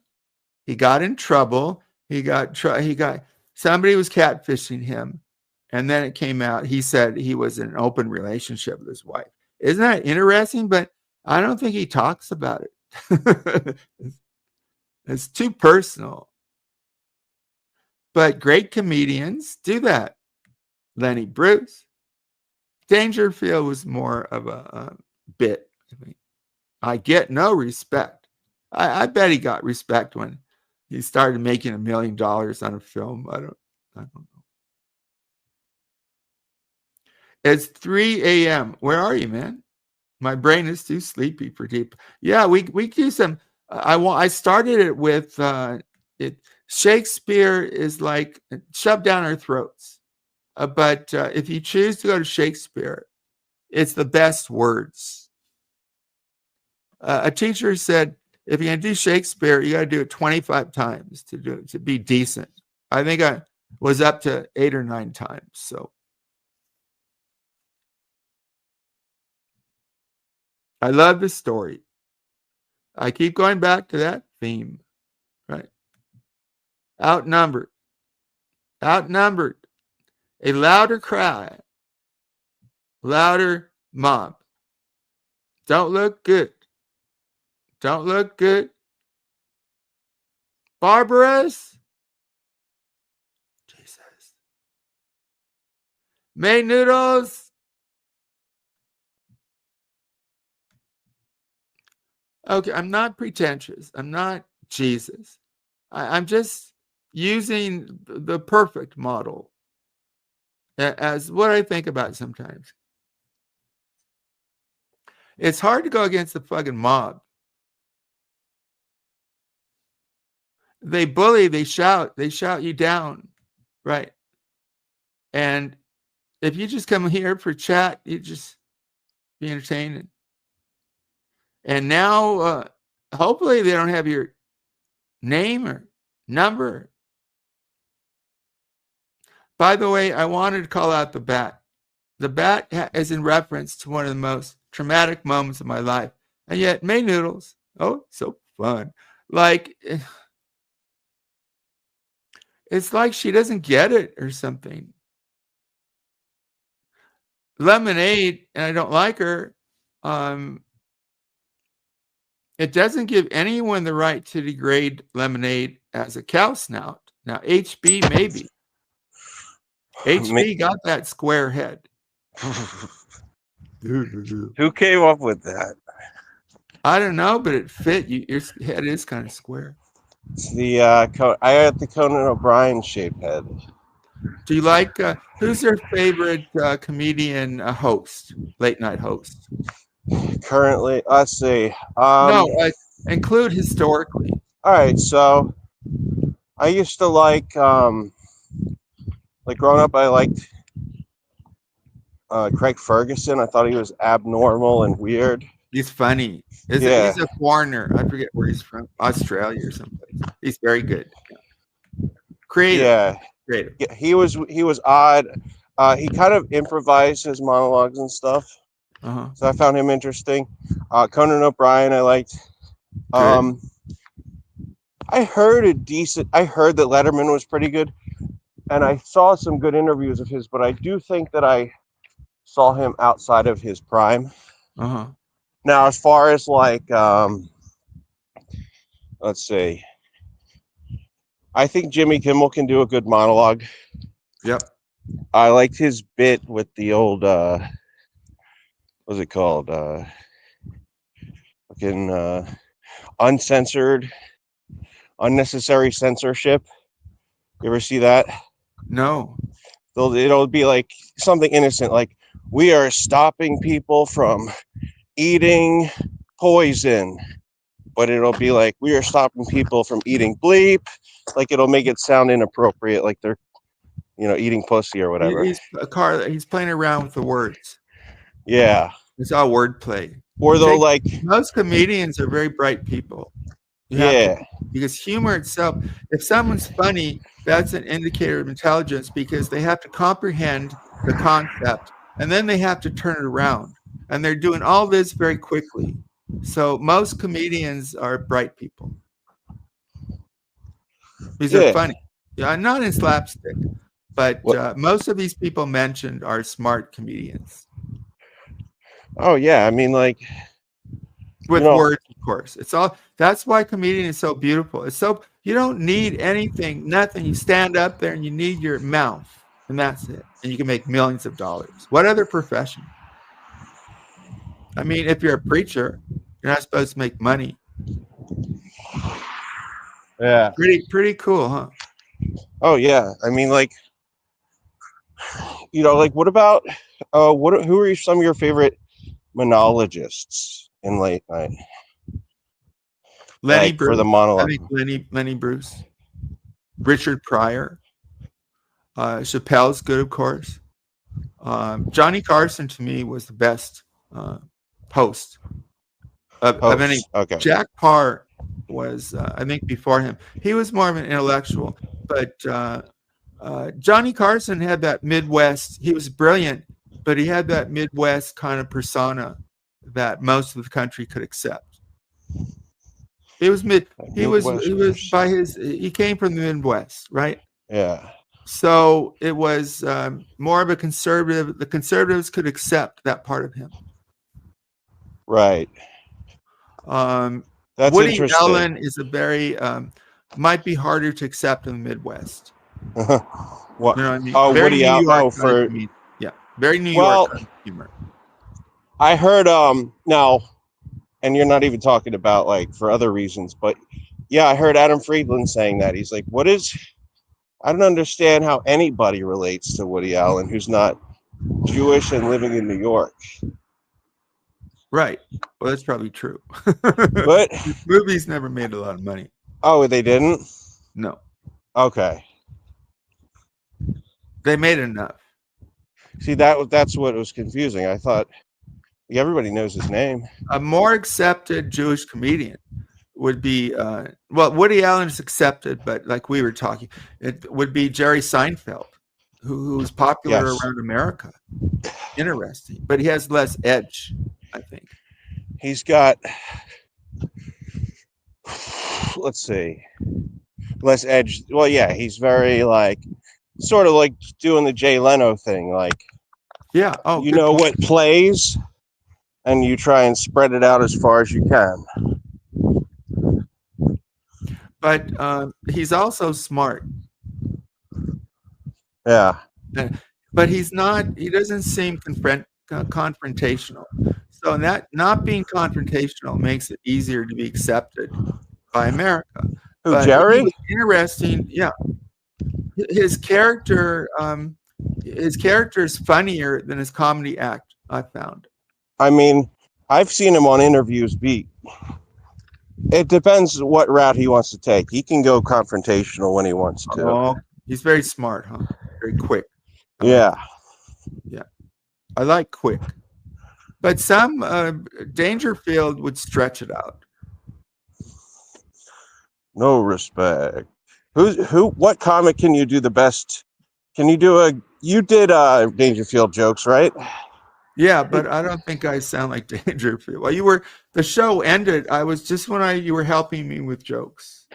He got in trouble. Somebody was catfishing him. And then it came out, he said he was in an open relationship with his wife. Isn't that interesting? But I don't think he talks about it. It's too personal. But great comedians do that. Lenny Bruce. Dangerfield was more of a bit. I get no respect. I bet he got respect when he started making $1 million on a film. I don't know. It's 3 a.m. Where are you, man? My brain is too sleepy for deep. Yeah, we do some. I started it with it. Shakespeare is like shoved down our throats. But if you choose to go to Shakespeare, it's the best words. A teacher said, if you're going to do Shakespeare, you got to do it 25 times to be decent. I think I was up to 8 or 9 times. So I love the story. I keep going back to that theme, right? Outnumbered. A louder cry. Louder mob. Don't look good. Barbarous. Jesus. Made noodles. Okay, I'm not pretentious. I'm not Jesus. I'm just using the perfect model as what I think about sometimes. It's hard to go against the fucking mob. They bully, they shout you down, right? And if you just come here for chat, you just be entertained. And now, hopefully they don't have your name or number. By the way, I wanted to call out the bat. The bat is in reference to one of the most traumatic moments of my life. And yet, May Noodles, oh, so fun. Like, it's like she doesn't get it or something. Lemonade, and I don't like her, it doesn't give anyone the right to degrade Lemonade as a cow snout. Now, HB maybe. HB got that square head. Who came up with that? I don't know, but it fit you. Your head is kind of square. It's the I had the Conan O'Brien shaped head. Do you like who's your favorite comedian host, late night host? Currently, let's see. No, include historically. All right, so I used to like growing up, I liked Craig Ferguson. I thought he was abnormal and weird. He's funny. He's a foreigner. I forget where he's from. Australia or someplace. He's very good. Creative. Yeah. Creative. Yeah, he was odd. He kind of improvised his monologues and stuff. Uh-huh. So I found him interesting. Conan O'Brien, I liked. I heard that Letterman was pretty good, and I saw some good interviews of his, but I do think that I saw him outside of his prime. Uh-huh. Now, as far as like, let's see, I think Jimmy Kimmel can do a good monologue. Yep. I liked his bit with the old, what's it called? Fucking uncensored, unnecessary censorship. You ever see that? No. It'll be like something innocent, like we are stopping people from eating poison, but it'll be like, we are stopping people from eating bleep. Like, it'll make it sound inappropriate, like they're, eating pussy or whatever. He's playing around with the words. Yeah. It's all wordplay. Or they'll like, most comedians are very bright people. Because humor itself, if someone's funny, that's an indicator of intelligence, because they have to comprehend the concept and then they have to turn it around. And they're doing all this very quickly. So most comedians are bright people. These are funny. Yeah, not in slapstick, but most of these people mentioned are smart comedians. Oh yeah, I mean, like, with words, of course. It's all. That's why comedian is so beautiful. It's so, you don't need anything, nothing. You stand up there and you need your mouth, and that's it. And you can make millions of dollars. What other profession? I mean, if you're a preacher, you're not supposed to make money. Yeah. Pretty cool, huh? Oh yeah. I mean, like, like, what about who are some of your favorite monologists in late night? Lenny Bruce. For the monologue. I think Lenny Bruce. Richard Pryor. Chappelle's good, of course. Johnny Carson, to me, was the best host of any. Okay. Jack Parr was, I think, before him. He was more of an intellectual, but Johnny Carson had that Midwest. He was brilliant, but he had that Midwest kind of persona that most of the country could accept. It was he came from the Midwest, right? Yeah. So it was more of a conservative. The conservatives could accept that part of him. Right. That's Woody interesting. Allen is a very might be harder to accept in the Midwest. What? You know what I mean? Woody Allen. Very New York humor. I heard now, and you're not even talking about like for other reasons, but yeah, I heard Adam Friedland saying that. He's like, I don't understand how anybody relates to Woody Allen who's not Jewish and living in New York. Right. Well, that's probably true. But movies never made a lot of money. Oh, they didn't? No. Okay. They made enough. See, that's what was confusing. I thought everybody knows his name. A more accepted Jewish comedian would be, Woody Allen is accepted, but like we were talking, it would be Jerry Seinfeld, who's popular around America. Interesting. But he has less edge, I think. He's got, let's see, less edge. Well, yeah, he's very like, sort of like doing the Jay Leno thing. Like, yeah. Oh, you know what plays, and you try and spread it out as far as you can. But he's also smart. Yeah. But he's not, he doesn't seem confrontational. So that not being confrontational makes it easier to be accepted by America. Who, Jerry? Interesting. Yeah. His character is funnier than his comedy act, I found. I mean, I've seen him on interviews beat. It depends what route he wants to take. He can go confrontational when he wants to. Oh, he's very smart, huh? Very quick. Yeah. Yeah. I like quick. But some Dangerfield would stretch it out. No respect. What comic can you do the best? Can you do you did Dangerfield jokes, right? Yeah, but I don't think I sound like Dangerfield. Well, the show ended. I was just you were helping me with jokes.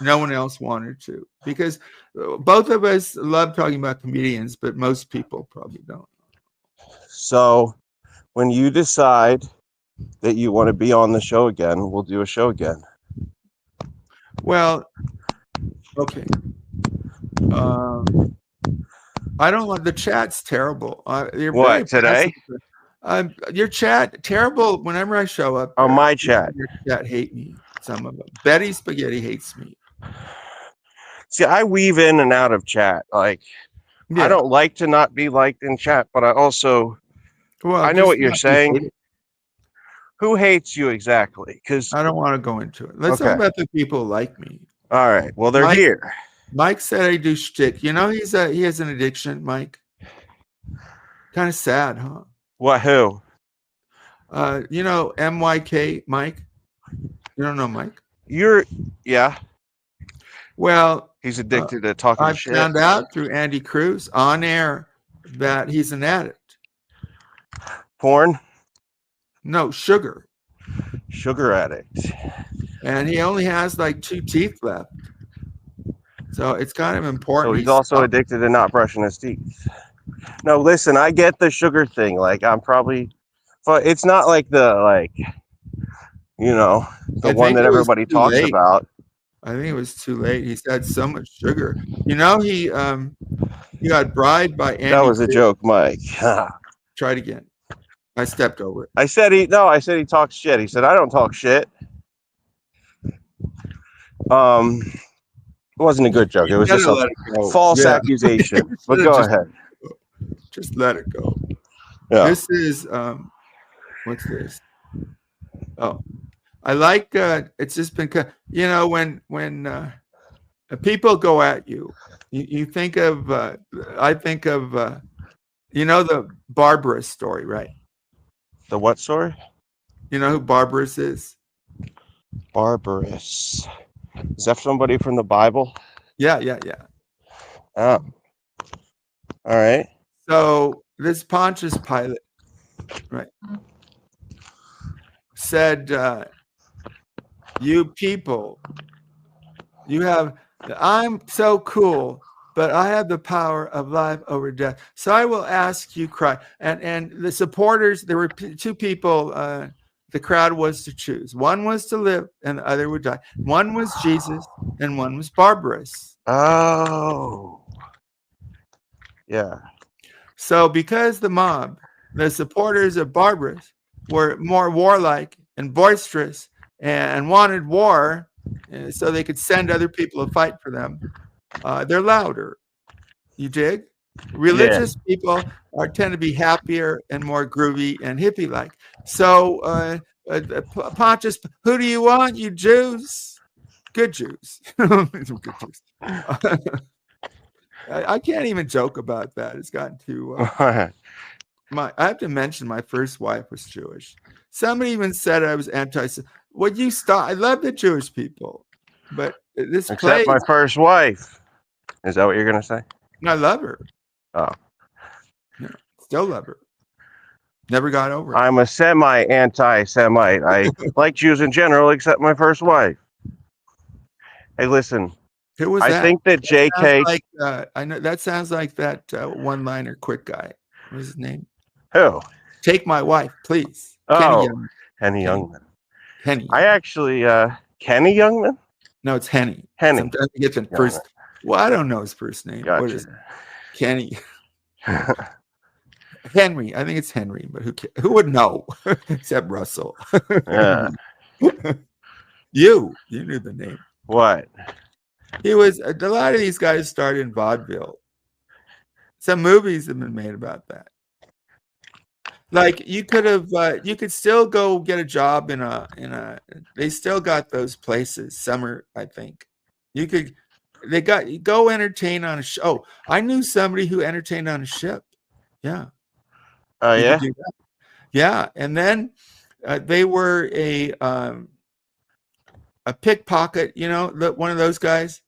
No one else wanted to, because both of us love talking about comedians, but most people probably don't. So when you decide that you want to be on the show again, we'll do a show again. Well, okay. I don't want the chat's terrible. What today? Your chat terrible. Whenever I show up, my chat. Your chat hate me. Some of them. Betty Spaghetti hates me. See, I weave in and out of chat. Like, yeah. I don't like to not be liked in chat, but I also, I know what you're saying. Who hates you exactly? Because I don't want to go into it. Let's Okay. talk about the people who like me. all right, well they're Mike- here. Mike said I do shtick. You know, he has an addiction, Mike. Kind of sad, huh? What? Who? You know, MYK, Mike. You don't know Mike? Yeah. Well, He's addicted to talking I shit. found out through Andy Cruz on air that he's an addict. Porn. No, sugar. Sugar addict. And he only has like 2 teeth left. So it's kind of important. So he's also addicted to not brushing his teeth. No, listen, I get the sugar thing. Like I'm probably, but it's not like the the one that everybody talks about. I think it was too late. He's had so much sugar. You know, he got bribed by Andy. That was a joke, Mike. Try it again. I stepped over it. I said he talks shit. He said I don't talk shit. It wasn't a good joke. It was just a false accusation. But go ahead. Just let it go. Yeah. This is what's this? Oh, I like. It's just been, you know, when people go at you, you think of. I think of. You know the Barbarous story, right? The what story? You know who Barbarous is? Barbarous. Is that somebody from the Bible? Yeah. Oh. All right. So this Pontius Pilate, right, said, you people, I'm so cool, but I have the power of life over death. So I will ask you, Christ. And the supporters, there were 2 people the crowd was to choose. One was to live and the other would die. One was Jesus and one was Barbarous. Oh. Yeah. So because the mob, the supporters of Barbarous, were more warlike and boisterous and wanted war so they could send other people to fight for them, they're louder. You dig? Religious people tend to be happier and more groovy and hippie-like. So Pontius, who do you want, you Jews? Good Jews. Good Jews. I can't even joke about that. It's gotten too. I have to mention my first wife was Jewish. Somebody even said I was anti. Would you stop? I love the Jewish people, but this except my first wife. Is that what you're gonna say? I love her. Oh, yeah, still love her. Never got over it. I'm a semi-anti-Semite. I like Jews in general, except my first wife. Hey, listen. Who was I that? think that JK. I know that sounds like that one-liner quick guy. What was his name? Who? Take my wife, please. Oh, Henny Youngman. Henny. I actually, Kenny Youngman? No, it's Henny. Henny. Sometimes he gets it first. Well, I don't know his first name. Gotcha. What is it? Kenny. Henry. I think it's Henry, but who would know except Russell? Yeah. You knew the name. What? He was a lot of these guys started in vaudeville. Some movies have been made about that. Like you could still go get a job in a. They still got those places. Summer, I think. Go entertain on a show. Oh, I knew somebody who entertained on a ship. Yeah. Oh yeah. Yeah, and then they were a pickpocket. You know, one of those guys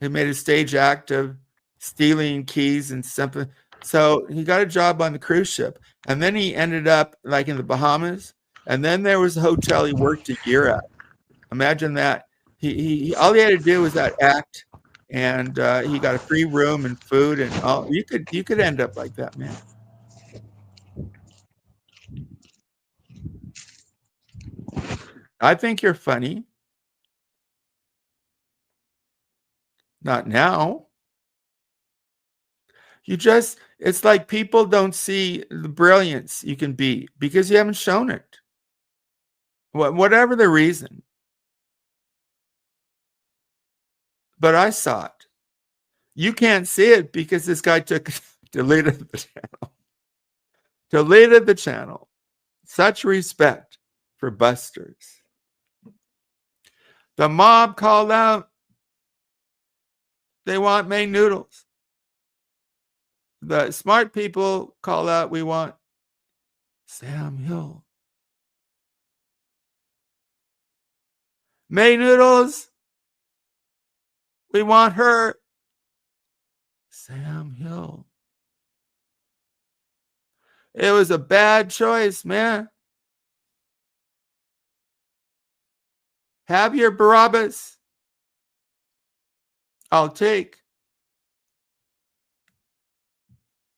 who made a stage act of stealing keys and something. So he got a job on the cruise ship, and then he ended up like in the Bahamas. And then there was a hotel he worked a year at. Imagine that. He all he had to do was that act, and he got a free room and food and all. You could end up like that, man. I think you're funny. Not now. It's like people don't see the brilliance you can be because you haven't shown it. Whatever the reason. But I saw it. You can't see it because this guy deleted the channel. Deleted the channel. Such respect. for busters. The mob called out. They want Maine noodles. The smart people call out, we want Sam Hill. Maine noodles. We want her. Sam Hill. It was a bad choice, man. Have your Barabbas. I'll take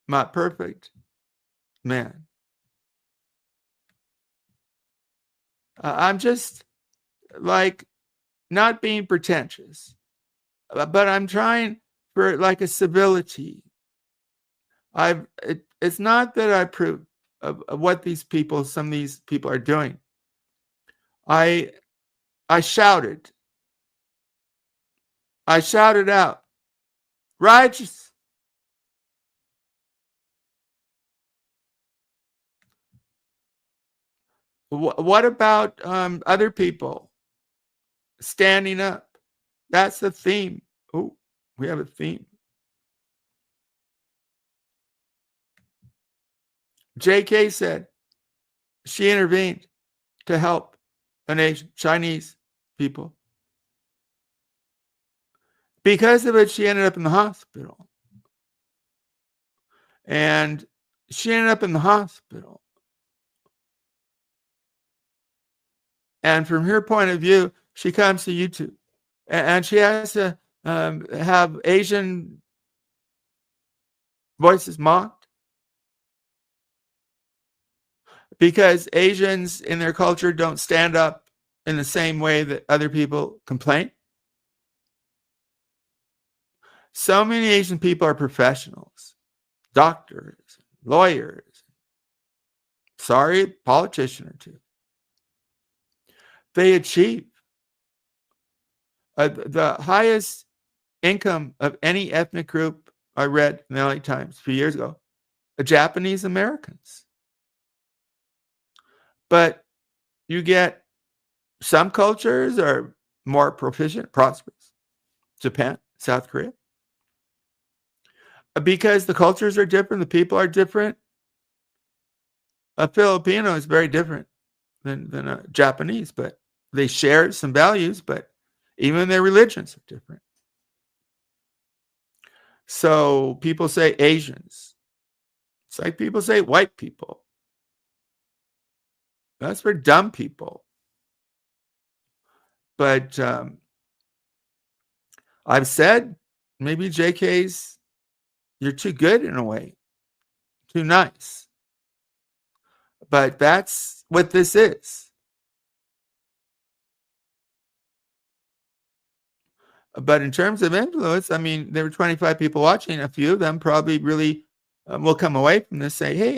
my perfect man. I'm just like not being pretentious, but I'm trying for like a civility. It's not that I approve of what some of these people are doing. I shouted out, righteous. What about other people standing up? That's the theme. Oh, we have a theme. JK said she intervened to help a nation, Chinese people. Because of it, she ended up in the hospital. And she ended up in the hospital. And from her point of view, she comes to YouTube. And she has to have Asian voices mocked. Because Asians in their culture don't stand up in the same way that other people complain. So many Asian people are professionals, doctors, lawyers, politician or two. They achieve the highest income of any ethnic group I read in the LA Times a few years ago, the Japanese Americans. But you get some cultures are more proficient, prosperous. Japan, South Korea. Because the cultures are different, the people are different. A Filipino is very different than a Japanese, but they share some values, but even their religions are different. So people say Asians. It's like people say white people. That's for dumb people. But I've said maybe JK's, you're too good in a way, too nice. But that's what this is. But in terms of influence, I mean, there were 25 people watching. A few of them probably really will come away from this say, hey,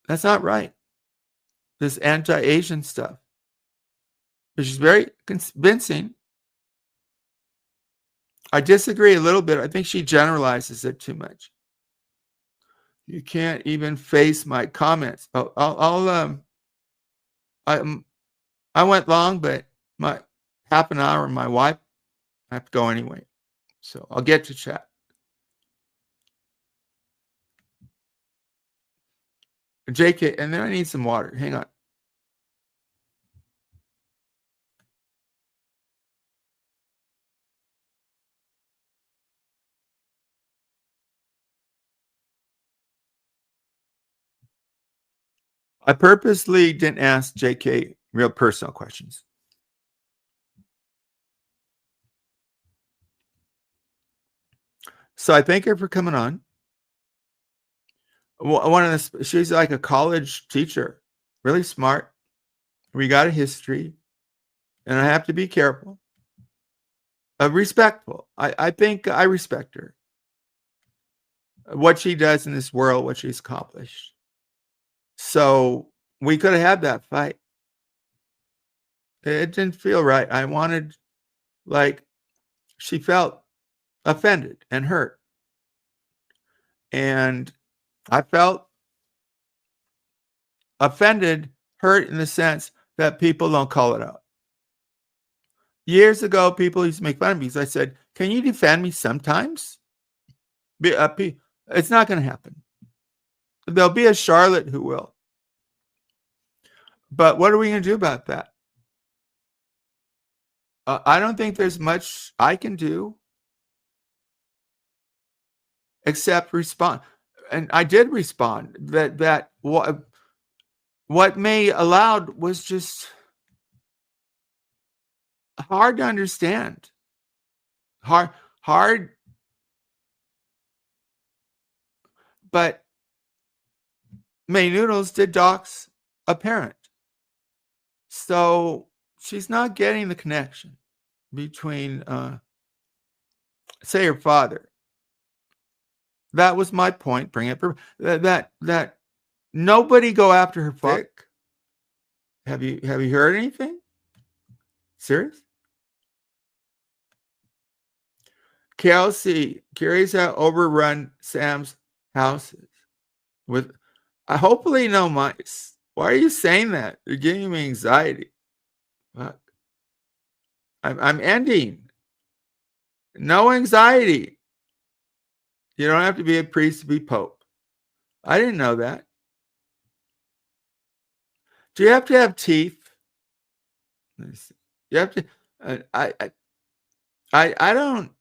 that's not right. This anti-Asian stuff, which is very convincing. I disagree a little bit. I think she generalizes it too much. You can't even face my comments. I went long, but my half an hour, my wife, I have to go anyway. So I'll get to chat. JK, and then I need some water. Hang on. I purposely didn't ask JK real personal questions. So I thank her for coming on. She's like a college teacher, really smart. We got a history, and I have to be careful. Respectful. I think I respect her. What she does in this world, what she's accomplished. So we could have had that fight. It didn't feel right. I wanted, she felt offended and hurt. And I felt offended, hurt in the sense that people don't call it out. Years ago, people used to make fun of me because I said, "Can you defend me sometimes?" It's not going to happen. There'll be a Charlotte who will. But what are we going to do about that? I don't think there's much I can do except respond. And I did respond. That what May allowed was just hard to understand. Hard. But May Noodles did dox a parent. So she's not getting the connection between, say, her father. That was my point. Bring it that nobody go after her father. Have you heard anything? Serious? Kelsey, curious how overrun Sam's house is with hopefully no mice. Why are you saying that? You're giving me anxiety. Fuck. I'm ending. No anxiety. You don't have to be a priest to be pope. I didn't know that. Do you have to have teeth? You have to. I don't.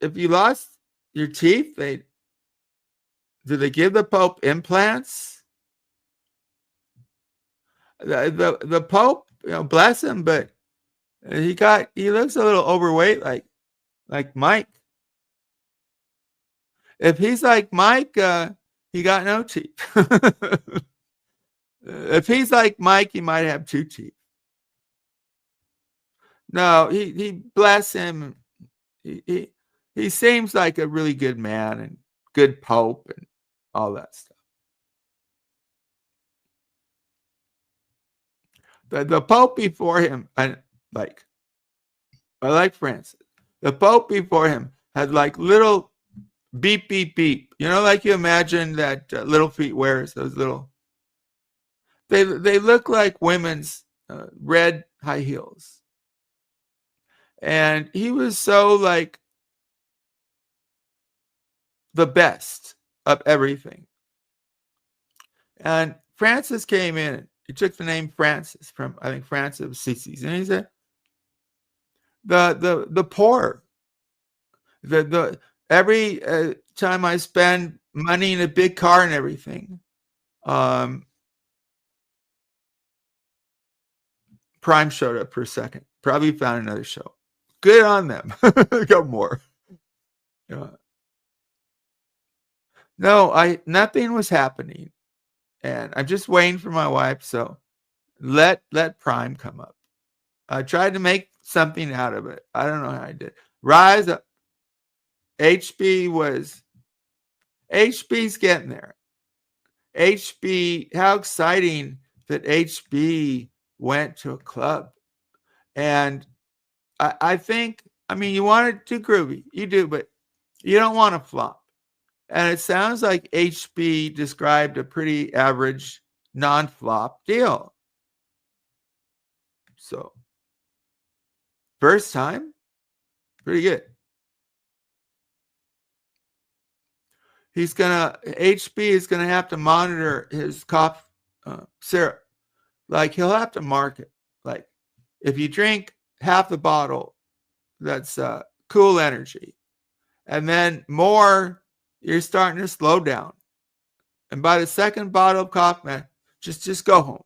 If you lost your teeth, do they give the Pope implants? The Pope, bless him, but he looks a little overweight, like Mike. If he's like Mike, he got no teeth. If he's like Mike, he might have 2 teeth. No, he bless him. He seems like a really good man and good Pope and all that stuff. The Pope before him, I like Francis. The Pope before him had like little beep, beep, beep. Like you imagine that Little Feet wears, those little. They look like women's red high heels. And he was so like the best of everything. And Francis came in. He took the name Francis from, I think, Francis of Assisi. And he said, the poor, every time I spend money in a big car and everything, Prime showed up for a second. Probably found another show. Good on them. Go more. No, nothing was happening. And I'm just waiting for my wife. So let Prime come up. I tried to make something out of it. I don't know how I did. Rise up. HB's getting there. HB, how exciting that HB went to a club. And I think, you want it to groovy. You do, but you don't want to flop. And it sounds like HB described a pretty average non-flop deal. So, first time, pretty good. HB is going to have to monitor his cough syrup. Like he'll have to mark it. Like if you drink half the bottle, that's cool energy. And then more, you're starting to slow down. And by the second bottle of cough, man, just go home.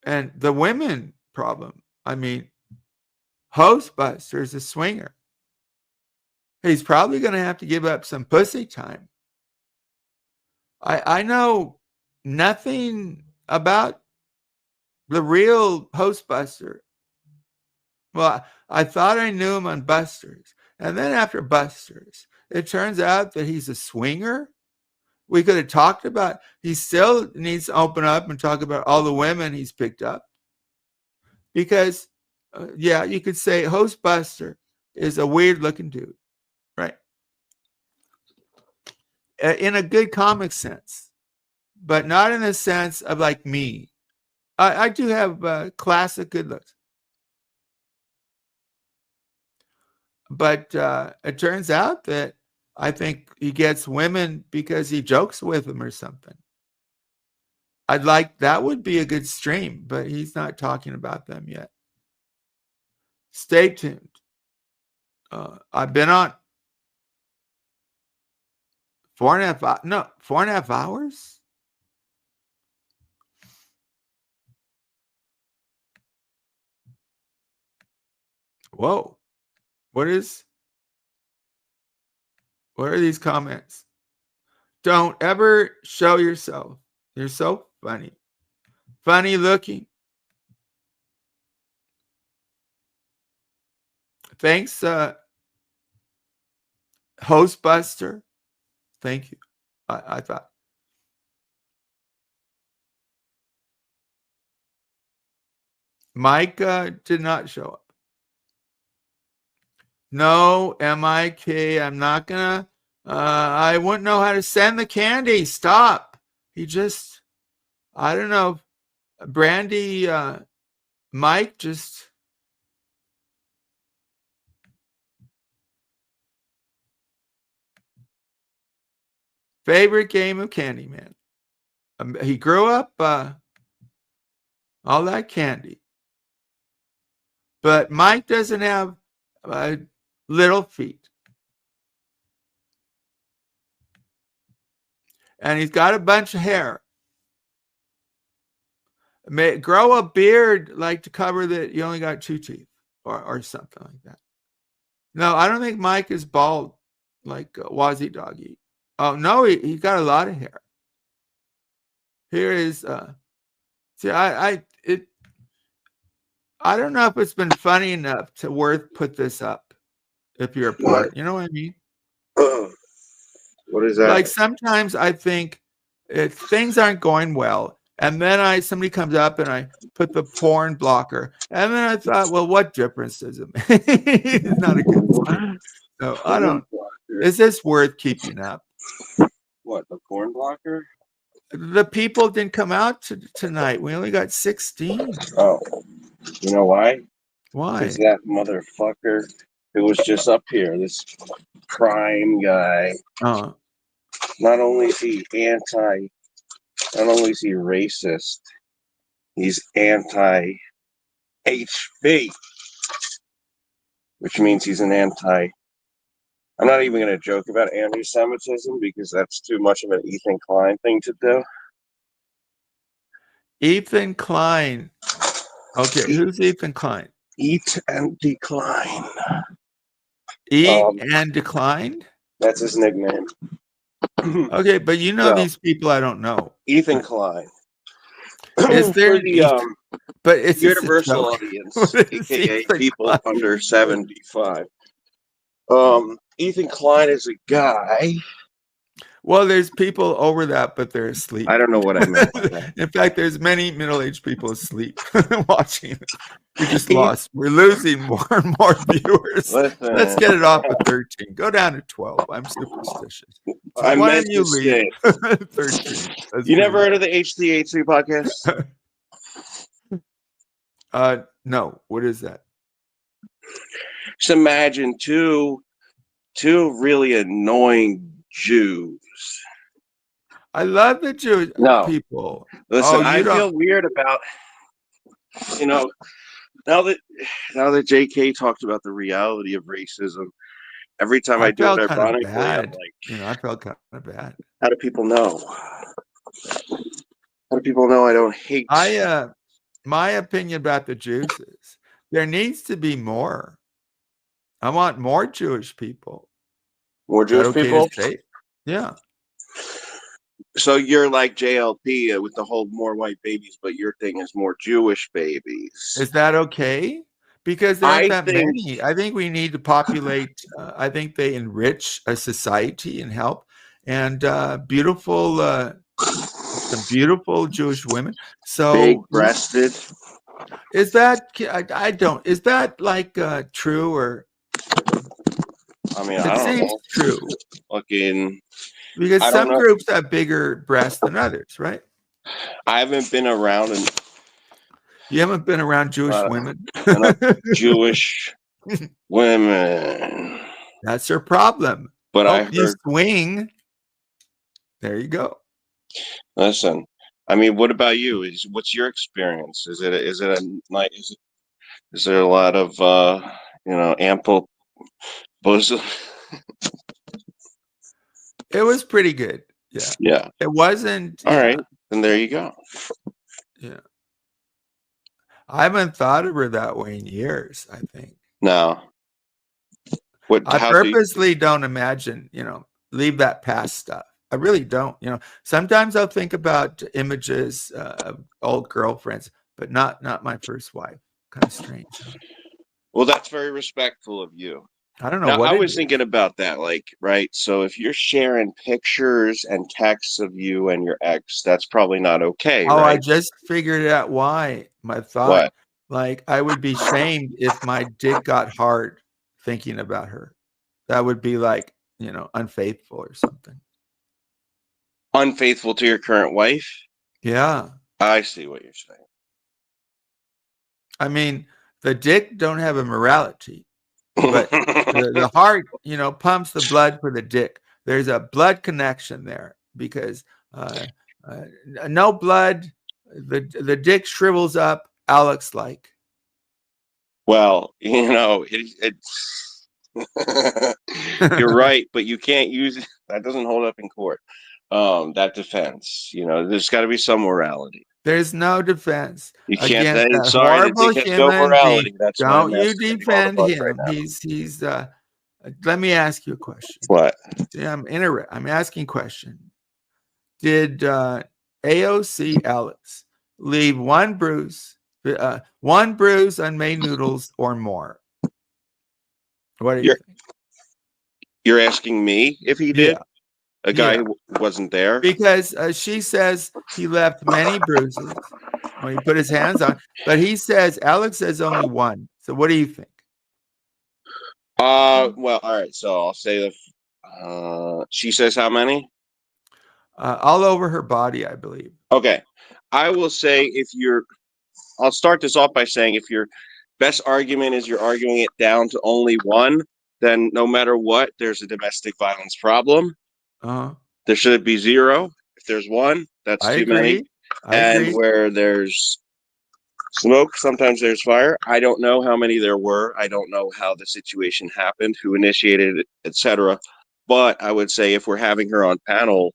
And the women problem, Hostbuster's a swinger. He's probably going to have to give up some pussy time. I know nothing about the real Hostbuster. Well, I thought I knew him on Busters. And then after Busters, it turns out that he's a swinger. We could have talked about, he still needs to open up and talk about all the women he's picked up. Because, you could say Hostbuster is a weird looking dude, right? in a good comic sense, but not in the sense of like me. I do have classic good looks. But it turns out that I think he gets women because he jokes with them or something. That would be a good stream, but he's not talking about them yet. Stay tuned. I've been on 4.5 hours. Whoa. What are these comments? Don't ever show yourself. You're so funny. Funny looking. Thanks, Hostbuster. Thank you. I thought. Mike did not show up. No, MIK, I'm not gonna, I wouldn't know how to send the candy. Stop. I don't know. Brandy, Mike just. Favorite game of Candyman. He grew up all that candy. But Mike doesn't have little feet. And he's got a bunch of hair. Grow a beard like to cover that you only got 2 teeth or something like that. No, I don't think Mike is bald like Wazzy Doggy. Oh, no, he got a lot of hair. Here is, see, I don't know if it's been funny enough to put this up if you're a part. You know what I mean? What is that? Like sometimes I think if things aren't going well, and then somebody comes up and I put the porn blocker, and then I thought, well, what difference does it make? It's not a good thing. So I don't. Is this worth keeping up? What, the porn blocker? The people didn't come out tonight. We only got 16. Oh, you know why? Why? Because that motherfucker who was just up here, this crime guy. Not only is he racist, he's anti-HB, which means he's an anti. I'm not even going to joke about anti-Semitism because that's too much of an Ethan Klein thing to do. Ethan Klein. Okay, who's Ethan Klein? Eat and Decline. Eat and Decline? That's his nickname. Okay, but you know these people I don't know. Ethan Klein. Is there but it's universal audience, aka people under 75. Ethan Klein is a guy. Well, there's people over that, but they're asleep. I don't know what I meant by that. In fact, there's many middle-aged people asleep watching. We just lost. We're losing more and more viewers. Listen. Let's get it off at 13. Go down to 12. I'm superstitious. So I why meant don't you to leave? say 13. You never heard of the HCA2 podcast? No. What is that? Just imagine two really annoying Jews. I love the Jewish people. Listen, I feel weird about, now that JK talked about the reality of racism, every time I do it ironically, I'm like, I felt kind of bad. How do people know? How do people know I don't hate? My opinion about the Jews is there needs to be more. I want more Jewish people. More Jewish people? Yeah. So you're like JLP with the whole more white babies, but your thing is more Jewish babies. Is that okay? Because there aren't that many. I think we need to populate. I think they enrich a society and help. And beautiful Jewish women. So big-breasted. Is that Is that like true or? I mean, I don't know. True. Fucking Because I don't some know. groups have bigger breasts than others, right? I haven't been around You haven't been around Jewish women. enough Jewish women. That's her problem. But I You heard. swing. There you go. Listen, I mean, what about you? What's your experience? Is there a lot of ample bosom? It was pretty good. Yeah. Yeah. It wasn't. All right. Then there you go. Yeah. I haven't thought of her that way in years, I think. No. I purposely don't imagine, leave that past stuff. I really don't. Sometimes I'll think about images of old girlfriends, but not my first wife. Kind of strange. Huh? Well, that's very respectful of you. I don't know I was thinking about that, right? So if you're sharing pictures and texts of you and your ex, that's probably not okay, right? I just figured out why. My thought, I would be shamed if my dick got hard thinking about her. That would be unfaithful or something. Unfaithful to your current wife? Yeah. I see what you're saying. I mean, the dick don't have a morality. But the heart, pumps the blood for the dick. There's a blood connection there because no blood, the dick shrivels up Alex like. Well, you're right, but you can't use it. That doesn't hold up in court. That defense, there's got to be some morality. There's no defense. You can't say, that sorry, horrible the dick has no morality. That's don't you defend him. Right, he's let me ask you a question. What? See, I'm asking a question. Did AOC Alex leave one bruise on May noodles or more? What do you think? You're asking me if he did? A guy who wasn't there? Because she says he left many bruises when he put his hands on, but Alex says only one. So what do you think? Well, all right. So I'll say she says how many? All over her body, I believe. Okay. I will say I'll start this off by saying if your best argument is you're arguing it down to only one, then no matter what, there's a domestic violence problem. There should be zero. If there's one, that's too many. I agree. Where there's smoke, sometimes there's fire. I don't know how many there were. I don't know how the situation happened, who initiated it, etc. But I would say if we're having him on panel,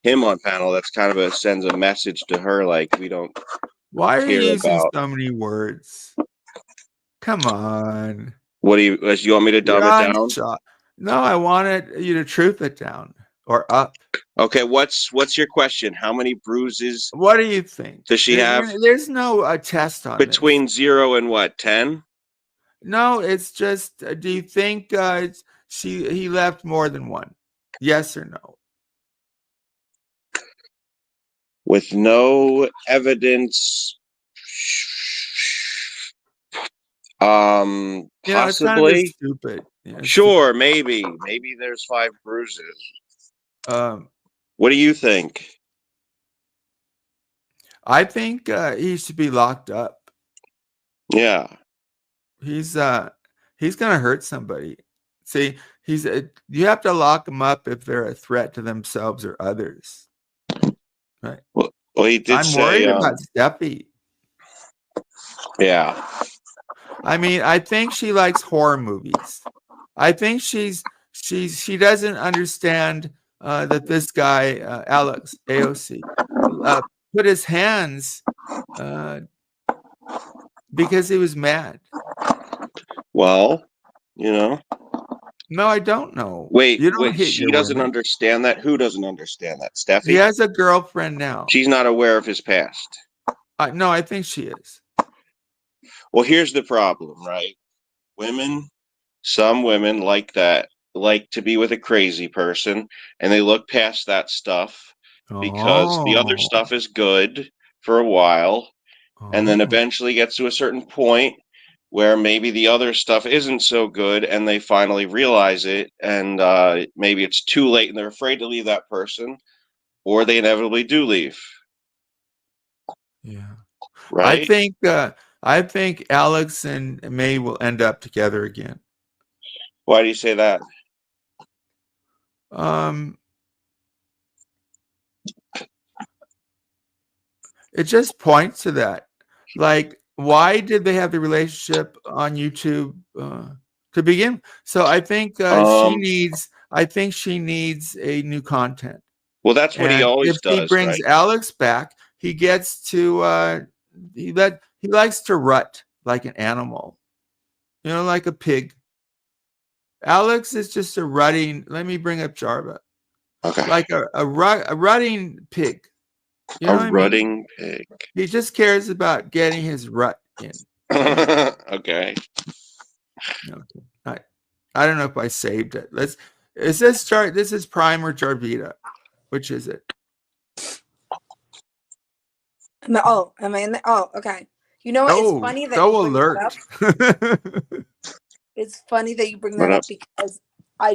that's kind of sends a message to her like we don't. Why are you using so many words? Come on. What do you want me to dumb it down? No, I wanted you to truth it down or up. Okay, what's your question? How many bruises? What do you think? Does she have? There's no test on between 0 and what, 10? No, it's just. Do you think he left more than one? Yes or no? With no evidence. Possibly. It's kind of stupid. Sure, maybe there's 5 bruises. What do you think? I think he should be locked up. Yeah. He's gonna hurt somebody. See, you have to lock them up if they're a threat to themselves or others. Right. Well, he did. I'm worried about Steffi. Yeah. I mean, I think she likes horror movies. I think she doesn't understand that this guy Alex AOC put his hands because he was mad. Well, No, I don't know. Wait, she doesn't understand that? Who doesn't understand that? Steffi? He has a girlfriend now. She's not aware of his past. No, I think she is. Well, here's the problem, right? Some women like that, like to be with a crazy person, and they look past that stuff because the other stuff is good for a while, and then eventually gets to a certain point, where maybe the other stuff isn't so good and they finally realize it, and maybe it's too late and they're afraid to leave that person, or they inevitably do leave. Yeah. Right? I think Alex and May will end up together again. Why do you say that? It just points to that. Like, why did they have the relationship on YouTube to begin? So I think she needs a new content. Well, that's what he And if always she does, brings right? Alex back, he gets to he likes to rut like an animal, like a pig. Alex is just a rutting. Let me bring up Jarva, Okay. like a rutting pig. You know what I mean? Rutting pig. He just cares about getting his rut in. Okay. I don't know if I saved it. This is Prime or Jarvita? Which is it? Am I in there? Oh, okay. You know what? It's funny that you bring alert. that up. It's funny that you bring that up because I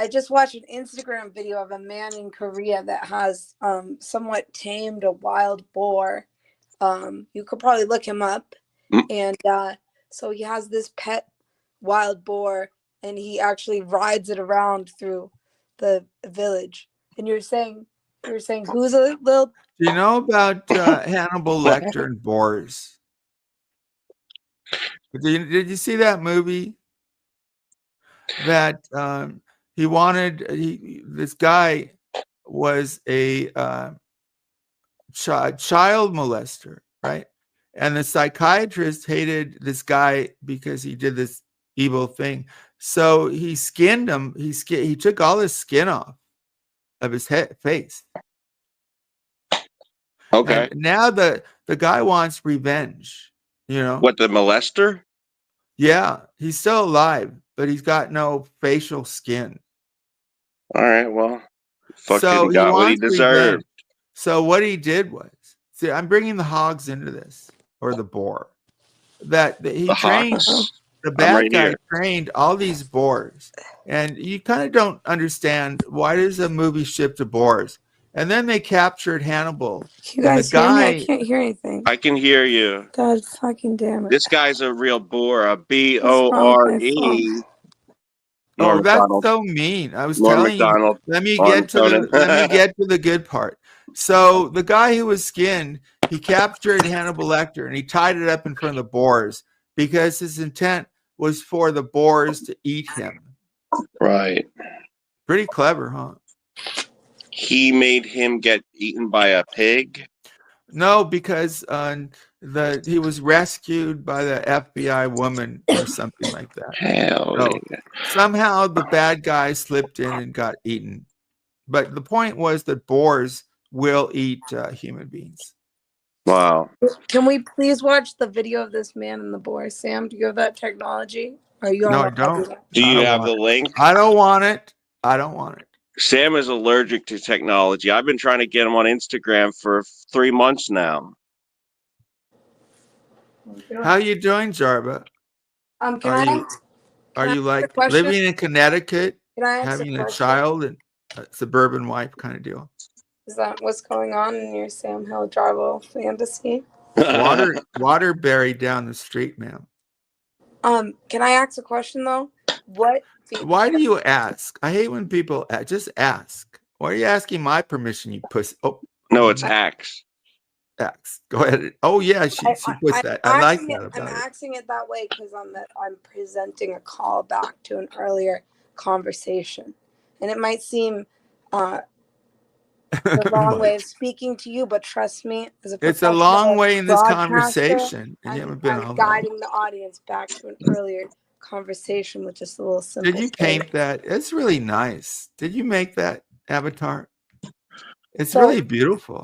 just watched an Instagram video of a man in Korea that has somewhat tamed a wild boar. You could probably look him up. And so he has this pet wild boar and he actually rides it around through the village. And you're saying who's a little... Do you know about Hannibal Lecter and boars? Did you see that movie? That this guy was a child molester, right? And the psychiatrist hated this guy because he did this evil thing. So he skinned him. He took all his skin off of his face. Okay. And now the guy wants revenge. What, the molester? Yeah, he's still alive, but he's got no facial skin. All right, well, So he got what he deserved. Revenge. So what he did was, see, I'm bringing the hogs into this, or the boar. That he trained the bad guy trained all these boars, and you kind of don't understand why does a movie ship to boars? And then they captured Hannibal. You guys hear me? I can't hear anything. I can hear you. God fucking damn it! This guy's a real boar. A BORE. Oh, that's so mean. I was telling you. Let me get to the good part. So the guy who was skinned, he captured Hannibal Lecter and he tied it up in front of the boars because his intent was for the boars to eat him. Right. Pretty clever, huh? He made him get eaten by a pig? No, because he was rescued by the FBI woman or something like that. Hell yeah. Somehow the bad guy slipped in and got eaten. But the point was that boars will eat human beings. Wow. Can we please watch the video of this man and the boar? Sam, do you have that technology? No, I don't. Do you have the link? I don't want it. Sam is allergic to technology. I've been trying to get him on Instagram for 3 months now. How you doing, Jarva? Are you like living in Connecticut, having a child and a suburban wife kind of deal? Is that what's going on in your Sam Hill Jarvo fantasy? Water buried down the street, ma'am. Can I ask a question though? Why do you ask? I hate when people just ask. Why are you asking my permission, you pussy? Oh no, it's axe. Axe. Go ahead. Oh yeah, she puts that. I like that about I'm asking it that way because I'm presenting a call back to an earlier conversation, and it might seem the wrong way of speaking to you, but trust me, it's a long way in this conversation, and you haven't been I'm guiding the audience back to an earlier conversation with just a little simple. Did you paint that? It's really nice. Did you make that avatar? It's really beautiful.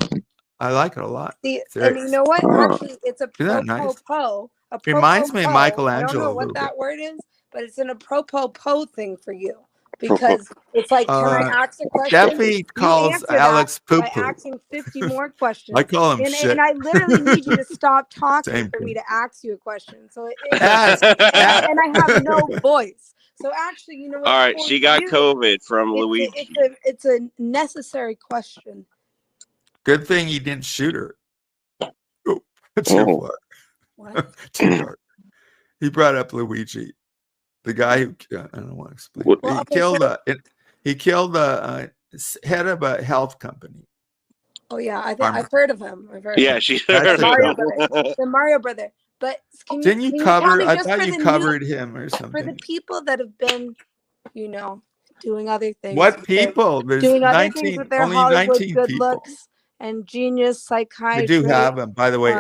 I like it a lot. And you know what? Actually, it's a pro-po. Reminds me of Michelangelo. I don't know what that word is, but it's an apropos thing for you. because it's like, can I ask a question? Steffi You calls answer Alex that poo by poo. asking 50 more questions. I call him shit. And I literally need you to stop talking Same for me thing. to ask you a question. So Ask. and I have no voice. So actually, you know what? All right, for she got you, COVID from Luigi. It's a necessary question. Good thing you didn't shoot her. Oh, too far. What? Too dark. He brought up Luigi, the guy who I don't want to explain. Well, he okay, killed so- he killed the head of a health company. Oh yeah, I've heard of him. I've heard. Yeah, of him. she That's heard the Mario of brother. it. The Mario brother. But Didn't you can cover? tell me I just thought for you the covered him or for something. the people that have been, you know, doing other things. What with their- people? There's doing other things 19, with their only Hollywood 19 good people. looks and genius We psychiatry. do have them, by the way.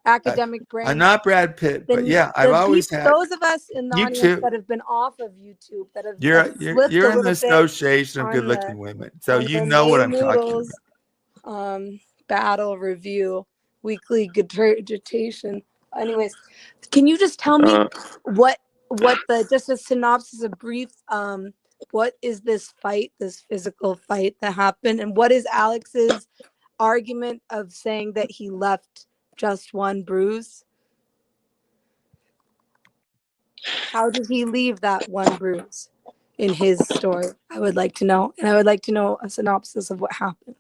Academic brain. I'm not Brad Pitt, but Then yeah, I've always had. those of us in the You audience too. that have been off of YouTube that have You're slipped a in the little bit Association of on Good-Looking the- Women, so on you the know what May I'm talking Noodles, about. Battle review, weekly regurgitation. Anyways, can you just tell me what the just a synopsis, a brief what is this fight, this physical fight that happened, and what is Alex's argument of saying that he left just one bruise? How did he leave that one bruise in his story? I would like to know, and I would like to know a synopsis of what happened.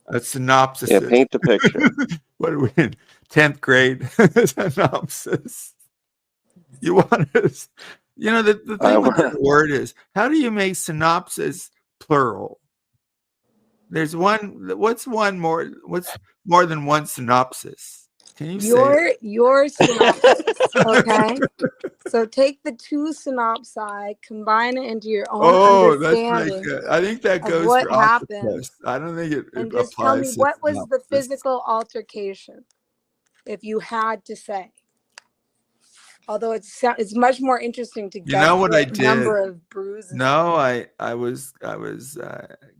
A synopsis. Yeah, paint the picture. What are we in 10th grade? Synopsis. You want us? You know the thing with the word is, how do you make synopsis plural? There's one. What's more than one synopsis? Can you say your synopsis? Okay. So take the two synopsi, combine it into your own understanding. That's I think that goes what for happened. octopus. I don't think it And applies. just tell me, what was the synopsis. physical altercation, if you had to say? Although it's much more interesting to get what I did? number of bruises. No, I was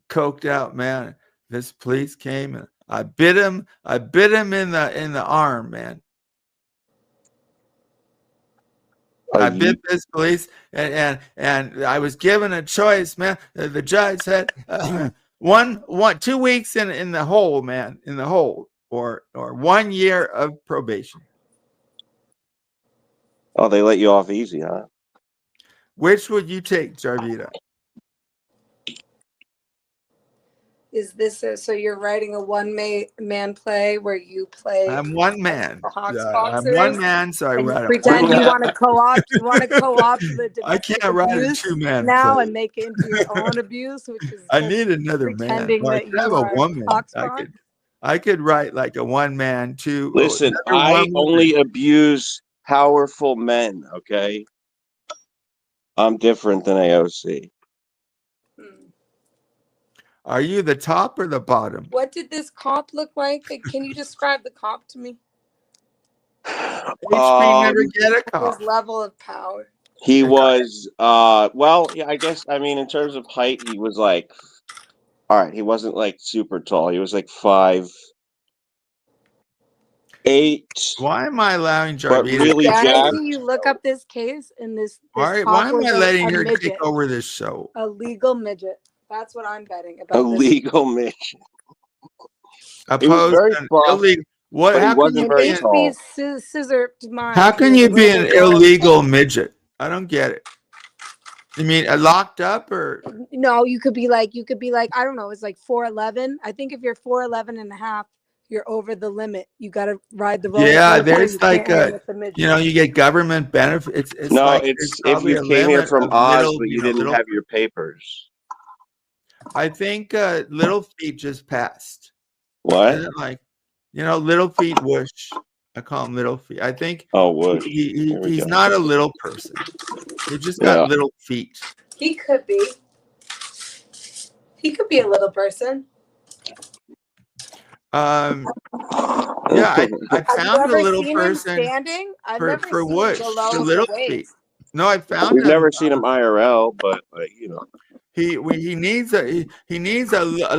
coked out, man. This police came and I bit him in the arm, man. I bit this police, and I was given a choice, man. The judge said 2 weeks in the hole, man, in the hole, or 1 year of probation. Oh, they let you off easy, huh? Which would you take, Jarvita? Is this so you're writing a one-man play where you play? I'm one man. I'm Boxers, one man, so I write pretend you want to co-opt. You want to co-opt the I can't write a two-man now play. and make it into your own abuse, which is I need another man. pretending Well, I that could have you a are woman. Foxtrot. I could write like a one man, two. Listen, I only abuse powerful men. Okay, I'm different than AOC. Are you the top or the bottom? What did this cop look like? Can you describe the cop to me? HP never get a cop. His level of power. He was, well, yeah, I guess, I mean, in terms of height, he was like, all right, he wasn't like super tall. He was like 5'8". Why am I allowing But Jarvita? really jacked. You look up this case and this Why am I letting her take over this show? A legal midget. That's what I'm betting about. A legal midget. He was very illegal. What? How can you be How can you be an illegal midget? I don't get it. You mean locked up or? No, you could be like, I don't know. It's like 4'11". I think if you're 4'11 and a half, you're over the limit. You got to ride the roller. Yeah, there's like you get government benefits. It's no, like it's if you came here from Oz, but you didn't have your papers. I think Little Feet just passed. What? Isn't it like, Little Feet Whoosh. I call him Little Feet. I think Whoosh. He's not a little person. He just got little feet. He could be. He could be a little person. Yeah, I found a little person standing. for Whoosh, for Little Feet. No, I found We've him. never seen him IRL, but he needs a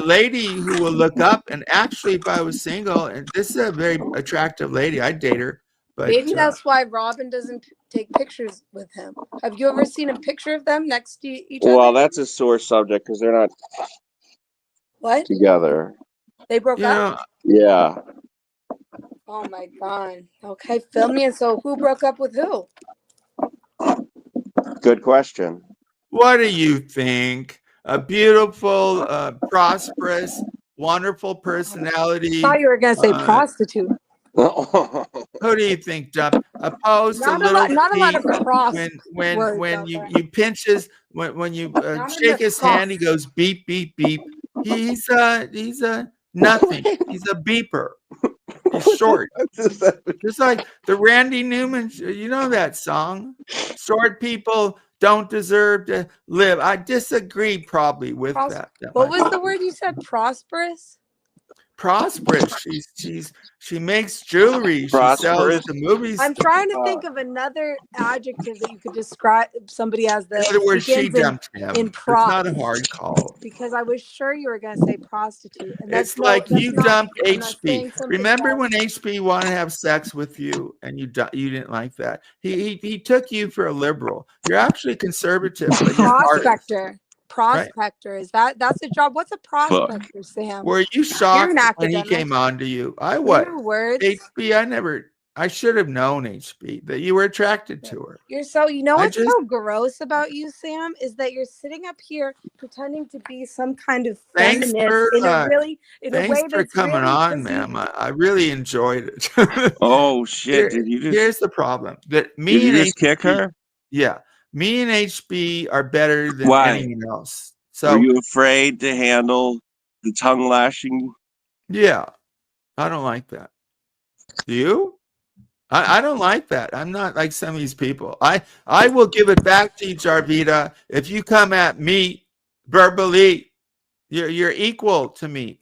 lady who will look up. And actually, if I was single, and this is a very attractive lady, I'd date her. But maybe that's why Robin doesn't take pictures with him. Have you ever seen a picture of them next to each other? Well, that's a sore subject because they're not together. They broke up? Yeah. Oh my God. Okay, fill me in. So who broke up with who? Good question. What do you think? A beautiful, prosperous, wonderful personality. I thought you were going to say prostitute. Who do you think, Dump? Opposed to Not little a lot of Pete, cross when words you pinch his when you Not in shake the his cross. hand, he goes beep beep beep. He's a nothing. He's a beeper. He's short. Just like the Randy Newman, you know that song. Short people don't deserve to live. I disagree probably with that. What was the word you said? Prosperous? Prosperous. She makes jewelry. She sells Prosperous. the movies. I'm trying to think of another adjective that you could describe somebody as that In other words, she begins dumped him. in It's pros. not a hard call. Because I was sure you were going to say prostitute. And It's like you dumped I'm not HB. saying something Remember else. when HB wanted to have sex with you and you didn't like that? He took you for a liberal. You're actually conservative, but you're Prospector. Prospector. Is that's a job? What's a prospector, Sam? Were you You're shocked an when he academic. came on to you? I Clear was. your words. HB, I should have known HB that you were attracted to her. You're so, you know what's so gross about you, Sam, is that you're sitting up here pretending to be some kind of feminist in a way that's coming really on, ma'am. I really enjoyed it. Oh shit! Here's the problem. That me Did you and just kick her? Yeah. Me and HB are better than Why? anyone else. Were So you afraid to handle the tongue lashing? yeah, I don't like that. Do you? I don't like that. I'm not like some of these people. I will give it back to you, Jarvita. If you come at me verbally, you're equal to me.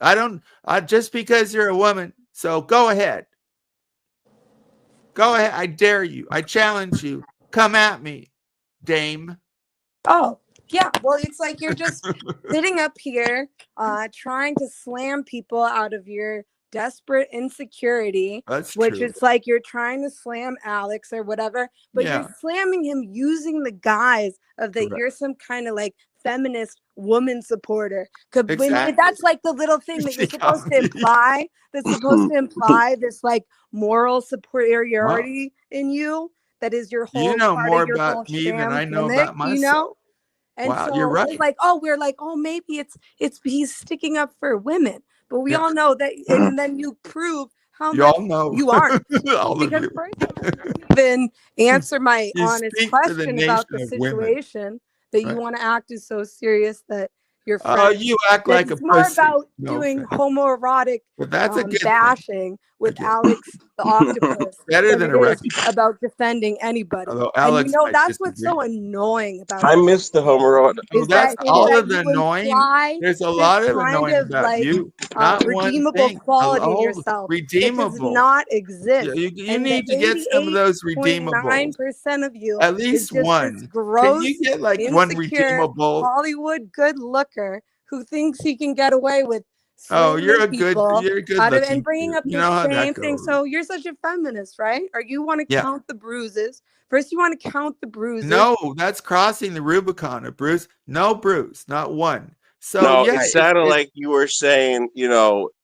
Just because you're a woman. So go ahead. Go ahead. I dare you. I challenge you. Come at me, dame. Oh, yeah. Well, it's like you're just sitting up here trying to slam people out of your desperate insecurity. That's which true. is like you're trying to slam Alex or whatever, but you're slamming him using the guise of that you're some kind of like feminist woman supporter. Exactly. That's like the little thing that you're supposed to imply. That's supposed to imply this like moral superiority in you. That is your whole part more of your about whole me than I know gimmick, about myself. you know? And wow, so you're right. it's like, we're like, maybe it's he's sticking up for women. But we all know that, and then you prove how much you aren't. Because first of all, you didn't even answer my honest question about the situation that you want to act as so serious that your friend. You act like a pussy. It's more about doing homoerotic bashing with Alex the octopus better than it is about defending anybody. And you know that's what's so annoying about I miss the homoerotic. That's all of the annoying. There's a lot of annoying about you. Not redeemable quality in yourself. Redeemable. It does not exist. You need to get some of those redeemable. 9% of you at least one. Gross, can you get like one redeemable Hollywood good looker who thinks he can get away with you're a good looking and bringing up the same thing. So you're such a feminist, right? Or you want to count the bruises. First you want to count the bruises. No, that's crossing the Rubicon. A bruise, no bruise, not one. So no, it sounded like you were saying,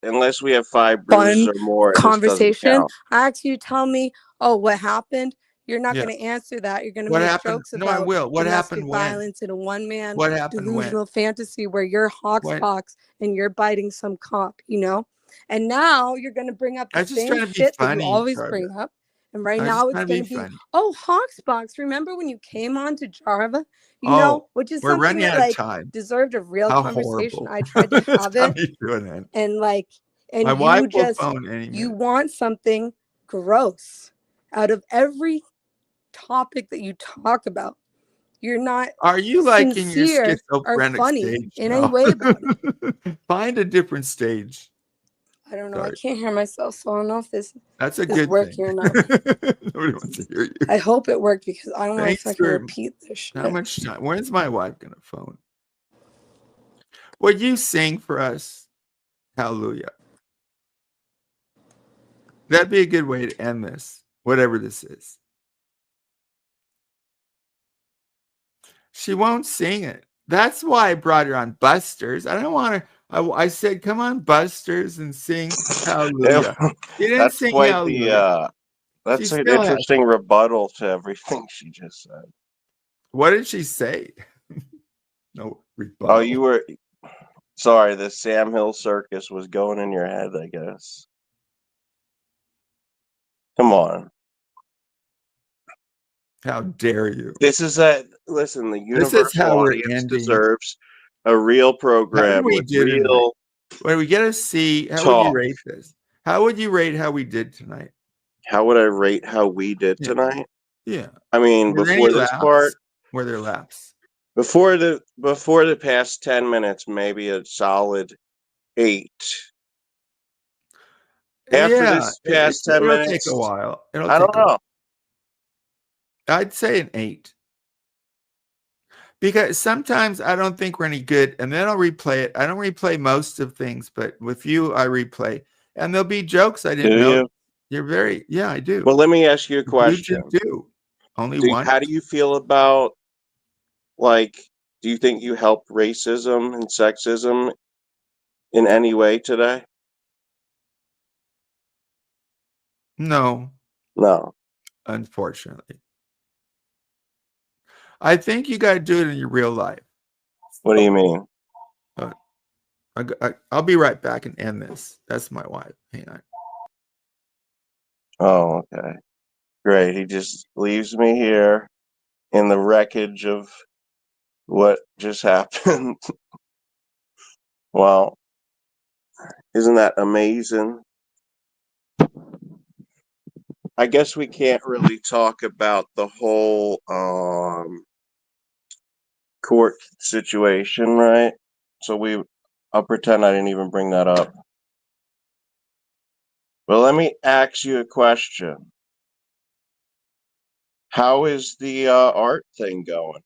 unless we have 5 bruises or more, conversation. I asked you to tell me, what happened? You're not going to answer that. You're going to make jokes about domestic violence in a one-man delusional fantasy where you're Hawkspox and you're biting some cop, And now you're going to bring up the same shit that you always bring up. And right now it's going to be, Hawkspox. Remember when you came on to Jarva? Which is something that deserved a real conversation. I tried to have it. And you want something gross out of every topic that you talk about. You're not like in your schizophrenic stage in any way about it. Find a different stage. I don't know. I can't hear myself, so I don't know if that's a good working or not. Nobody wants to hear you. I hope it worked because I don't know if I can repeat this shit. How much time? When's my wife gonna phone? Would you sing for us? Hallelujah. That'd be a good way to end this. whatever this is. She won't sing it. That's why I brought her on Busters. I don't want to. I said, come on, Busters, and sing Hallelujah. She didn't That's sing quite Hallelujah. that's She an still has. interesting rebuttal to everything she just said. What did she say? No rebuttal. Oh, you were sorry. The Sam Hill Circus was going in your head, I guess. Come on. How dare you? This is a listen. The This is how universal we're audience ending. deserves a real How did program we with do tonight? real When we get to see, how would talk. you rate this? How would you rate how we did tonight? How would I rate how we did Yeah. tonight? Yeah. I mean, Were there before any this laps? part, Were there laps? before the past 10 minutes, maybe a solid 8. After Yeah, this past 10 it'll take minutes, a while. It'll I take don't a while. know. I'd say an 8. Because sometimes I don't think we're any good, and then I'll replay it. I don't replay most of things, but with you, I replay. And there'll be jokes I didn't Do know. you? You're very, yeah, I do. Well, let me ask you a You question. do. Only one. How do you feel about, like, do you think you helped racism and sexism in any way today? No, No. unfortunately. I think you got to do it in your real life. What do you mean? I'll be right back and end this. That's my wife. Hang on. Oh, okay. Great. He just leaves me here in the wreckage of what just happened. Well, isn't that amazing? I guess we can't really talk about the whole court situation, right? So I'll pretend I didn't even bring that up. But let me ask you a question. How is the art thing going?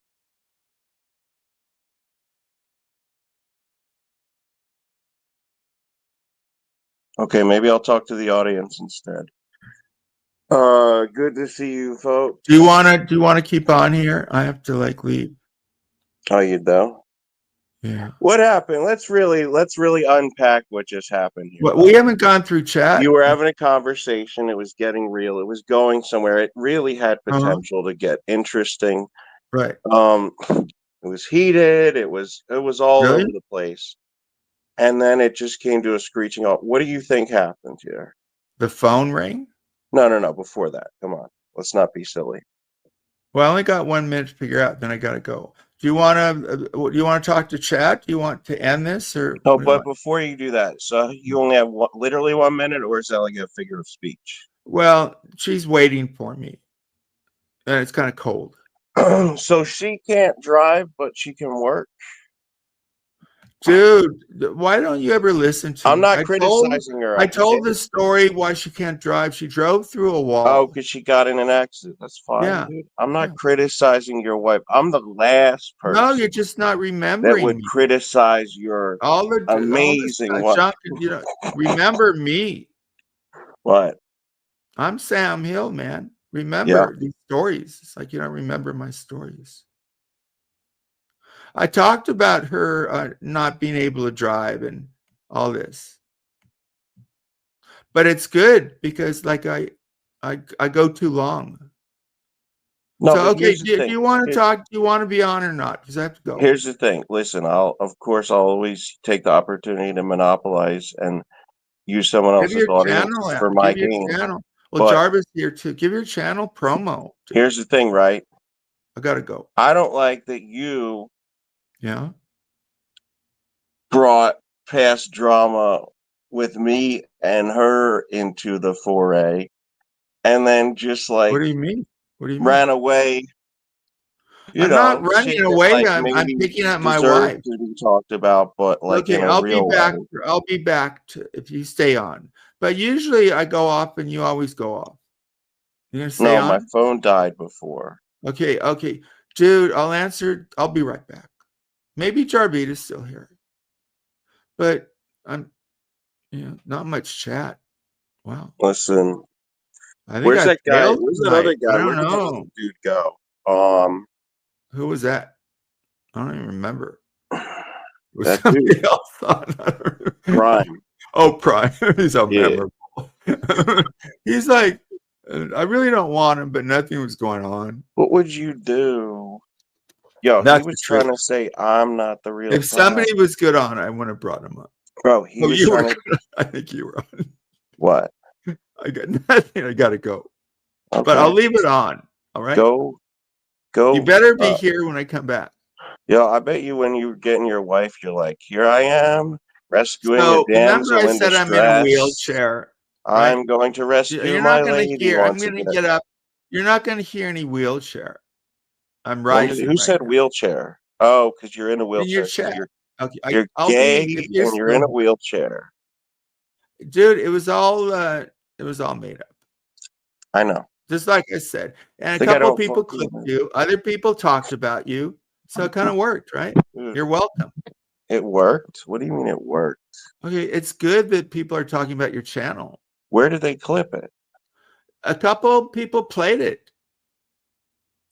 Okay, maybe I'll talk to the audience instead. Good to see you, folks. Do you want to keep on here? I have to leave. Oh, you do? Yeah. What happened? Let's really unpack what just happened here. Well, we haven't gone through chat. You were having a conversation. It was getting real. It was going somewhere. It really had potential to get interesting. Right. It was heated. It was all Really? over the place. And then it just came to a screeching halt. What do you think happened here? The phone rang? No. Before that. Come on. Let's not be silly. Well, I only got 1 minute to figure out. Then I got to go. Do you want to talk to chat? Do you want to end this or? No, but before you do that, so you only have literally 1 minute, or is that like a figure of speech? Well, she's waiting for me, and it's kind of cold. So she can't drive, but she can work. Dude, why don't you ever listen to me? I'm not criticizing her. I told the story why she can't drive. She drove through a wall. Oh, because she got in an accident. That's fine, Yeah. dude. I'm not criticizing your wife. I'm the last person. No, you're just not remembering that would me. criticize your amazing wife. Junk, remember me. What? I'm Sam Hill, man. Remember these stories. It's like you don't remember my stories. I talked about her not being able to drive and all this. But it's good because I go too long. No, so okay, do you want to talk? Do you want to be on or not? Because I have to go. Here's the thing. Listen, I'll always take the opportunity to monopolize and use someone else's audience for my gain. Well, Jarvis here too. Give your channel promo. Here's the thing, right? I gotta go. I don't like that you brought past drama with me and her into the foray, and then just what do you mean? Ran away. I'm not running away. I'm picking up my wife. To be talked about, but okay, I'll be back. I'll be back if you stay on. But usually I go off, and you always go off. You're gonna stay on? My phone died before. Okay, dude. I'll answer. I'll be right back. Maybe Jarvita's still here, but I'm, not much chat. Wow. Listen, I think Where's I that guy? failed Where's that tonight. other guy? I Where don't did that know. other dude go? Who was that? I don't even remember. It was That somebody dude. else. I don't remember. Prime. Oh, Prime. He's so Yeah. memorable. He's like, I really don't want him, but nothing was going on. What would you do? Yo, That's he was the trying truth. to say, I'm not the real If Prime. somebody was good on, I wouldn't have brought him up. Bro, he was you trying were to. good. I think you were on. What? I got nothing. I got to go. Okay. But I'll leave it on. All right. Go. You better be here when I come back. Yo, I bet you when you're getting your wife, you're like, here I am, rescuing a So remember, damsel I in said I'm in a distress. wheelchair. Right? I'm going to rescue You're my not going lady. to hear. I'm once going to again. get up. You're not going to hear any wheelchair. I'm rising. Who said now. wheelchair? Oh, because you're in a In wheelchair. your chat. Okay, You're I'll gay be, if you're and you're in a wheelchair. Dude, it was all made up. I know. Just like I said. And Like, a couple of people clipped you. Other people talked about you. So it kind of worked, right? You're welcome. It worked? What do you mean it worked? Okay, it's good that people are talking about your channel. Where did they clip it? A couple people played it,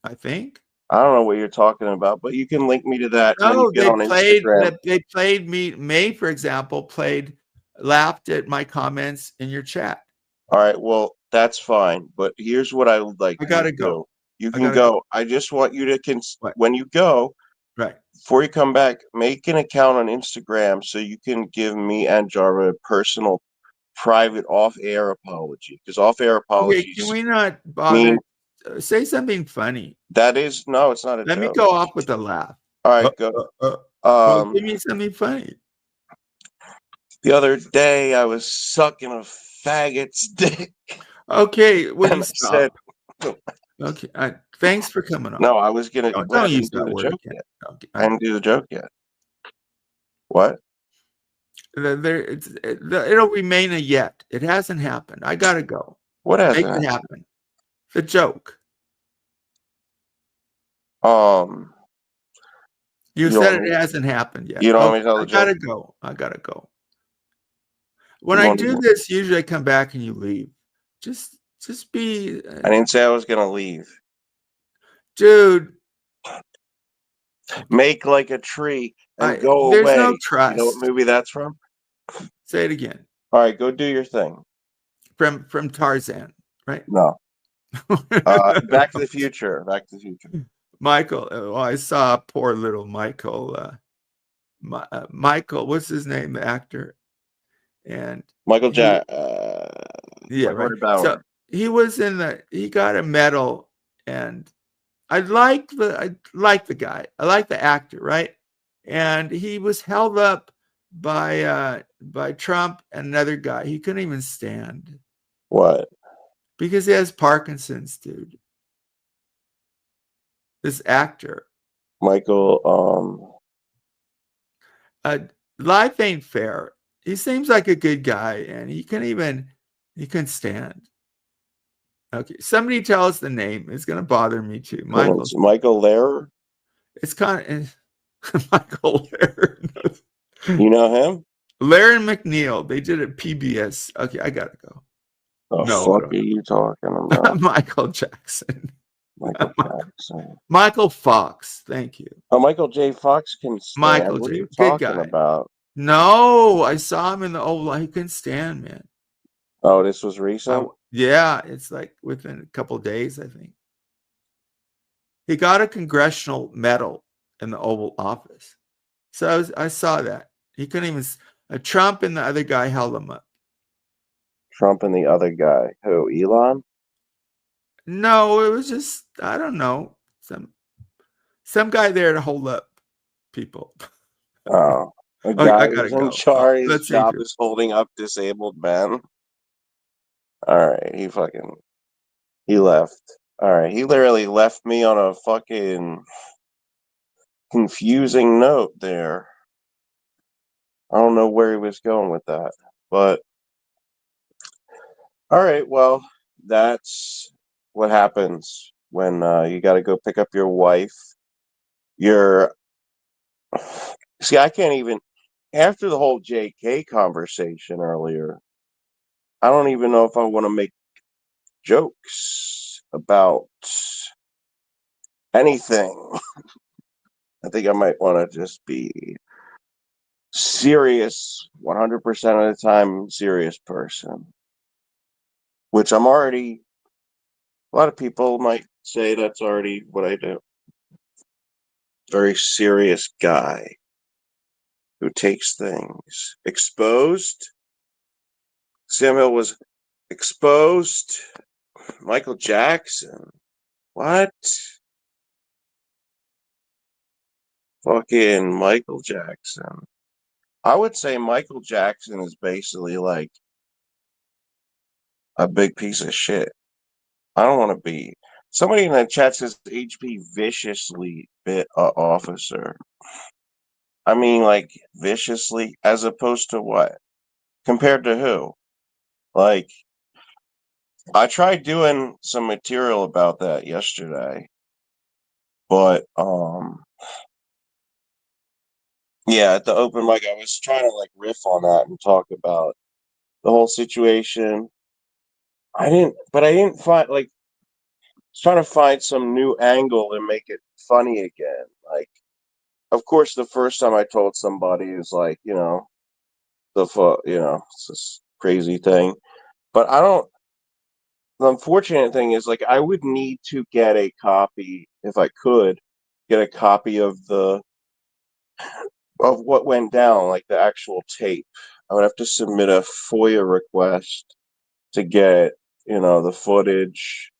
I think. I don't know what you're talking about, but you can link me to that when No, you get on Instagram. they played me. May, for example, laughed at my comments in your chat. All right, well, that's fine. But here's what I would like I gotta you to go. do. You can go. I just want you to when you go, right before you come back, make an account on Instagram so you can give me and Jarva a personal, private, off-air apology. Because off-air apologies. Can we not bother? Say something funny. That is no, it's not a joke. Let me go off with a laugh. All right, go. Well, give me something funny. The other day, I was sucking a faggot's dick. Okay, will you and stop? Okay, thanks for coming on. No, I was gonna. Don't use that word joke yet. Okay, I didn't do the joke yet. What? It'll remain a yet. It hasn't happened. I gotta go. What hasn't Make it happen? The joke. You said it hasn't happened yet. You don't want me to tell the joke? I gotta go. When I do this, usually I come back and you leave. Just be. I didn't say I was gonna leave, dude. Make like a tree and go there's away. No trust. You know what movie that's from? Say it again. All right, go do your thing. From Tarzan, right? No. Back to the Future. Back to the Future. Michael. Oh, I saw poor little Michael. Michael, what's his name? The actor. And Michael Jack. Yeah, right. So he got a medal, and I like the guy. I like the actor, right? And he was held up by Trump and another guy. He couldn't even stand. What? Because he has Parkinson's, dude. This actor. Michael, life ain't fair. He seems like a good guy, and he couldn't stand. Okay, somebody tell us the name. It's gonna bother me too. Michael Lehrer. It's kind of Michael Lehrer. You know him? Larry McNeil. They did it PBS. Okay, I gotta go. Oh, no, fuck are you talking about? Michael Jackson. Michael Jackson. Michael Fox. Thank you. Oh, Michael J. Fox can stand. Michael what J. Are you good talking guy. About? No, I saw him in the Oval. He couldn't stand, man. Oh, this was recent? Yeah, it's like within a couple of days, I think. He got a congressional medal in the Oval Office. So I saw that. He couldn't even. Trump and the other guy held him up. Trump and the other guy. Who? Elon? No, it was just, I don't know, some guy there to hold up people. Oh, a guy who's in charge. His job is holding up disabled men. All right, he left. All right, he literally left me on a fucking confusing note there. I don't know where he was going with that, but all right, well, that's what happens when you got to go pick up your wife. See, I can't even, after the whole JK conversation earlier, I don't even know if I want to make jokes about anything. I think I might want to just be serious 100% of the time, serious person, which I'm already, a lot of people might say that's already what I do. Very serious guy who takes things. Exposed. Sam Hill was exposed. Michael Jackson. What? Fucking Michael Jackson. I would say Michael Jackson is basically like a big piece of shit. I don't want to be. Somebody in the chat says HP viciously bit a officer. I mean, like, viciously, as opposed to what? Compared to who? Like, I tried doing some material about that yesterday, but yeah, at the open mic, I was trying to like riff on that and talk about the whole situation. I didn't find like trying to find some new angle and make it funny again. Like, of course, the first time I told somebody is like, it's this crazy thing. But I don't. The unfortunate thing is, like, I would need to get a copy if I could get a copy of what went down, like the actual tape. I would have to submit a FOIA request to get, the footage,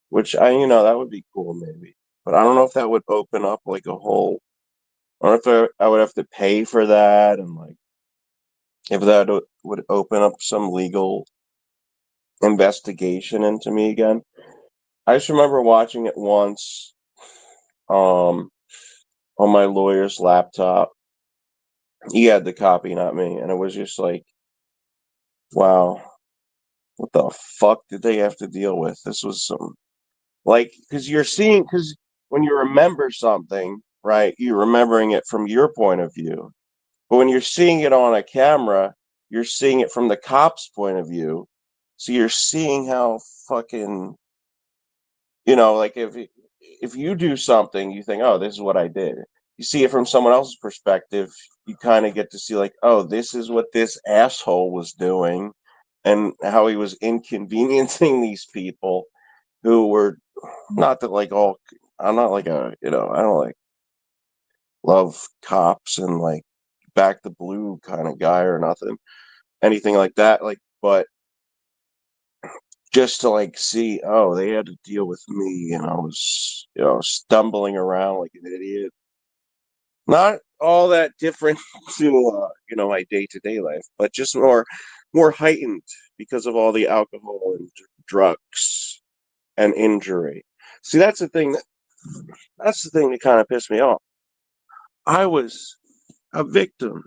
which that would be cool maybe. But I don't know if that would open up like a whole, I don't know if I would have to pay for that, and like if that would open up some legal investigation into me again. I just remember watching it once on my lawyer's laptop. He had the copy, not me, and it was just like, wow, what the fuck did they have to deal with? This was some, like, because when you remember something, right, you're remembering it from your point of view. But when you're seeing it on a camera, you're seeing it from the cop's point of view. So you're seeing how fucking, like if you do something, you think, oh, this is what I did. You see it from someone else's perspective, you kind of get to see like, oh, this is what this asshole was doing and how he was inconveniencing these people who were not that like all, I'm not like I don't like love cops and like back the blue kind of guy or anything like that. Like, but just to like see, oh, they had to deal with me and I was, stumbling around like an idiot. Not all that different to, my day-to-day life, but just more heightened because of all the alcohol and drugs and injury. See, that's the thing that kind of pissed me off. I was a victim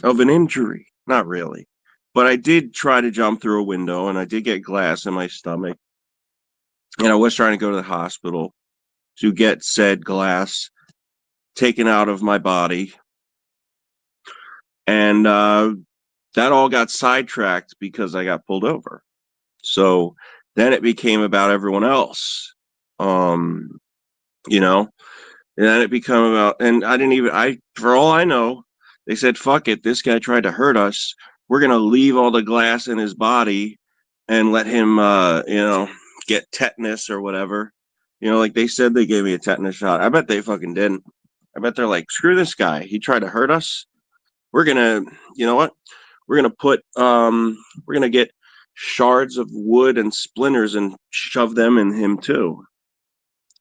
of an injury. Not really. But I did try to jump through a window and I did get glass in my stomach. And I was trying to go to the hospital to get said glass taken out of my body. And that all got sidetracked because I got pulled over. So then it became about everyone else. And then it became about, and for all I know, they said, fuck it, this guy tried to hurt us. We're going to leave all the glass in his body and let him, get tetanus or whatever. Like they said they gave me a tetanus shot. I bet they fucking didn't. I bet they're like, screw this guy. He tried to hurt us. We're going to, you know what? We're going to we're going to get shards of wood and splinters and shove them in him too.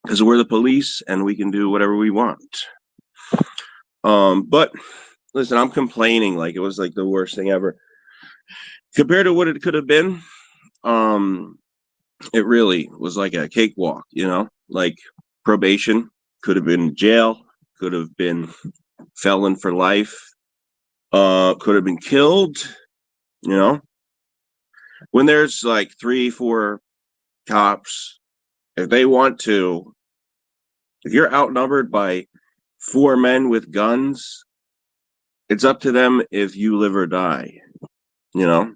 Because we're the police and we can do whatever we want. But listen, I'm complaining like it was like the worst thing ever. Compared to what it could have been, it really was like a cakewalk, like probation, could have been jail, could have been felon for life, could have been killed, When there's like 3-4 cops, if they want to, if you're outnumbered by 4 men with guns, it's up to them if you live or die, Not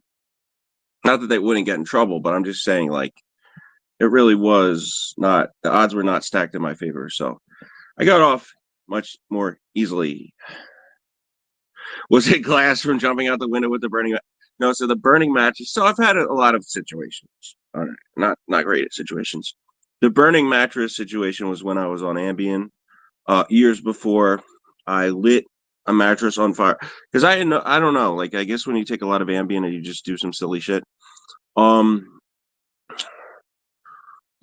that they wouldn't get in trouble, but I'm just saying, like, it really was not, the odds were not stacked in my favor. So I got off much more easily. Was it glass from jumping out the window with the burning? No, so the burning mattress. So I've had a lot of situations, not great situations. The burning mattress situation was when I was on Ambien, years before I lit a mattress on fire. Because I don't know. Like, I guess when you take a lot of Ambien and you just do some silly shit,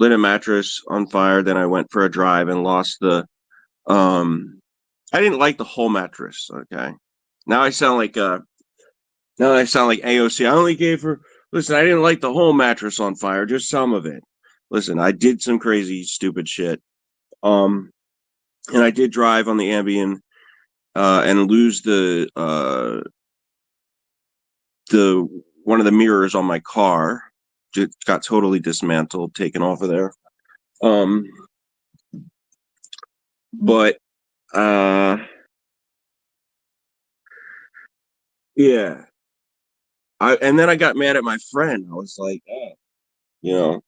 lit a mattress on fire. Then I went for a drive and lost the. I didn't like the whole mattress. Okay, now I sound like AOC. I only gave her. Listen, I didn't like the whole mattress on fire, just some of it. Listen, I did some crazy, stupid shit. And I did drive on the Ambien, and lose the one of the mirrors on my car. Just got totally dismantled, taken off of there. But yeah. And then I got mad at my friend. I was like, you know,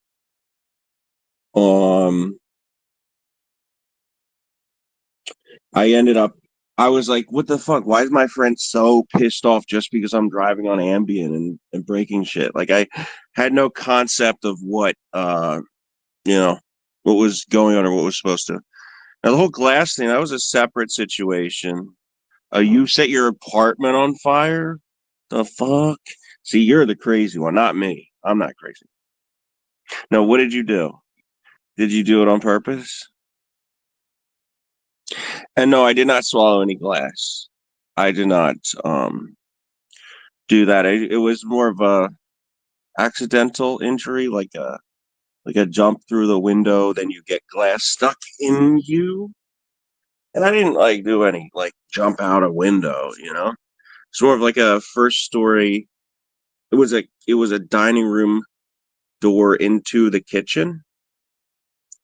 I was like, what the fuck? Why is my friend so pissed off just because I'm driving on Ambien and breaking shit? Like, I had no concept of what what was going on or what was supposed to. Now, the whole glass thing, that was a separate situation. You set your apartment on fire? The fuck? See, you're the crazy one, not me. I'm not crazy. No, what did you do? Did you do it on purpose? And no, I did not swallow any glass. I did not do that. It was more of a accidental injury, like a jump through the window, then you get glass stuck in you. And I didn't like do any like jump out a window, Sort of like a first story. It was a dining room door into the kitchen,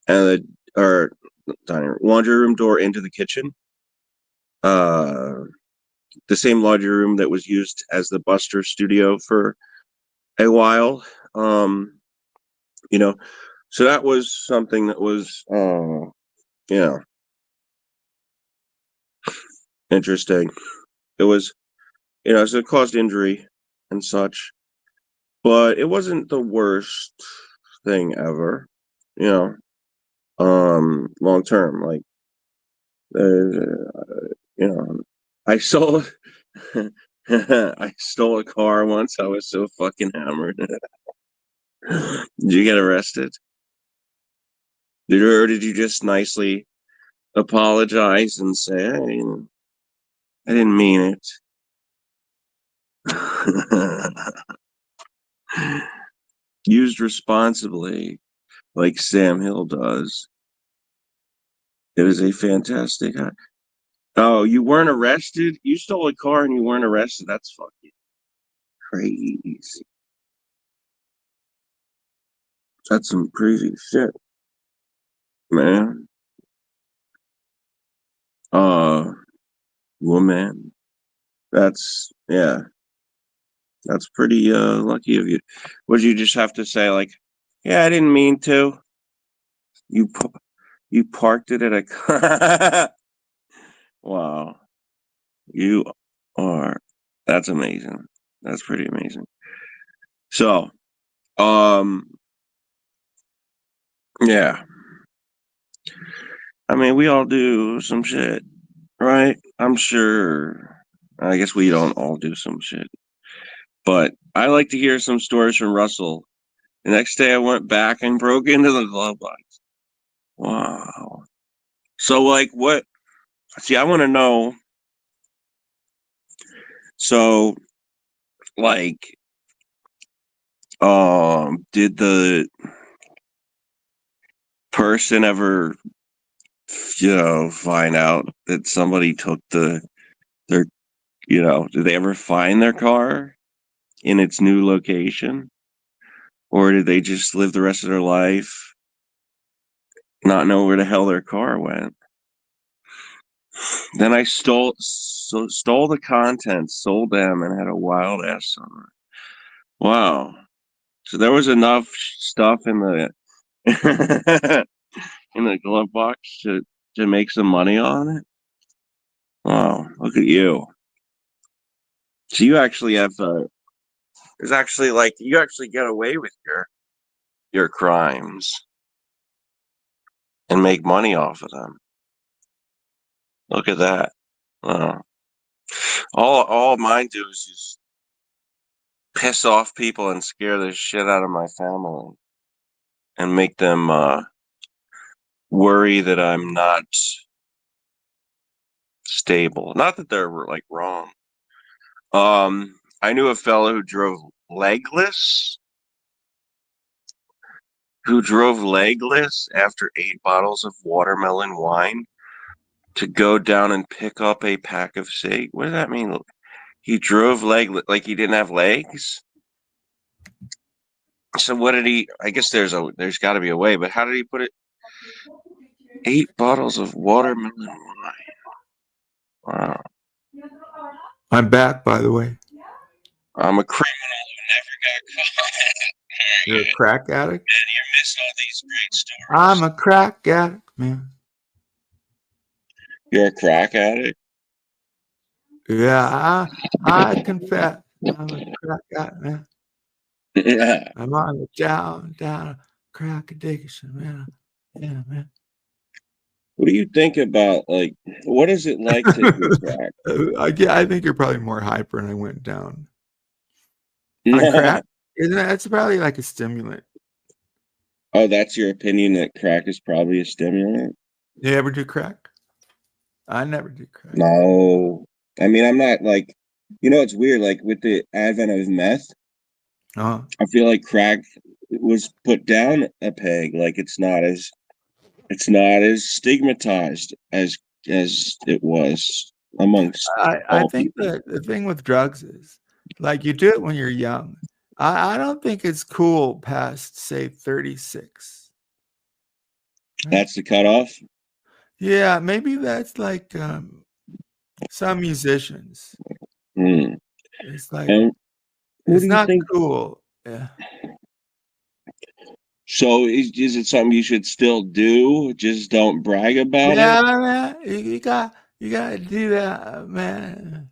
and laundry room door into the kitchen. The same laundry room that was used as the Buster studio for a while. So that was something that was interesting. It was, so it caused injury and such, but it wasn't the worst thing ever, long term. Like, I sold, I stole a car once. I was so fucking hammered. Did you get arrested? Did you just nicely apologize and say, hey, I didn't mean it? Used responsibly, like Sam Hill does. It is a fantastic. Oh, you weren't arrested? You stole a car and you weren't arrested? That's fucking crazy. That's some crazy shit, man. Woman. That's pretty lucky of you. Would you just have to say, like, yeah, I didn't mean to? You parked it at a wow. You are, that's amazing. That's pretty amazing. So, yeah. I mean, we all do some shit, right? I'm sure. I guess we don't all do some shit. But I like to hear some stories from Russell. The next day I went back and broke into the glove box. Wow. So, like, what? See, I want to know. So, like, did the person ever, find out that somebody took their, did they ever find their car in its new location? Or did they just live the rest of their life not know where the hell their car went? Then I stole the contents, sold them, and had a wild ass summer. Wow. So there was enough stuff in in the glove box to make some money on it. Oh, look at you! So you actually have there's actually like you actually get away with your crimes and make money off of them. Look at that. Oh. All mine do is just piss off people and scare the shit out of my family and make them worry that I'm not stable. Not that they're like wrong. I knew a fellow who drove legless after 8 bottles of watermelon wine to go down and pick up a pack of cig. What does that mean? He drove legless, like he didn't have legs. So what did he? I guess there's got to be a way, but how did he put it? 8 bottles of watermelon wine. Wow. I'm back, by the way. I'm a criminal who never got caught. You're a crack addict? Man, you miss all these great stories. I'm a crack addict, man. You're a crack addict? Yeah, I confess. I'm a crack addict, man. Yeah. I'm on the down crack addiction, man. Yeah, man. What do you think about, like, what is it like to do crack? I think you're probably more hyper and I went down. On crack? Isn't that? It's probably like a stimulant. Oh, that's your opinion that crack is probably a stimulant? You ever do crack? I never do crack. No. I mean, I'm not like, it's weird. Like with the advent of meth, I feel like crack was put down a peg. Like it's not as stigmatized as it was amongst. I think that the thing with drugs is, like, you do it when you're young. I don't think it's cool past, say, 36. Right? That's the cutoff? Yeah, maybe that's like some musicians. It's like, it's not cool. Yeah. So is it something you should still do? Just don't brag about it? Yeah, man. You got to do that, man.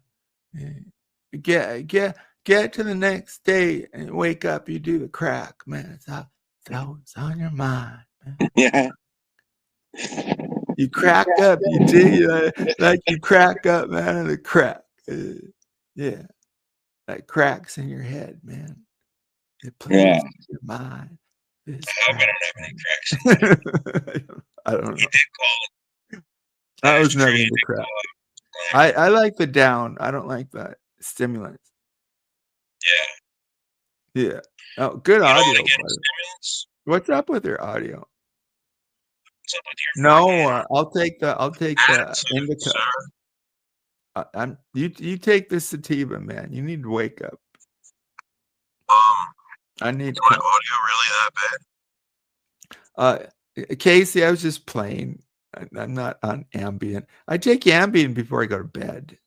Get to the next day and wake up. You do the crack, man. It's on your mind, man. Yeah. You crack up. You do like you crack up, man. And the crack, yeah, like cracks in your head, man. It plays your mind. I don't have any cracks. I don't know. He did call it. I was never into crack. I like the down. I don't like the stimulants. Yeah. Yeah. Oh, good audio. What's up with your audio? What's up with your I'll take the indica. You take the sativa, man. You need to wake up. I need. Is my audio really that bad? Casey, I was just playing. I'm not on Ambien. I take Ambien before I go to bed.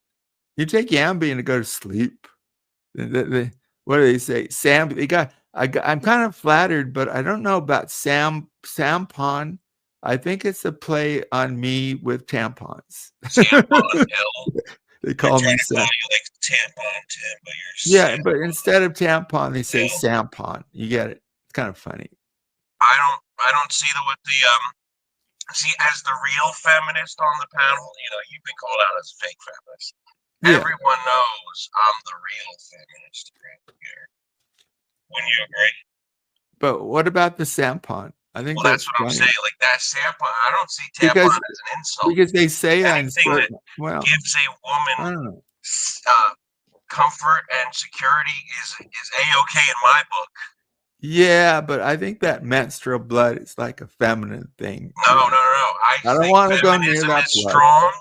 You take Ambien to go to sleep. What do they say? I'm kind of flattered, but I don't know about Sampon. I think it's a play on me with tampons. They call me Sam. You like tampon, Tim, but you're but instead of tampon, they say Sampon. You get it? It's kind of funny. I don't see see, as the real feminist on the panel, you've been called out as a fake feminist. Yeah. Everyone knows I'm the real feminist here. Wouldn't you agree? But what about the Sampon? I think that's what funny. I'm saying. Like that Sampon, I don't see tampon as an insult. Because they say anything that gives a woman comfort and security is A-okay in my book. Yeah, but I think that menstrual blood is like a feminine thing. No. I don't want to go near that blood. Strong,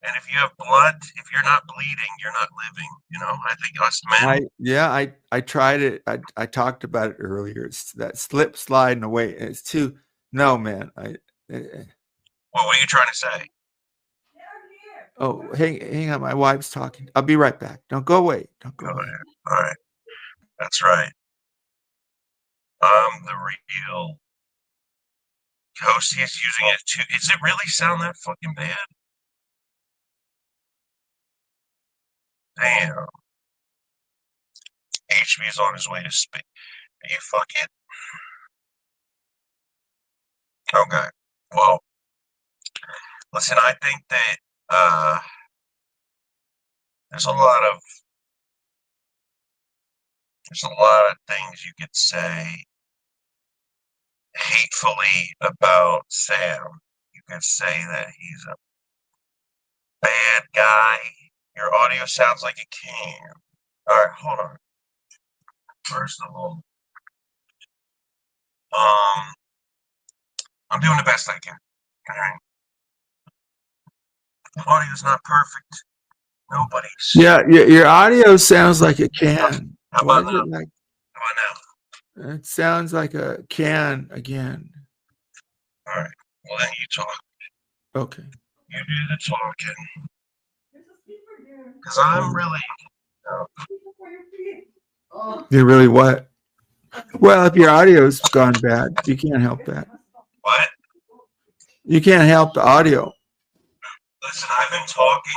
and if you have blood, if you're not bleeding, you're not living. I think us men. I tried it. I talked about it earlier. It's that slip sliding away. It's too. No, man. Well, what are you trying to say? Oh, hang on. My wife's talking. I'll be right back. Don't go away. Don't go away. All right. That's right. I'm the real Hosty is using it too. Does it really sound that fucking bad? Damn. HB is on his way to space. Are you fucking? Okay. Well, listen, I think that there's a lot of things you could say hatefully about Sam. You could say that he's a bad guy. Your audio sounds like a can. All right, hold on. First of all, I'm doing the best I can. All right. The audio's not perfect. Nobody's. Yeah, your audio sounds like a can. How Why about is now? it like? How about now? It sounds like a can again. All right. Well, then you talk. Okay. You do the talking. Because I'm really. You're really what? Well, if your audio's gone bad, you can't help that. What? You can't help the audio. Listen, I've been talking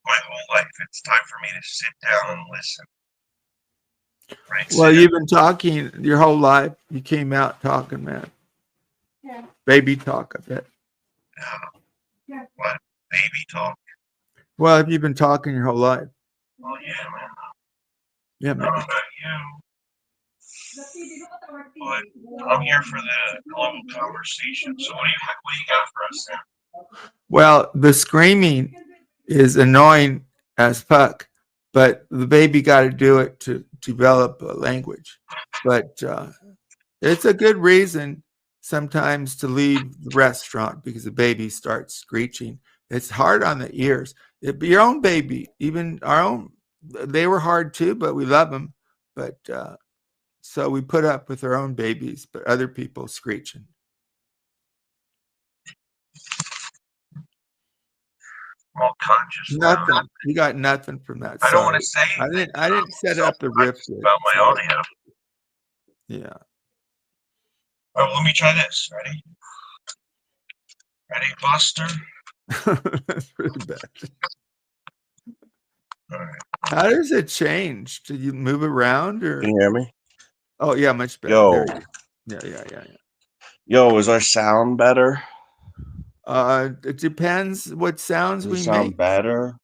my whole life. It's time for me to sit down and listen. Right? Well, you've been talking your whole life. You came out talking, man. Yeah. Baby talk, I bet. Yeah. What? Baby talk? Well, if you've been talking your whole life. Oh, yeah, man. Yeah, I man. don't know about you. But I'm here for the global conversation. So what do you got for us now? Well, the screaming is annoying as fuck, but the baby got to do it to develop a language. But it's a good reason sometimes to leave the restaurant because the baby starts screeching. It's hard on the ears. Your own baby, even our own, they were hard too, but we love them. But so we put up with our own babies, but other people screeching. Well, conscious. Nothing. You got nothing from that. I don't want to say. I didn't set up the riff about my audio. Yeah. Oh, let me try this. Ready? Ready, Buster? That's really bad. All right. How does it change? Do you move around or? Can you hear me? Oh yeah, much better. Yo. Yeah. Yo, is our sound better? It depends what sounds we sound make. Better?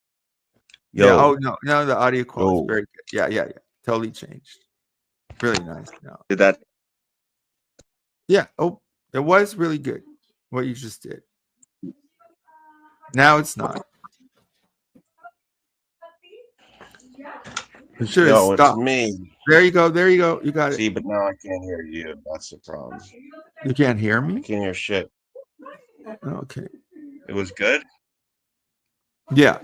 Yo. Yeah. Oh no, the audio quality is very good. Yeah. Totally changed. Really nice now. Did that? Yeah. Oh, it was really good. What you just did. Now it's not. You should have stopped. It's me. There you go. You got it. See, but now I can't hear you. That's the problem. You can't hear me? I can't hear shit. Okay. It was good? Yeah.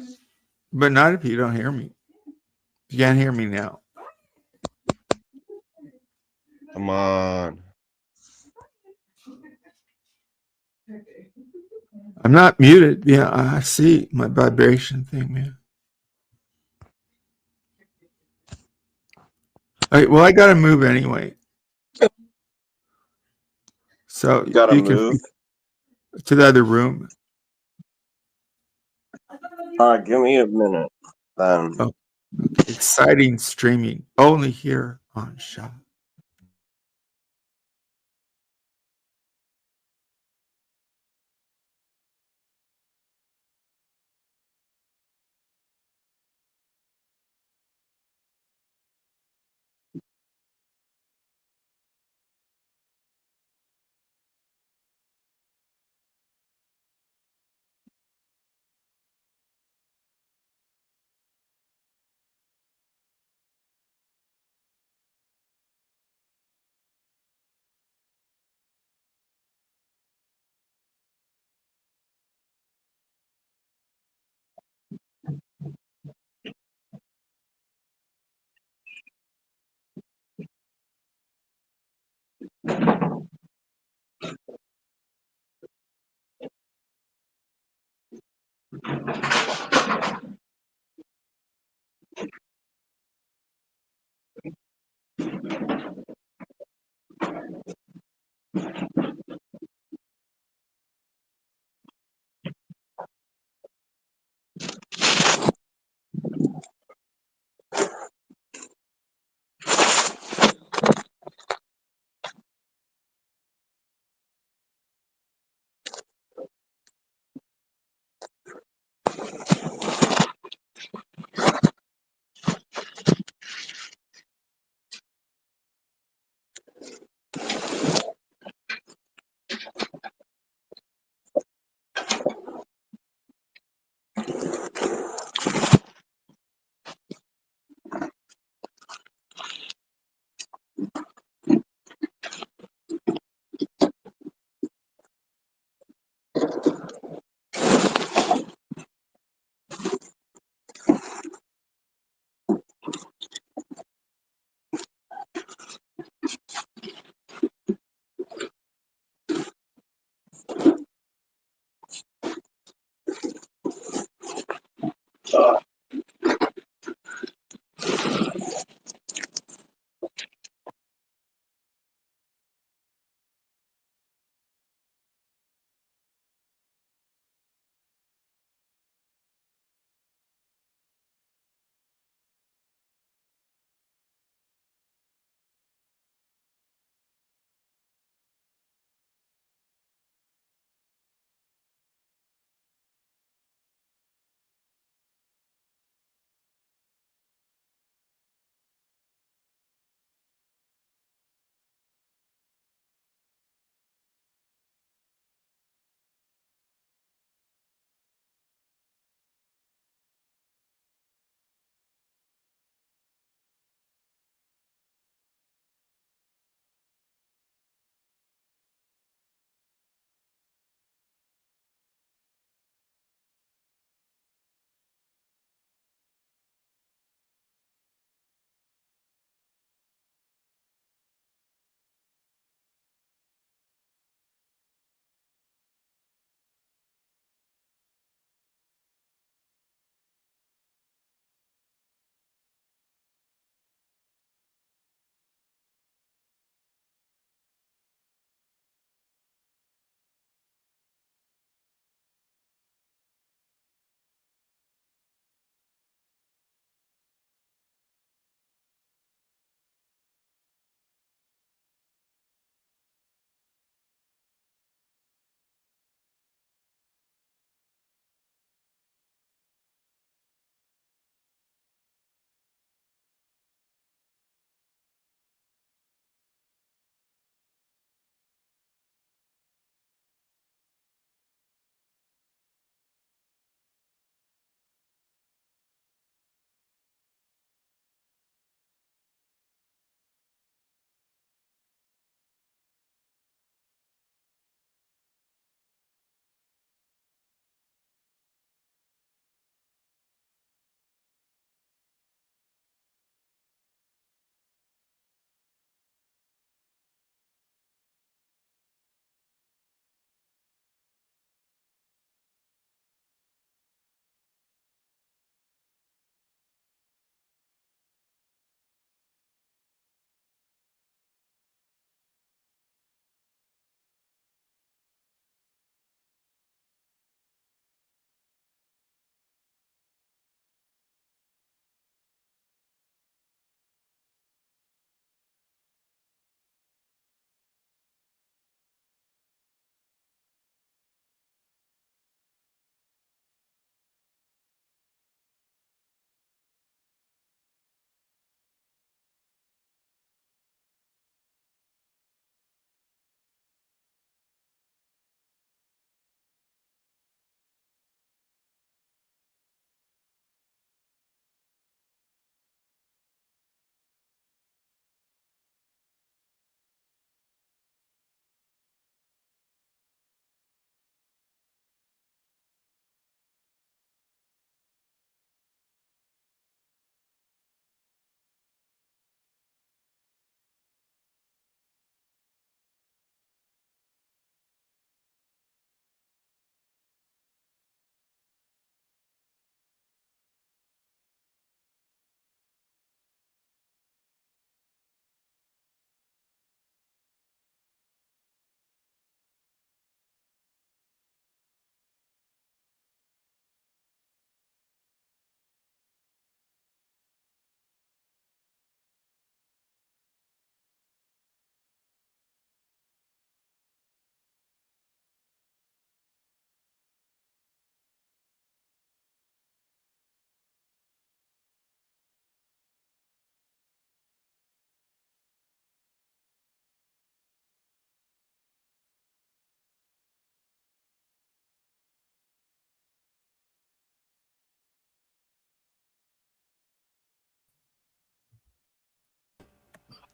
But not if you don't hear me. You can't hear me now. Come on. I'm not muted. Yeah, I see my vibration thing, man. All right, well, I got to move anyway. So You gotta you move can to the other room. Give me a minute. Okay. Exciting streaming only here on SHA.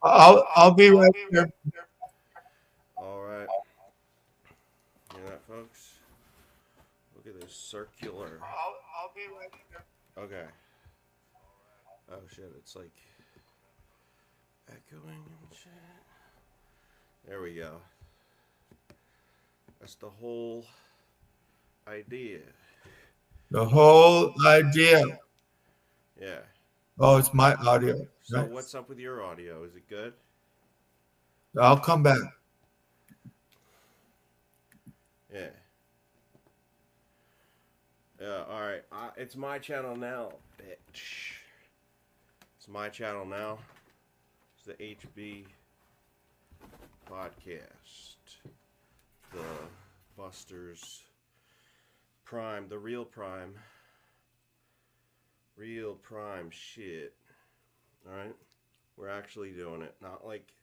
I'll be right there. All right. Hear that, folks? Look at this circular. I'll be right there. Okay. Oh shit! It's like echoing and shit. There we go. That's the whole idea. The whole idea. Yeah. Oh, it's my audio. So Right. what's up with your audio? Is it good? I'll come back. Yeah. Yeah. All right. It's my channel now, bitch. It's my channel now. It's the HB podcast. The Busters Prime, the real Prime. Real Prime shit. Alright? We're actually doing it. Not like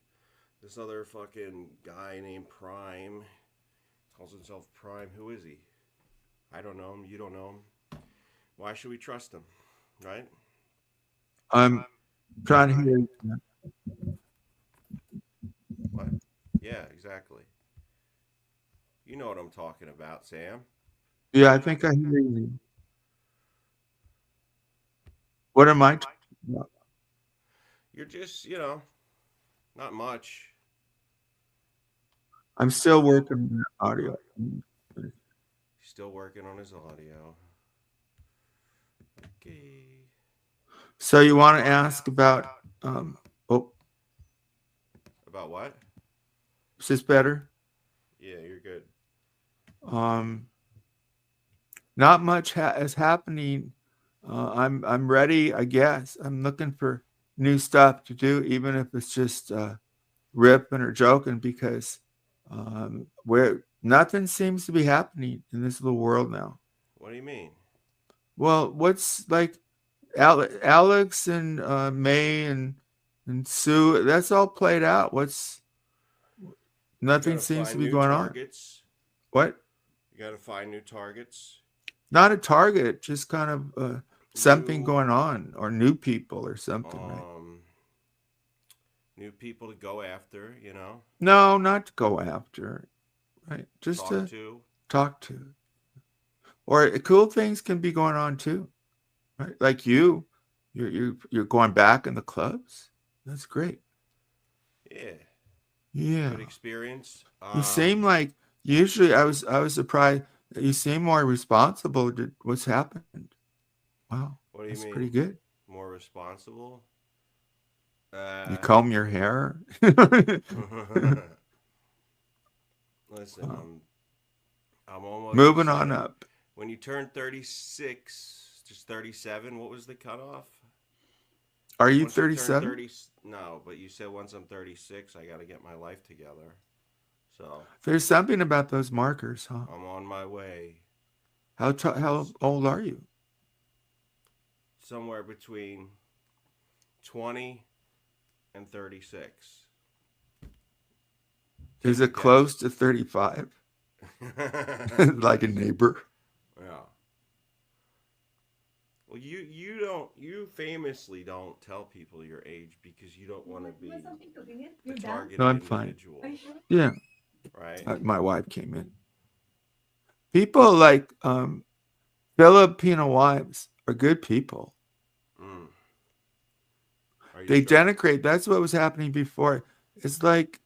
this other fucking guy named Prime. Calls himself Prime. Who is he? I don't know him. You don't know him. Why should we trust him? Right? I'm trying to hear you. What? Yeah, exactly. You know what I'm talking about, Sam. Yeah, I think I hear you. What am I talking about? You're just, not much. I'm still working on that audio. He's still working on his audio. Okay. So you want to ask about About what? is this better? Yeah, you're good. Not much is happening. I'm ready, I guess. I'm looking for new stuff to do, even if it's just ripping or joking, because where nothing seems to be happening in this little world now. What do you mean? Well, what's like Alex and May and Sue? That's all played out. Nothing seems to be going targets. On. What? You got to find new targets. Not a target, just kind of something going on, or new people or something. Right? New people to go after, No, not to go after. Right, just to talk to. Or cool things can be going on too, right? Like you're going back in the clubs. That's great. Yeah. Yeah. Good experience. You seem like usually I was surprised that you seem more responsible to what's happened. Wow. What do you mean? That's pretty good. More responsible? You comb your hair. Listen, I'm almost moving on up. When you turn 36, just 37, what was the cutoff? Are you 37? No, but you said once I'm 36, I got to get my life together. So there's something about those markers, huh? I'm on my way. How old are you? Somewhere between 20 and 36. Is it close to 35? Like a neighbor? Yeah. Well, you famously don't tell people your age because you don't want to be a targeted individual. Fine. Yeah. Right. My wife came in. People like Filipino wives are good people. They denigrate. That's what was happening before. It's like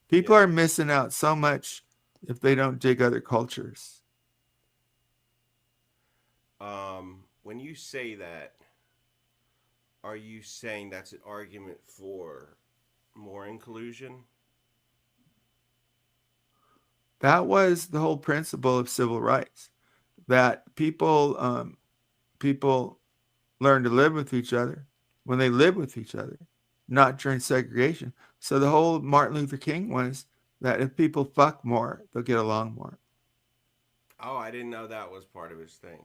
people are missing out so much if they don't dig other cultures. When you say that, are you saying that's an argument for more inclusion? That was the whole principle of civil rights, that people learn to live with each other when they live with each other, not during segregation. So the whole Martin Luther King was that if people fuck more, they'll get along more. Oh, I didn't know that was part of his thing.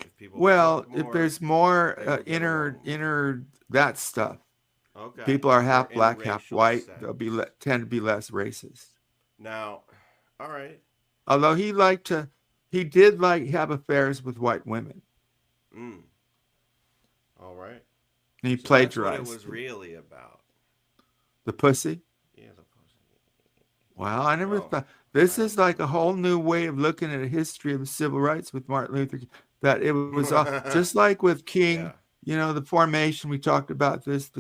If people if there's more inner that stuff. Okay. People are half black, half white. They'll tend to be less racist. Now, all right. Although he did have affairs with white women. All right. And he So plagiarized that's what it was really about. the pussy. Yeah, the pussy. Wow, I never Well, thought this I is don't like a whole new way of looking at a history of civil rights with Martin Luther King. That it was know. just like with Yeah. King, the formation. We talked about this.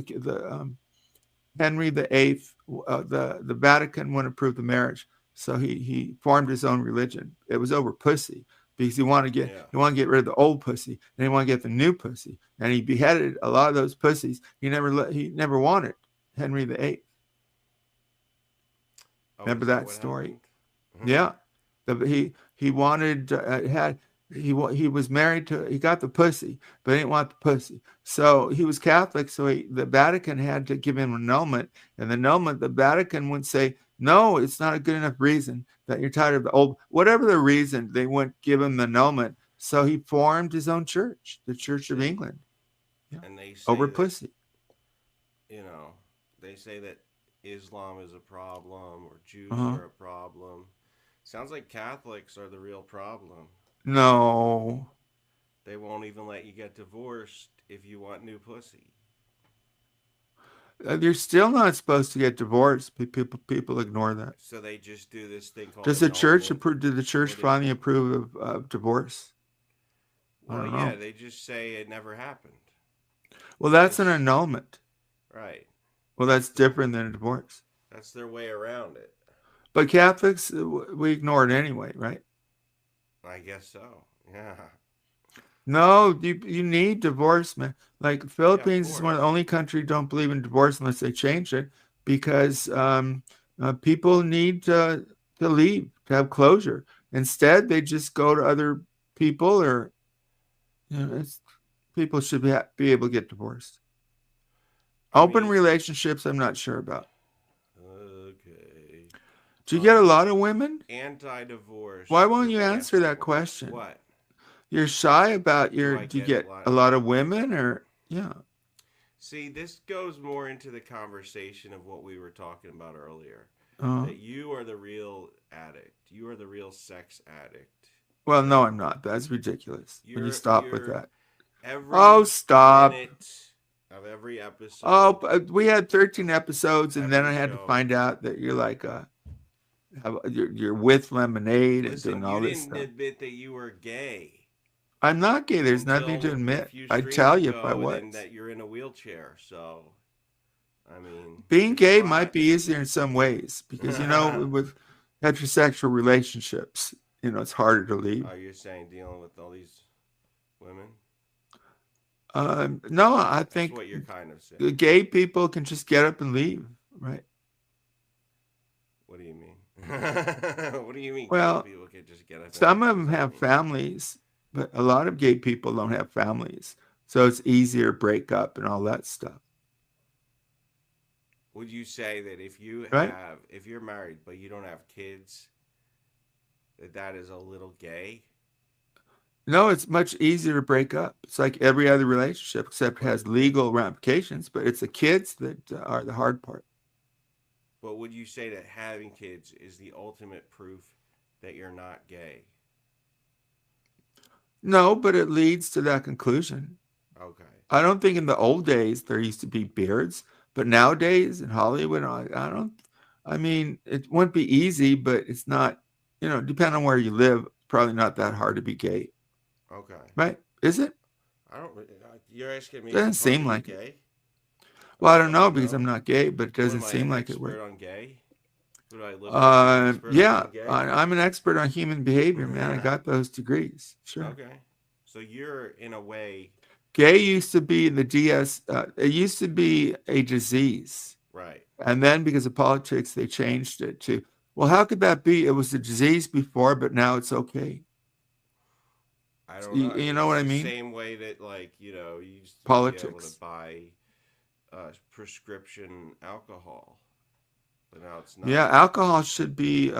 Henry VIII, the Vatican wouldn't approve the marriage, so he formed his own religion. It was over pussy because he wanted to get rid of the old pussy and he wanted to get the new pussy, and he beheaded a lot of those pussies. He never wanted Henry VIII. Oh, Remember is that that what story? happened? Yeah, he wanted he was married to he got the pussy, but he didn't want the pussy. So he was Catholic, so the Vatican had to give him an annulment, and the Vatican would say no, it's not a good enough reason that you're tired of the old whatever the reason they wouldn't give him the annulment. So he formed his own church, the Church of England, And they say over that, pussy. they say that Islam is a problem or Jews Uh-huh. are a problem. Sounds like Catholics are the real problem. No, They won't even let you get divorced if you want new pussy. you're still not supposed to get divorced. People ignore that. So they just do this thing called Does the church annulment. approve? Did the church What is finally it? approve of divorce? I Well, don't yeah, know. they just say it never happened. Well, that's an It's- annulment. Right. Well, that's different than a divorce. That's their way around it. But Catholics, we ignore it anyway, right? I guess so. Yeah. No, you need divorce, man. Like Yeah, of Philippines is one of the course. only countries don't believe in divorce unless they change it because people need to leave to have closure. Instead, they just go to other people or people should be able to get divorced. I Open mean, relationships, I'm not sure about. okay. Do you get a lot of women? Anti-divorce. Why won't you Yes. answer that question? What? You're shy about Do I do you get a get lot a lot of women or yeah. See, this goes more into the conversation of what we were talking about earlier. Uh, That you are the real addict. You are the real sex addict. well, no, I'm not. That's ridiculous. When you stop with You're that. every Oh, stop. minute of every episode. Oh, we had 13 episodes, and then Every I had to show. find out that you're like you're with lemonade and Listen, doing all you this didn't stuff. admit that you were gay. I'm not gay. There's nothing to Until admit. A few I'd streams tell you if I ago, was. and that you're in a wheelchair. So, I mean, Being there's a gay lot. might be easier in some ways because with heterosexual relationships, it's harder to leave. Oh, you're saying dealing with all these women? No, I That's think what you're kind of saying. gay people can just get up and leave, right? What do you mean? What do you mean? Well, gay people can just get up. some of them have families, but a lot of gay people don't have families, so it's easier to break up and all that stuff. Would you say that if Right? if you're married but you don't have kids, that is a little gay? No, it's much easier to break up. It's like every other relationship, except it has legal ramifications, but it's the kids that are the hard part. But would you say that having kids is the ultimate proof that you're not gay? No, but it leads to that conclusion. Okay. I don't think in the old days there used to be beards, but nowadays in Hollywood, I mean, it wouldn't be easy, but it's not, depending on where you live, probably not that hard to be gay. Okay. Right? Is it? I don't. You're asking me. Doesn't if I'm seem supposed to like be it. gay? Well, I I'm don't know supposed to because I'm not gay, but it What doesn't am I, seem an like it expert would. on gay? Would I look like an expert Yeah, on being gay? I'm an expert on human behavior, man. I got those degrees. Sure. Okay. So you're in a way Gay used to be in the DS. It used to be a disease, right. and then because of politics, they changed it to. Well, how could that be? It was a disease before, but now it's okay. I don't know. You know what It's I the mean? same way that you used to be able to Politics. buy prescription alcohol, but now it's Yeah, not. alcohol should be.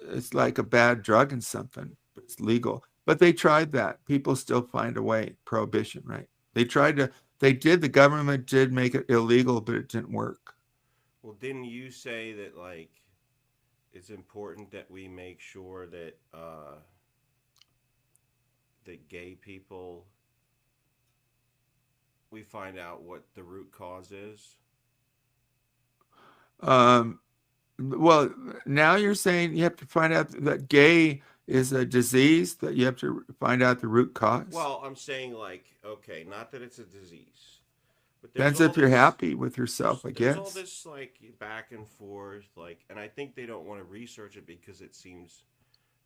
It's like a bad drug and something, but it's legal. But they tried that. People still find a way. Prohibition, right? They tried to. They did. The government did make it illegal, but it didn't work. Well, didn't you say that it's important that we make sure that that gay people we find out what the root cause is? Well, now you're saying you have to find out that gay is a disease, that you have to find out the root cause. Well, I'm saying, like, okay, not that it's a disease, but depends if you're happy with yourself, I guess. There's all this, like, back and forth, like, and I think they don't want to research it because it seems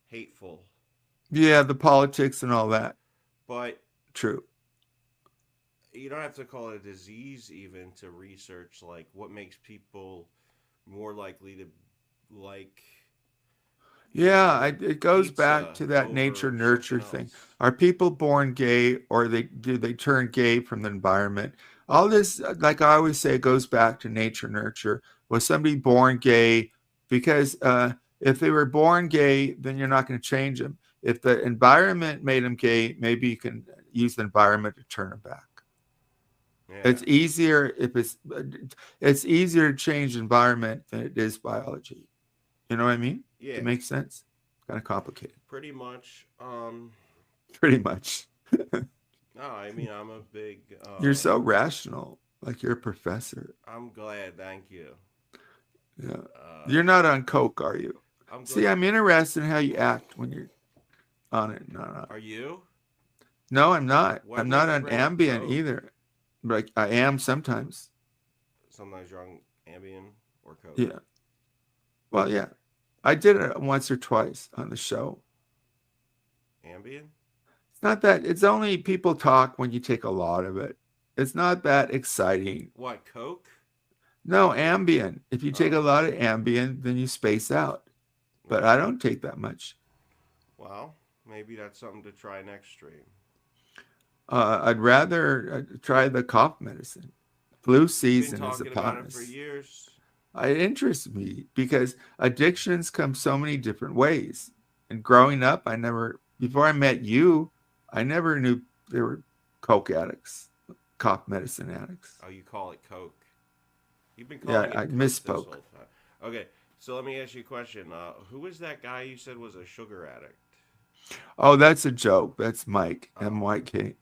hateful. Yeah, the politics and all that. But true. You don't have to call it a disease even to research, like, what makes people more likely to like. Yeah, it goes back to that nature nurture thing. Are people born gay, or do they turn gay from the environment? All this, like I always say, goes back to nature nurture. Was somebody born gay? Because if they were born gay, then you're not going to change them. If the environment made them gay, maybe you can use the environment to turn them back. Yeah. It's easier to change environment than it is biology. You know what I mean? Yeah. It makes sense. Kind of complicated. Pretty much. Pretty much. No, I mean, I'm a big... you're so rational. Like you're a professor. I'm glad. Thank you. Yeah. You're not on coke, are you? See, I'm interested in how you act when you're on it. No. Are you? No, I'm not. I'm not on Ambien either. Like I am sometimes. Sometimes you're on Ambien or coke. Yeah. Well, yeah. I did it once or twice on the show. Ambien? It's not that. It's only people talk when you take a lot of it. It's not that exciting. What, coke? No, Ambien. If you take a lot of Ambien, then you space out. But I don't take that much. Well, maybe that's something to try next stream. I'd rather try the cough medicine. Flu season is upon us. For years. It interests me because addictions come so many different ways. And growing up, before I met you, I never knew there were coke addicts, cough medicine addicts. Oh, you call it coke? You've been calling it I misspoke. Okay, so let me ask you a question. Who was that guy you said was a sugar addict? Oh, that's a joke. That's Mike, M-Y-K.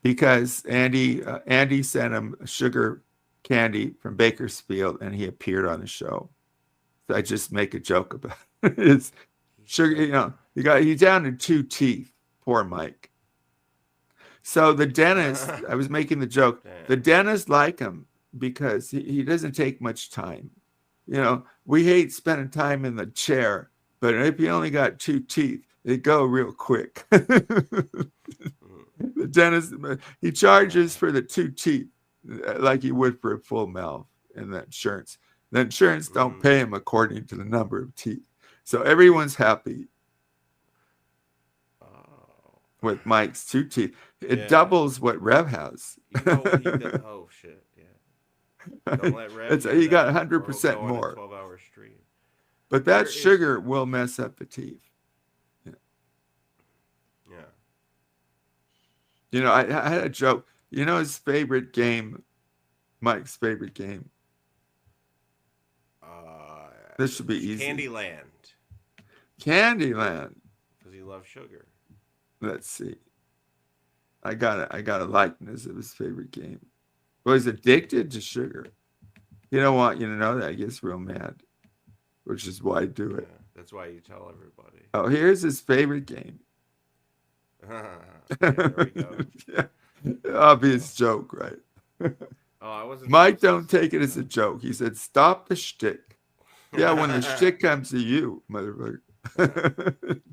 Because Andy sent him sugar candy from Bakersfield, and he appeared on the show. So I just make a joke about it. It's sugar, he's down to 2 teeth. Poor Mike. So the dentist, I was making the joke. Damn. The dentist like him because he doesn't take much time. We hate spending time in the chair, but if you only got 2 teeth, they go real quick. The dentist, he charges for the 2 teeth like he would for a full mouth in the insurance. The insurance don't pay him according to the number of teeth. So everyone's happy with Mike's 2 teeth. It doubles what Rev has. Oh, shit. Yeah. Don't let Rev he got 100% more. 12-hour stream. But that sugar will mess up the teeth. Yeah. I had a joke. His favorite game, Mike's favorite game. This should be easy. Candyland. Because he loves sugar. Let's see. I got a likeness of his favorite game. Well, he's addicted to sugar. He don't want you to know that. He gets real mad, which is why I do it. Yeah, that's why you tell everybody. Oh, here's his favorite game. There we go. Yeah. Obvious joke, right? I wasn't. Mike, don't take it as a joke. He said, "Stop the shtick." Yeah, when the shtick comes to you, motherfucker.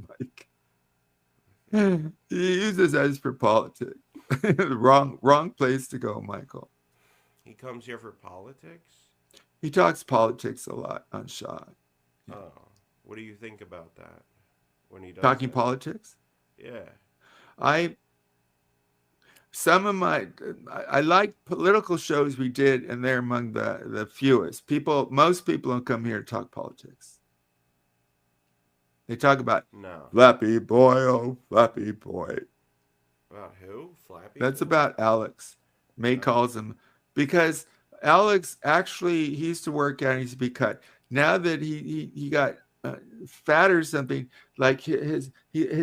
Mike. He uses us for politics. wrong place to go, Michael. He comes here for politics? He talks politics a lot on SHA. Yeah. Oh, what do you think about that when he does talking that? Politics? Yeah. I like political shows we did, and they're among the fewest. Most people don't come here to talk politics. They talk about Flappy Boy, oh Flappy Boy. About who? Flappy That's Boy? about Alex. May calls him because Alex actually he used to work out and he used to be cut. Now that he got fat or something, like his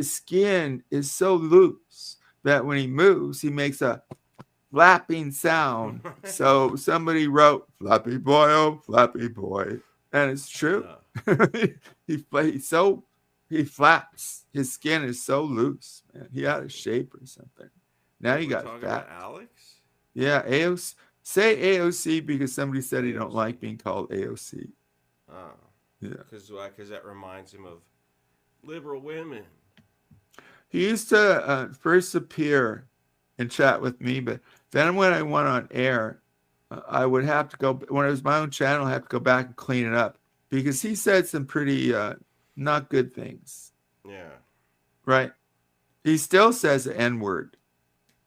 skin is so loose that when he moves, he makes a flapping sound. So somebody wrote "Flappy boy, oh flappy boy," and it's true. He flaps. His skin is so loose, man. He out of shape or something. Now you got talking fat. about Alex. Yeah, AOC. Say AOC because somebody said he don't like being called AOC. Oh, yeah. Because that reminds him of liberal women. He used to first appear and chat with me, but then when I went on air, I would have to go, when it was my own channel, I have to go back and clean it up because he said some pretty not good things. Yeah. Right? He still says the N-word.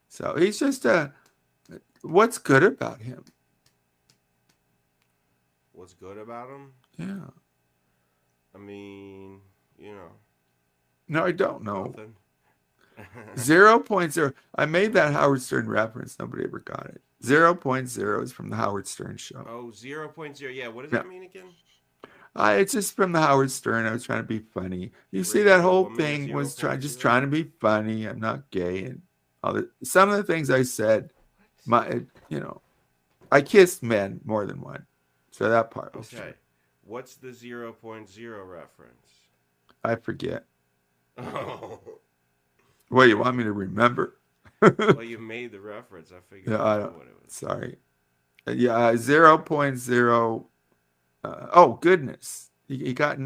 So he's just what's good about him? What's good about him? Yeah. I mean, you know. No, I don't know. Nothing. 0.0. I made that Howard Stern reference. Nobody ever got it. 0.0 is from the Howard Stern show. Oh, 0.0. Yeah, what does that mean again? It's just from the Howard Stern. I was trying to be funny. You see, that whole thing was trying to be funny. I'm not gay, and all the, some of the things I said, I kissed men more than one, so that part was true. What's the 0.0 reference? I forget. Oh. What, you want me to remember? Well, you made the reference. I figured. Yeah, I don't. What it was. Sorry. Yeah, 0.0. Oh goodness, he got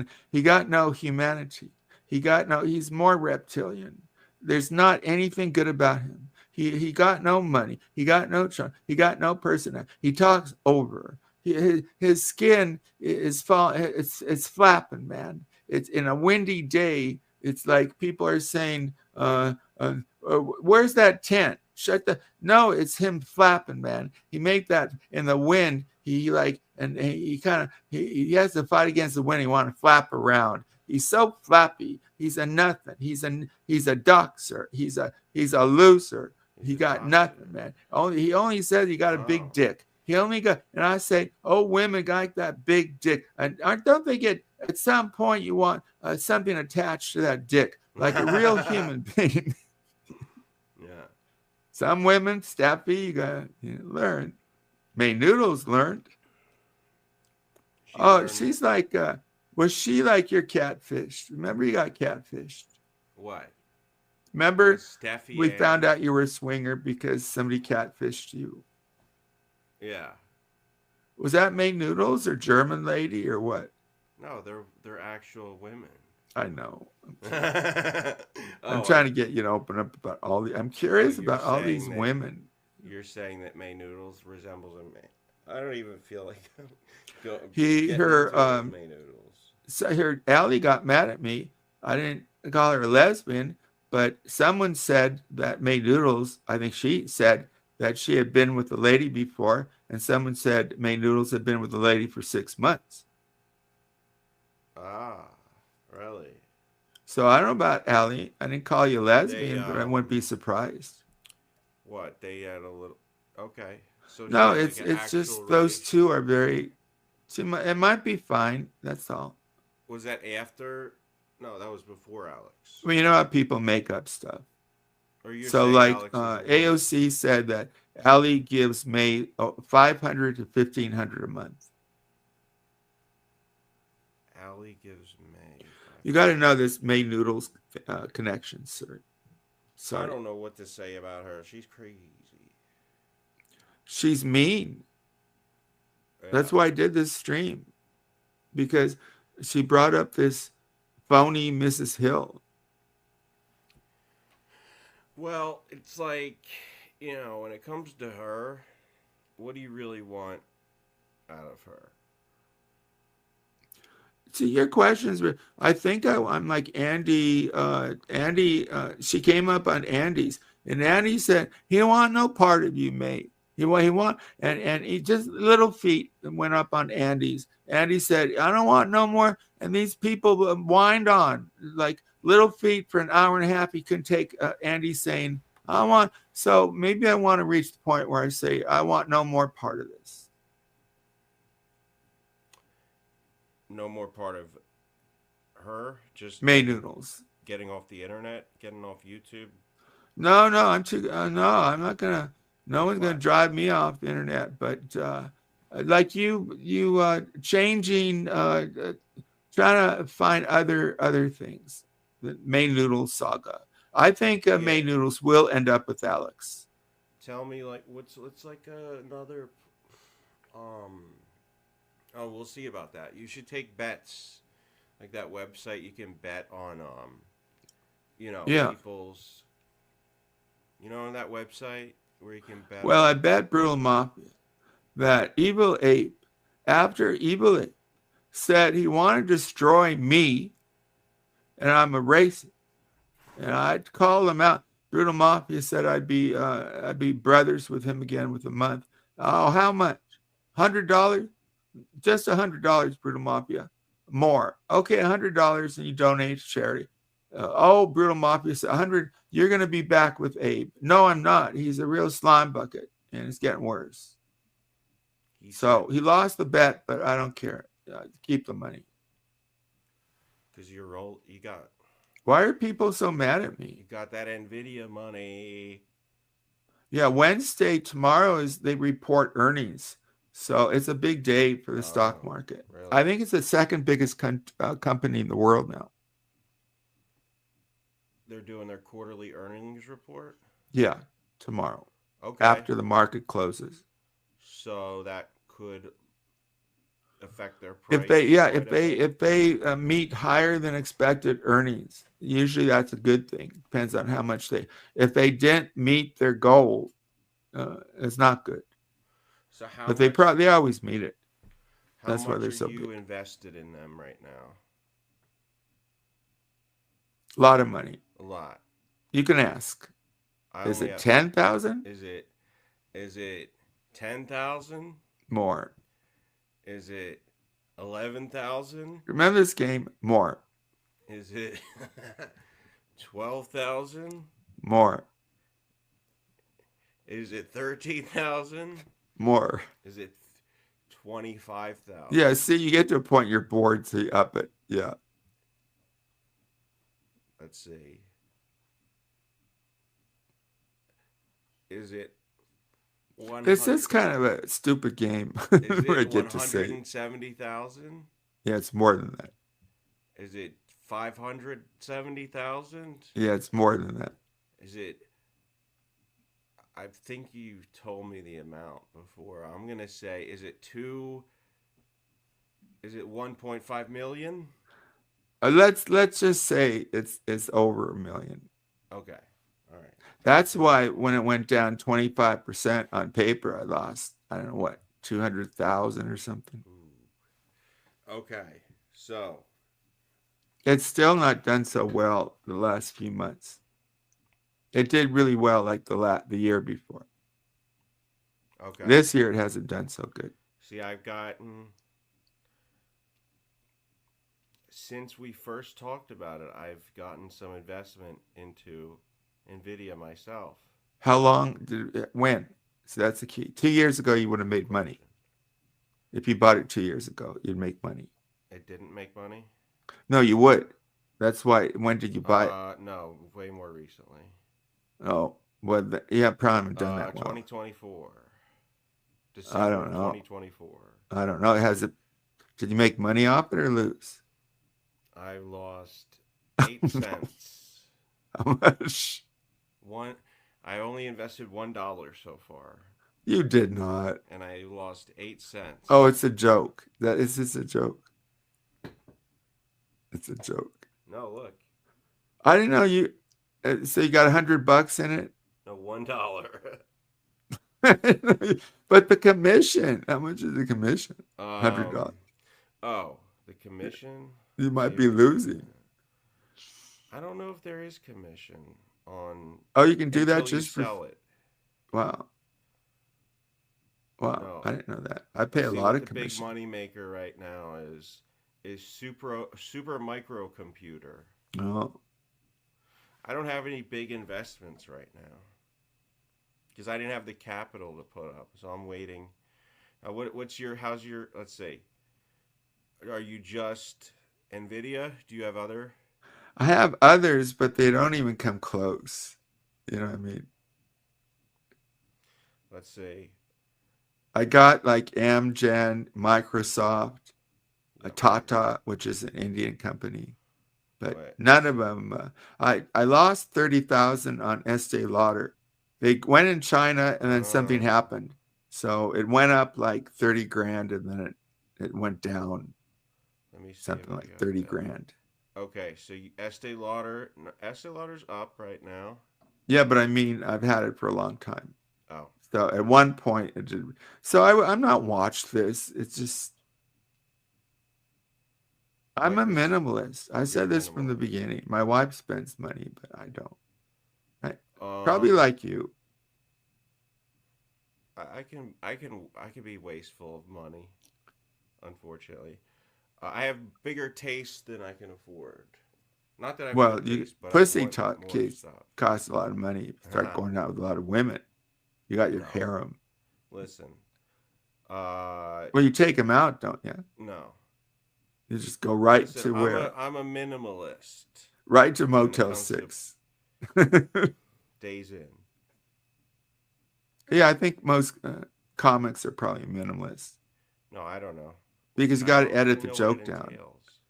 no humanity. He's more reptilian. There's not anything good about him. He got no money. He got no charm. He got no personality. He talks over. His skin is it's flapping, man. It's in a windy day. It's like people are saying, "Where's that tent?" No, it's him flapping, man. He made that in the wind. He has to fight against the wind. He want to flap around. He's so flappy. He's a nothing. He's a duxer. He's a loser. He got nothing, man. He only says he got a big dick. He only got, and I say, oh, women got that big dick. And don't they get, at some point you want something attached to that dick, like a real human being. Yeah. Some women, Steffi, you gotta learn. May Noodles learned. She's like, was she like your catfish? Remember you got catfished? What? Remember Steffi we found out you were a swinger because somebody catfished you. Yeah. Was that May Noodles or German lady or what? No, they're actual women. I know. I'm trying to get you to open up about all the. I'm curious about all these women. You're saying that May Noodles resembles a May. I don't even feel like May Noodles. So here, Allie got mad at me. I didn't call her a lesbian, but someone said that May Noodles. I think she said that she had been with a lady before, and someone said May Noodles had been with a lady for 6 months. Ah, really? So I don't know about Allie. I didn't call you a lesbian, but I wouldn't be surprised. What? They had a little... Okay. So no, it's just those two are very... It might be fine. That's all. Was that after... No, that was before Alex. Well, you know how people make up stuff. So like AOC said that Allie gives May $500 to $1,500 a month. Allie gives May. You got to know this May Noodles connection, sir. Sorry. I don't know what to say about her. She's crazy. She's mean. Yeah. That's why I did this stream, because she brought up this phony Mrs. Hill. Well, it's like, when it comes to her, what do you really want out of her? See, your questions were, I think I'm like Andy, she came up on Andy's, and Andy said, he don't want no part of you, mate. And he just little feet went up on Andy's. Andy said, I don't want no more. And these people whined on like little feet for an hour and a half. He couldn't take Andy saying, so maybe I want to reach the point where I say, I want no more part of this. No more part of her? Just May Noodles. Getting off the internet? Getting off YouTube? No, I'm not gonna. No one's going to drive me off the internet, but like you changing, trying to find other things. The May Noodles saga. I think May Noodles will end up with Alex. Tell me, like, what's like another. Oh, we'll see about that. You should take bets, like that website. You can bet on, people's. On that website where you can bet. Well, I bet Brutal Mafia that Evil Ape, after Evil Ape said he wanted to destroy me, and I'm a racist, and I'd call him out. Brutal Mafia said I'd be brothers with him again with a month. Oh, how much? $100? Just $100, Brutal Mafia. More. Okay, $100, and you donate to charity. Brutal Mafia said 100. You're going to be back with Abe. No, I'm not. He's a real slime bucket, and it's getting worse. So he lost the bet, but I don't care. Keep the money. Because you got. Why are people so mad at me? You got that Nvidia money. Yeah, Wednesday, tomorrow they report earnings. So it's a big day for the stock market. Really? I think it's the second biggest company in the world now. They're doing their quarterly earnings report? Yeah, tomorrow. Okay. After the market closes. So that could affect their price. If they meet higher than expected earnings, usually that's a good thing. Depends on how much if they didn't meet their goal, it's not good. So but they always meet it. That's why they're so big. How much are you invested in them right now? A lot of money. A lot. You can ask. Is it 10,000? Is it 10,000? More. Is it 11,000? Remember this game? More. Is it 12,000? More. Is it 13,000? More. Is it 25,000? Yeah, see, you get to a point you're bored, so you up it. Yeah. Let's see. Is it 100? This is kind of a stupid game. Is it I get to say 170,000? Yeah, it's more than that. Is it 570,000? Yeah, it's more than that. Is it? I think you told me the amount before. I'm gonna say, is it 1.5 million? Let's just say it's over 1 million. Okay, all right. That's why when it went down 25% on paper, I lost, I don't know what, 200,000 or something. Ooh. Okay, so it's still not done so well the last few months. It did really well like the year before. Okay. This year it hasn't done so good. See, I've gotten, since we first talked about it, I've gotten some investment into Nvidia myself. How long when? So that's the key. 2 years ago, you would have made money. If you bought it 2 years ago, you'd make money. It didn't make money? No, you would. That's why. When did you buy it? No, way more recently. Oh, well, yeah, probably haven't done that well. 2024. December I don't know. 2024. I don't know. Did you make money off it or lose? I lost 8 cents. How much? I only invested $1 so far. You did not. And I lost 8 cents. Oh, it's a joke. Is this a joke? It's a joke. No, look. I didn't know you. So you got $100 in it? No, $1. But the commission. How much is the commission? $100. Oh, the commission? You might be losing. I don't know if there is commission on. Oh, you can do that just for sell it. Wow. Wow, no. I didn't know that. I pay a lot of commission. The big money maker right now is super microcomputer. Oh. I don't have any big investments right now because I didn't have the capital to put up, so I'm waiting. Let's say, are you just Nvidia? Do you have other? I have others, but they don't even come close. You know what I mean? let's say, I got like Amgen, Microsoft, Tata, which is an Indian company, but Right. none of them. I lost 30,000 on Estee Lauder. They went in China, and then something happened, so it went up like 30 grand, and then it went down. Let me see something if I like got 30 that. grand. Okay, so Estee Lauder's up right now. Yeah, but I mean, I've had it for a long time. Oh. So at one point, it did. So I'm not watched this. It's just I'm a minimalist. I said this from the beginning. My wife spends money, but I don't. Probably like you. I can be wasteful of money. Unfortunately, I have bigger tastes than I can afford. Not that I have Well, good taste, but pussy I want talk more kids stuff. cost a lot of money. You start going out with a lot of women. You got your No. harem. Listen. Well, you take them out, don't you? No. You just go right Listen, to where? I'm a minimalist. Right to Motel 6. Days in. Yeah, I think most comics are probably minimalist. No, I don't know. Because you got to edit the joke down.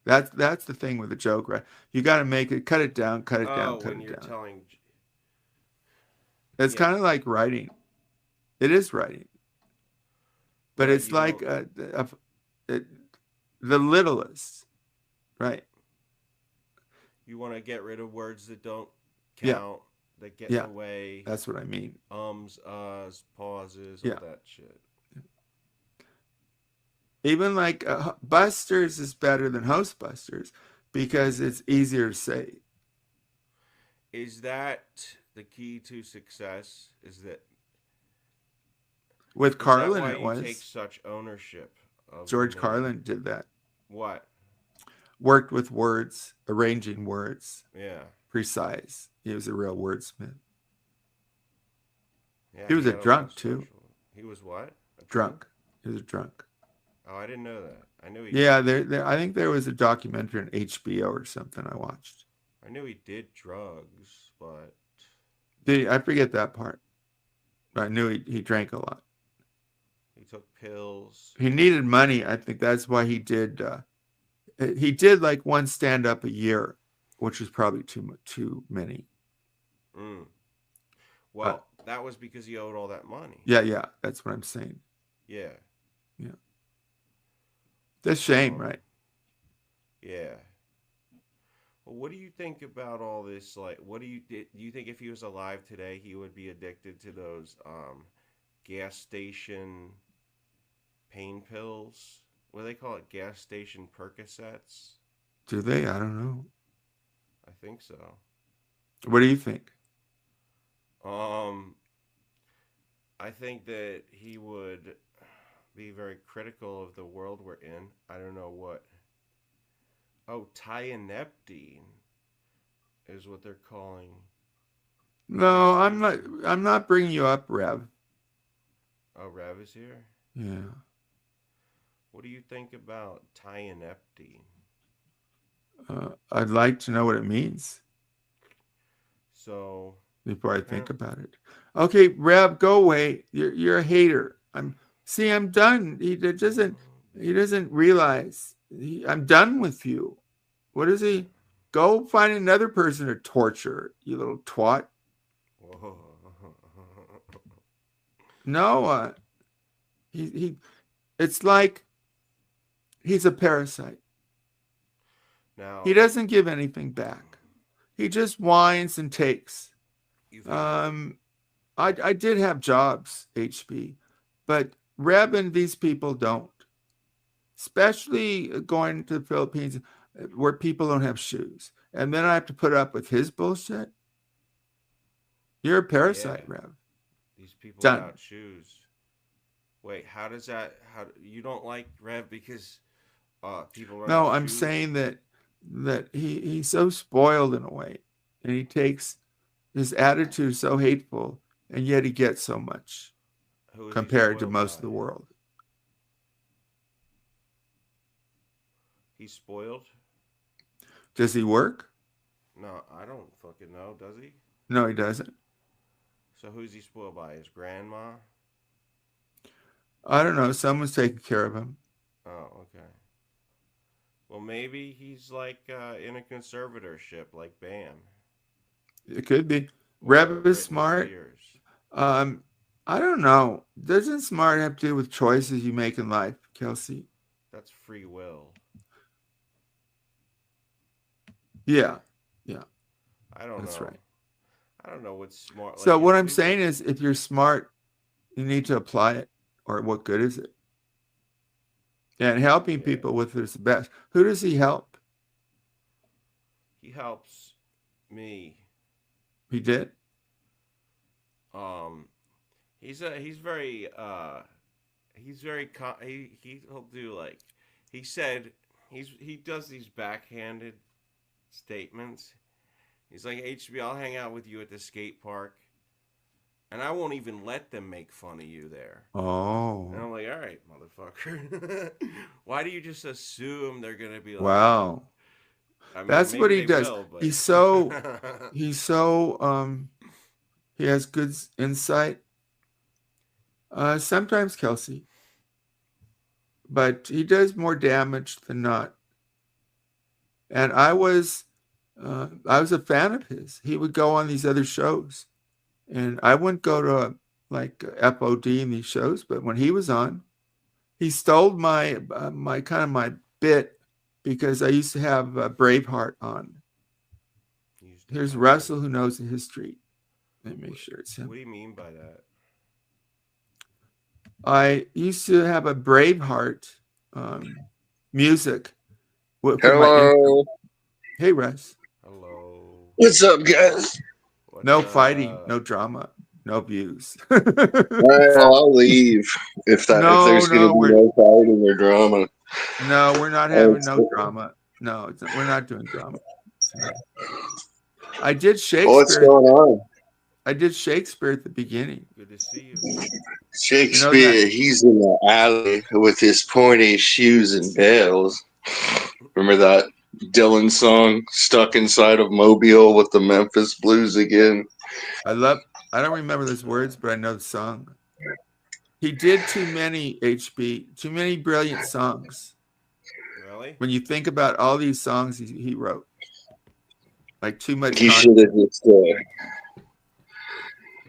That's the thing with the joke, right? You got to make it, cut it down, cut it down, cut when it you're down. telling. It's kind of like writing. It is writing, but it's like the littlest, right? You want to get rid of words that don't count, that get in the way. That's what I mean. Uhs, pauses, all that shit. Even like Busters is better than Hostbusters because it's easier to say. Is that the key to success? Is that with Carlin? Why it you was take such ownership of George Carlin did that. What? Worked with words, arranging words. Yeah. Precise. He was a real wordsmith. Yeah, he was a drunk too. He was what? Drunk. He was a drunk. Oh, I didn't know that. I knew he. Yeah, there. I think there was a documentary on HBO or something I watched. I knew he did drugs, but I forget that part. But I knew he drank a lot. He took pills. He needed money. I think that's why he did. He did like one stand up a year, which was probably too many. Well, that was because he owed all that money. Yeah, that's what I'm saying. Yeah. That's a shame, right? Yeah. Well, what do you think about all this? Like, do you think if he was alive today, he would be addicted to those gas station pain pills? What do they call it? Gas station Percocets? Do they? I don't know. I think so. What do you think? I think that he would be very critical of the world we're in. I don't know what. Oh, tianeptine is what they're calling. No, I'm not. I'm not bringing you up, Rev. Oh, Rev is here? Yeah. What do you think about tianeptine? I'd like to know what it means. So before I think about it. Okay, Rev, go away. You're a hater. I'm done. He doesn't realize. I'm done with you. What is he? Go find another person to torture, you little twat. Whoa. No, it's like he's a parasite. Now he doesn't give anything back. He just whines and takes. I did have jobs, HB, but Reb and these people don't. Especially going to the Philippines where people don't have shoes. And then I have to put up with his bullshit. You're a parasite, Rev. These people without shoes. Wait, how you don't like Rev because people don't have I'm shoes? saying that he's so spoiled in a way. And he takes his attitude so hateful, and yet he gets so much compared to most of the world. He's spoiled? Does he work? No, I don't fucking know. Does he? No, he doesn't. So who's he spoiled by? His grandma? I don't know. Someone's taking care of him. Oh, okay. Well, maybe he's like in a conservatorship, like Bam It could be. or Reb is Britney smart. Spears. I don't know. Doesn't smart have to do with choices you make in life, Kelsey? That's free will. Yeah. I don't That's know. right. I don't know what's smart. So Like what if I'm people, saying is, if you're smart, you need to apply it, or what good is it? And helping Yeah. people with it is the best. Who does he help? he helps me. He did. He's he'll do like he said he does these backhanded statements. He's like, HB, I'll hang out with you at the skate park, and I won't even let them make fun of you there. And Oh, I'm like, all right, motherfucker. Why do you just assume they're gonna be like, wow. I mean, That's what maybe he they does. will, but He's so he has good insight. Sometimes Kelsey, but he does more damage than not. And I was a fan of his. He would go on these other shows, and I wouldn't go to like FOD in these shows. But when he was on, he stole my my bit, because I used to have Braveheart on. Here's Russell, who knows the history. Let me make sure it's him. What do you mean by that? I used to have a Braveheart music. For Hello. Hey, Russ. Hello. What's up, guys? No fighting, no drama, no views. Well, I'll leave if there's going to be no fighting or drama. No, we're not having no drama. No, we're not doing drama tonight. I did Shakespeare. What's going on? I did Shakespeare at the beginning. Good to see you. Shakespeare, he's in the alley with his pointy shoes and bells. Remember that Dylan song, Stuck Inside of Mobile with the Memphis Blues again? I don't remember those words, but I know the song. He did too many too many brilliant songs. Really? When you think about all these songs he wrote, like too much. He should have just.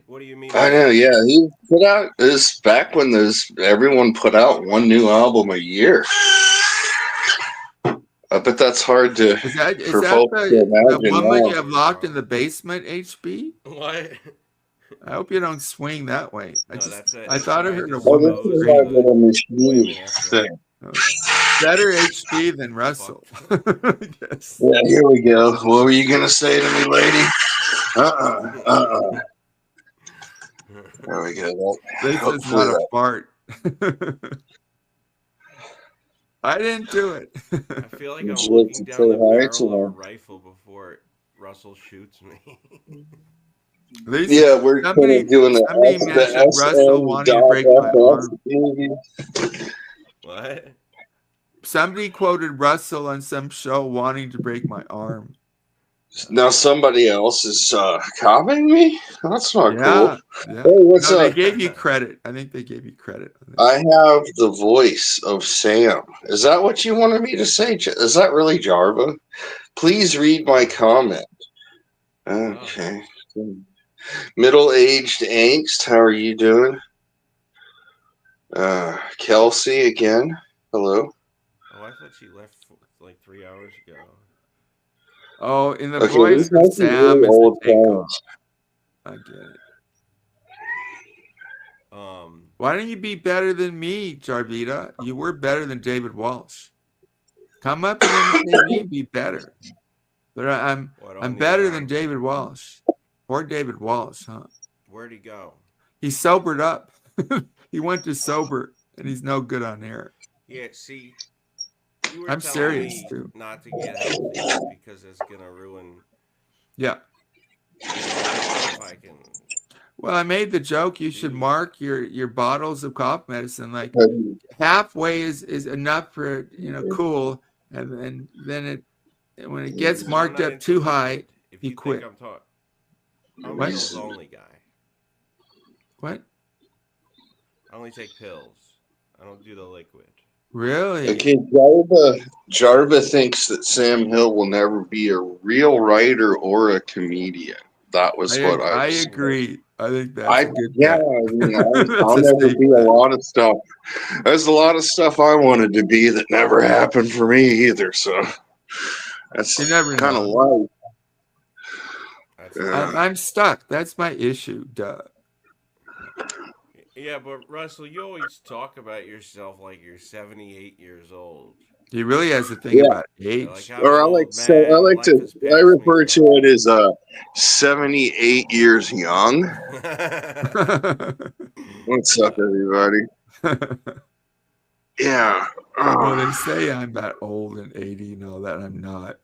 What do you mean? I know, yeah. He put out this back when everyone put out one new album a year. I bet that's hard to is that imagine. the woman you have locked in the basement, HB? What? I hope you don't swing that way. No, I thought I heard a Oh, woman this is like a machine thing. Better HB than Russell. Yes. Yeah, here we go. What were you gonna say to me, lady? There we go. This is not a fart. I didn't do it. I feel like I'm looking down the barrel of a rifle before Russell shoots me. Yeah, we're doing the Russell wanting to break my arm. What? Somebody quoted Russell on some show wanting to break my arm. Now somebody else is copying me? That's not cool. Yeah. Hey, what's up? They gave you credit. I think they gave you credit. I have the voice of Sam. Is that what you wanted me to say? Is that really Jarva? Please read my comment. Okay. Middle-aged angst, how are you doing? Kelsey again. Hello. Oh, I thought she left like 3 hours ago. Oh, in the voice of Sam is the takeoff. I get it. Why don't you be better than me, Jarvita? You were better than David Walsh. Come up and imitate me and be better. But I'm better than David Walsh. Poor David Walsh, huh? Where'd he go? He sobered up. He went to sober, and he's no good on air. Yeah, see, you were I'm telling serious me too. not to get healthy because it's gonna ruin. Yeah. If I can. Well, I made the joke. You should mark your bottles of cough medicine. Like halfway is enough for cool, and then when it gets marked up too high, you quit. I'm a pills only guy. What? I only take pills. I don't do the liquid. Really? Okay, Jarva thinks that Sam Hill will never be a real writer or a comedian. That was what I was saying. agree. I think that's a good Yeah, bet. I'll never be a lot of stuff. There's a lot of stuff I wanted to be that never happened for me either. So that's You never kind of know. life. I'm stuck. That's my issue. Duh. Yeah, but Russell, you always talk about yourself like you're 78 years old. He really has a thing about age. Like, I'm Or an I old like to say, man. Life has I passed refer me to by. it as 78 years young. What's up, everybody? Yeah. Well, they say I'm that old and 80 and all that. I'm not.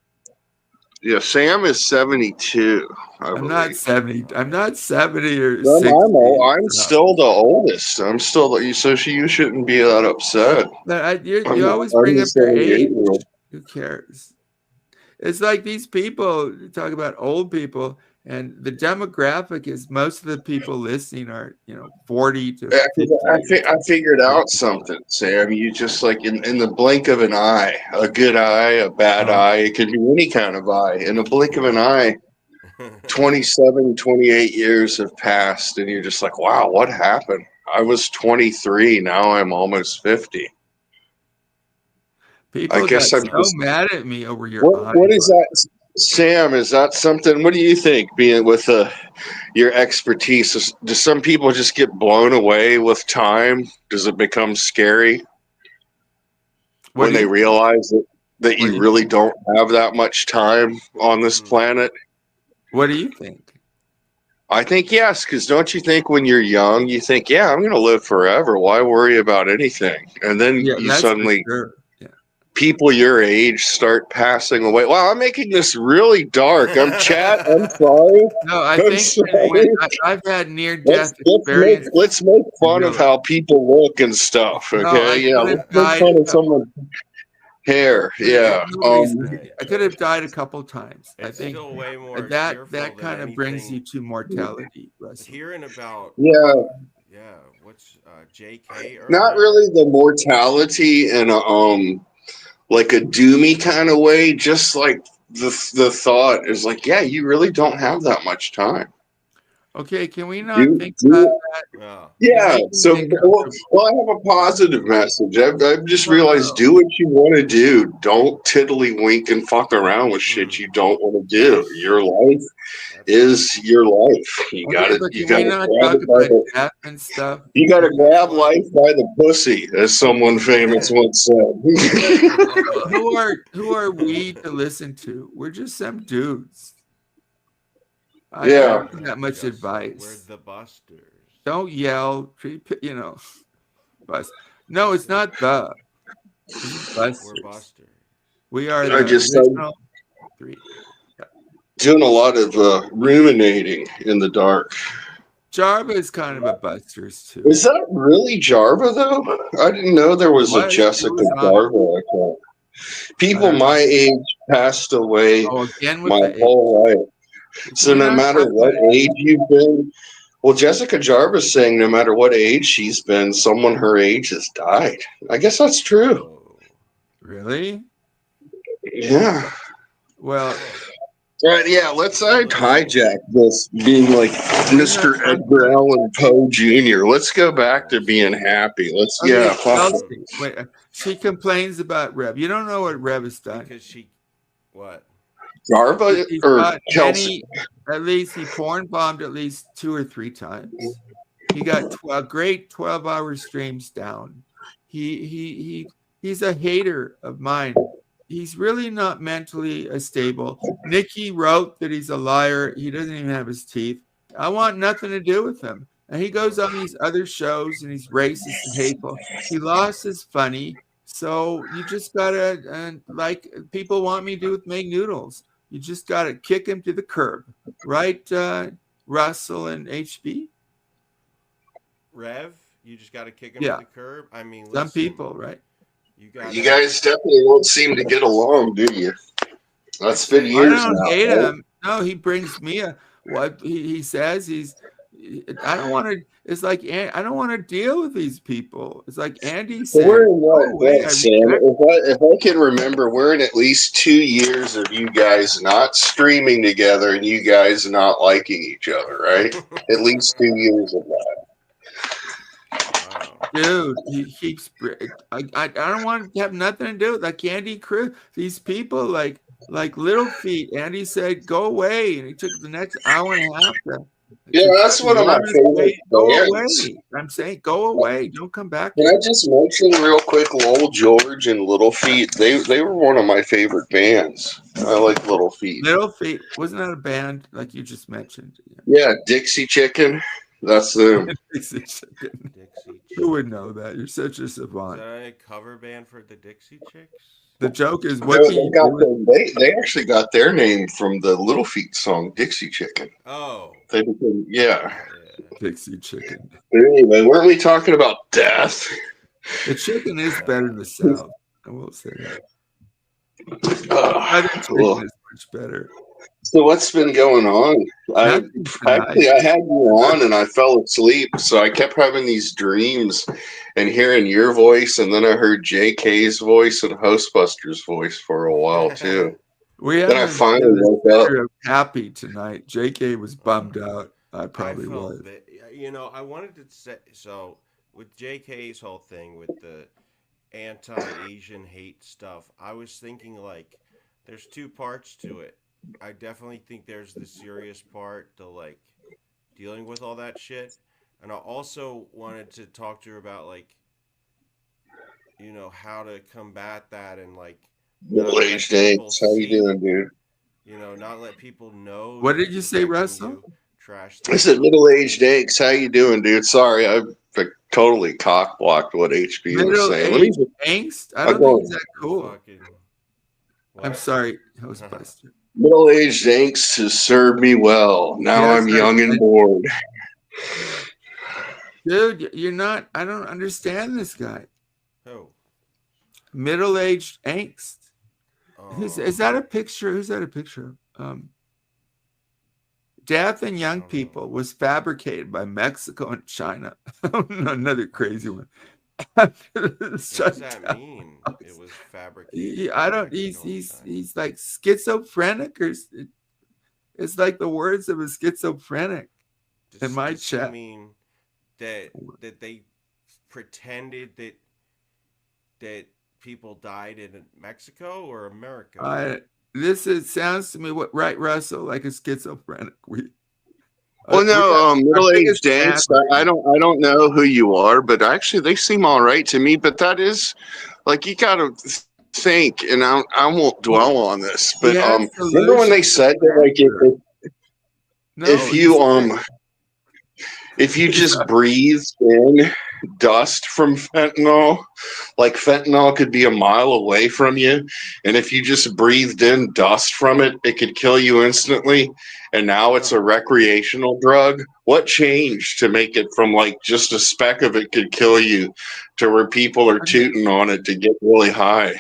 Yeah, Sam is 72. I'm not 70. I'm not 70 or 60. I'm still the oldest. I'm still the. So you shouldn't be that upset. But you always bring up your age. Who cares? It's like these people talk about old people, and the demographic is most of the people listening are 40 to 50. I figured out something, Sam. You just like in the blink of an eye, a good eye, a bad eye. It could be any kind of eye. In the blink of an eye, 27, 28 years have passed, and you're just like, wow, what happened? I was 23. Now I'm almost 50. People got so mad at me over your eye. What is that, Sam? Is that something? What do you think? Being with your expertise, do some people just get blown away with time? Does it become scary when they realize that you really don't have that much time on this planet? What do you think? I think yes, because don't you think when you're young, you think, yeah, I'm going to live forever. Why worry about anything? And then you suddenly, people your age start passing away. Wow, I'm making this really dark. I'm Chad. I'm sorry. No, I think I've had near-death experience. Let's make fun of how people look and stuff. Okay, let's make fun of someone's hair. Yeah, I could have died a couple times. I think still way more that kind of brings you to mortality. Hearing about what's JK? Not really the mortality in a like a doomy kind of way. Just like the thought is like, yeah, you really don't have that much time. Okay, can we not think about that? Yeah, so well, I have a positive message. I've just realized, do what you want to do. Don't tiddlywink and fuck around with shit you don't want to do. Your life is your life. You gotta grab life by the pussy, as someone famous once said. Who are we to listen to? We're just some dudes. I don't have that much advice. We're the busters. Don't yell. Bust. No, it's not the. Busters. We're busters. We are the original three. Doing a lot of ruminating in the dark. Jarva is kind of a busters too. Is that really Jarva though? I didn't know there was a Jessica Jarva account. People my age passed away my whole life. So no matter what age you've been, well, Jessica Jarvis saying no matter what age she's been, someone her age has died. I guess that's true. Really? Yeah. Well. Right, yeah, let's hijack this being like Mr. Edgar Allan Poe Jr. Let's go back to being happy. Wait, she complains about Rev. You don't know what Rev has done. Because what? Jarva or Kelsey? At least he porn bombed at least 2 or 3 times. He got great 12-hour streams down. He's a hater of mine. He's really not mentally stable. Nikki wrote that he's a liar. He doesn't even have his teeth. I want nothing to do with him. And he goes on these other shows and he's racist and hateful. He lost his funny. So you just gotta like people want me to do with Meg Noodles. You just gotta kick him to the curb, right, Russell and HB? Rev, you just gotta kick him to the curb. I mean, some people, right? You guys definitely won't seem to get along, do you? That's been years now. I don't hate him. No, he brings me what he says. I don't want to. It's like I don't want to deal with these people. It's like Andy So said. we're in Go away. what, Sam? If I can remember, we're in at least 2 years of you guys not streaming together and you guys not liking each other, right? At least 2 years of that. Wow. Dude, he keeps. I don't want to have nothing to do with like Andy Cruz. These people like Little Feet. Andy said, "Go away," and he took the next hour and a half to. Yeah, that's one of my favorite Go bands. away. I'm saying, go away. Don't come back. Can I just mention real quick, Lowell George and Little Feet? They were one of my favorite bands. I like Little Feet. Little Feet wasn't that a band like you just mentioned? Yeah, Dixie Chicken. That's them. Dixie Chicken. Dixie Who would know that? You're such a Is savant. that a cover band for the Dixie Chicks? The joke is, what do you do? They actually got their name from the Little Feet song "Dixie Chicken." Oh, They became, yeah. Dixie Chicken. But anyway, weren't we talking about death? The chicken is better in the South. I will say that. Well, Chicken is much better. so what's been going on? I had you on and I fell asleep, so I kept having these dreams and hearing your voice, and then I heard JK's voice and Hostbusters' voice for a while too. Then I finally woke up. Happy tonight. JK was bummed out. I probably was. That, I wanted to say, so with JK's whole thing with the anti-Asian hate stuff, I was thinking like there's two parts to it. I definitely think there's the serious part to like dealing with all that shit. And I also wanted to talk to her about like, how to combat that and like Middle-aged Danks, how you doing, dude? Not let people know. What did you say, Russell? Trash. I said middle-aged Danks, how you doing, dude? Sorry, I totally cock-blocked what HB was saying. Angst? I don't think it's that cool. I'm sorry, Hostbuster. Middle-aged Danks has served me well. Now I'm young and bored. Dude, you're not. I don't understand this guy. Who? Middle-aged angst. Is that a picture? Who's that a picture of? Death in young people was fabricated by Mexico and China. Another crazy one. What does that mean? It was fabricated. I don't. He's like schizophrenic, or it's like the words of a schizophrenic in my chat. I mean that they pretended that people died in Mexico or America. Sounds to me right, Russell, like a schizophrenic. Middle-aged Danks. I don't know who you are, but actually they seem all right to me. But that is like you got to think, and I won't dwell on this. But remember when they said that like if you just breathe in dust from fentanyl, like fentanyl could be a mile away from you, and if you just breathed in dust from it, it could kill you instantly, and now it's a recreational drug. What changed to make it from like just a speck of it could kill you to where people are tooting on it to get really high?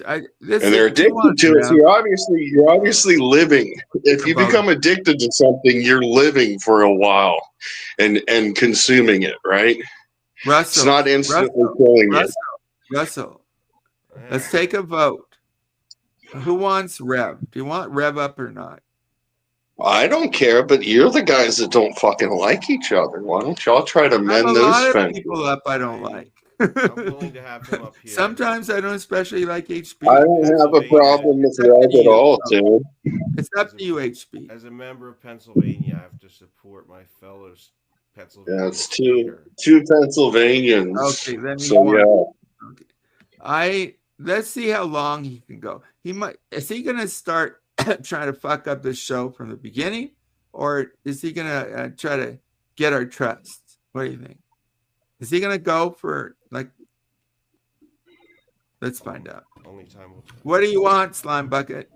And they're addicted to it. So you're obviously living. If you become addicted to something, you're living for a while and consuming it, right? Russell, it's not instantly killing you. Russell, let's take a vote. Who wants Rev? Do you want Rev up or not? I don't care, but you're the guys that don't fucking like each other. Why don't y'all try to mend those fences? A lot of people up I don't like. I'm willing to have him up here. Sometimes I don't especially like HB. I don't have a problem with Rev at all, Tim. It's up to you, HB. As a member of Pennsylvania, I have to support my fellow Pennsylvania. Yeah, it's two Pennsylvanians. Okay, then let's see how long he can go. Is he gonna start trying to fuck up the show from the beginning, or is he gonna try to get our trust? What do you think? Is he gonna go for like? Let's find out. Only time will tell. What do you want, Slime Bucket?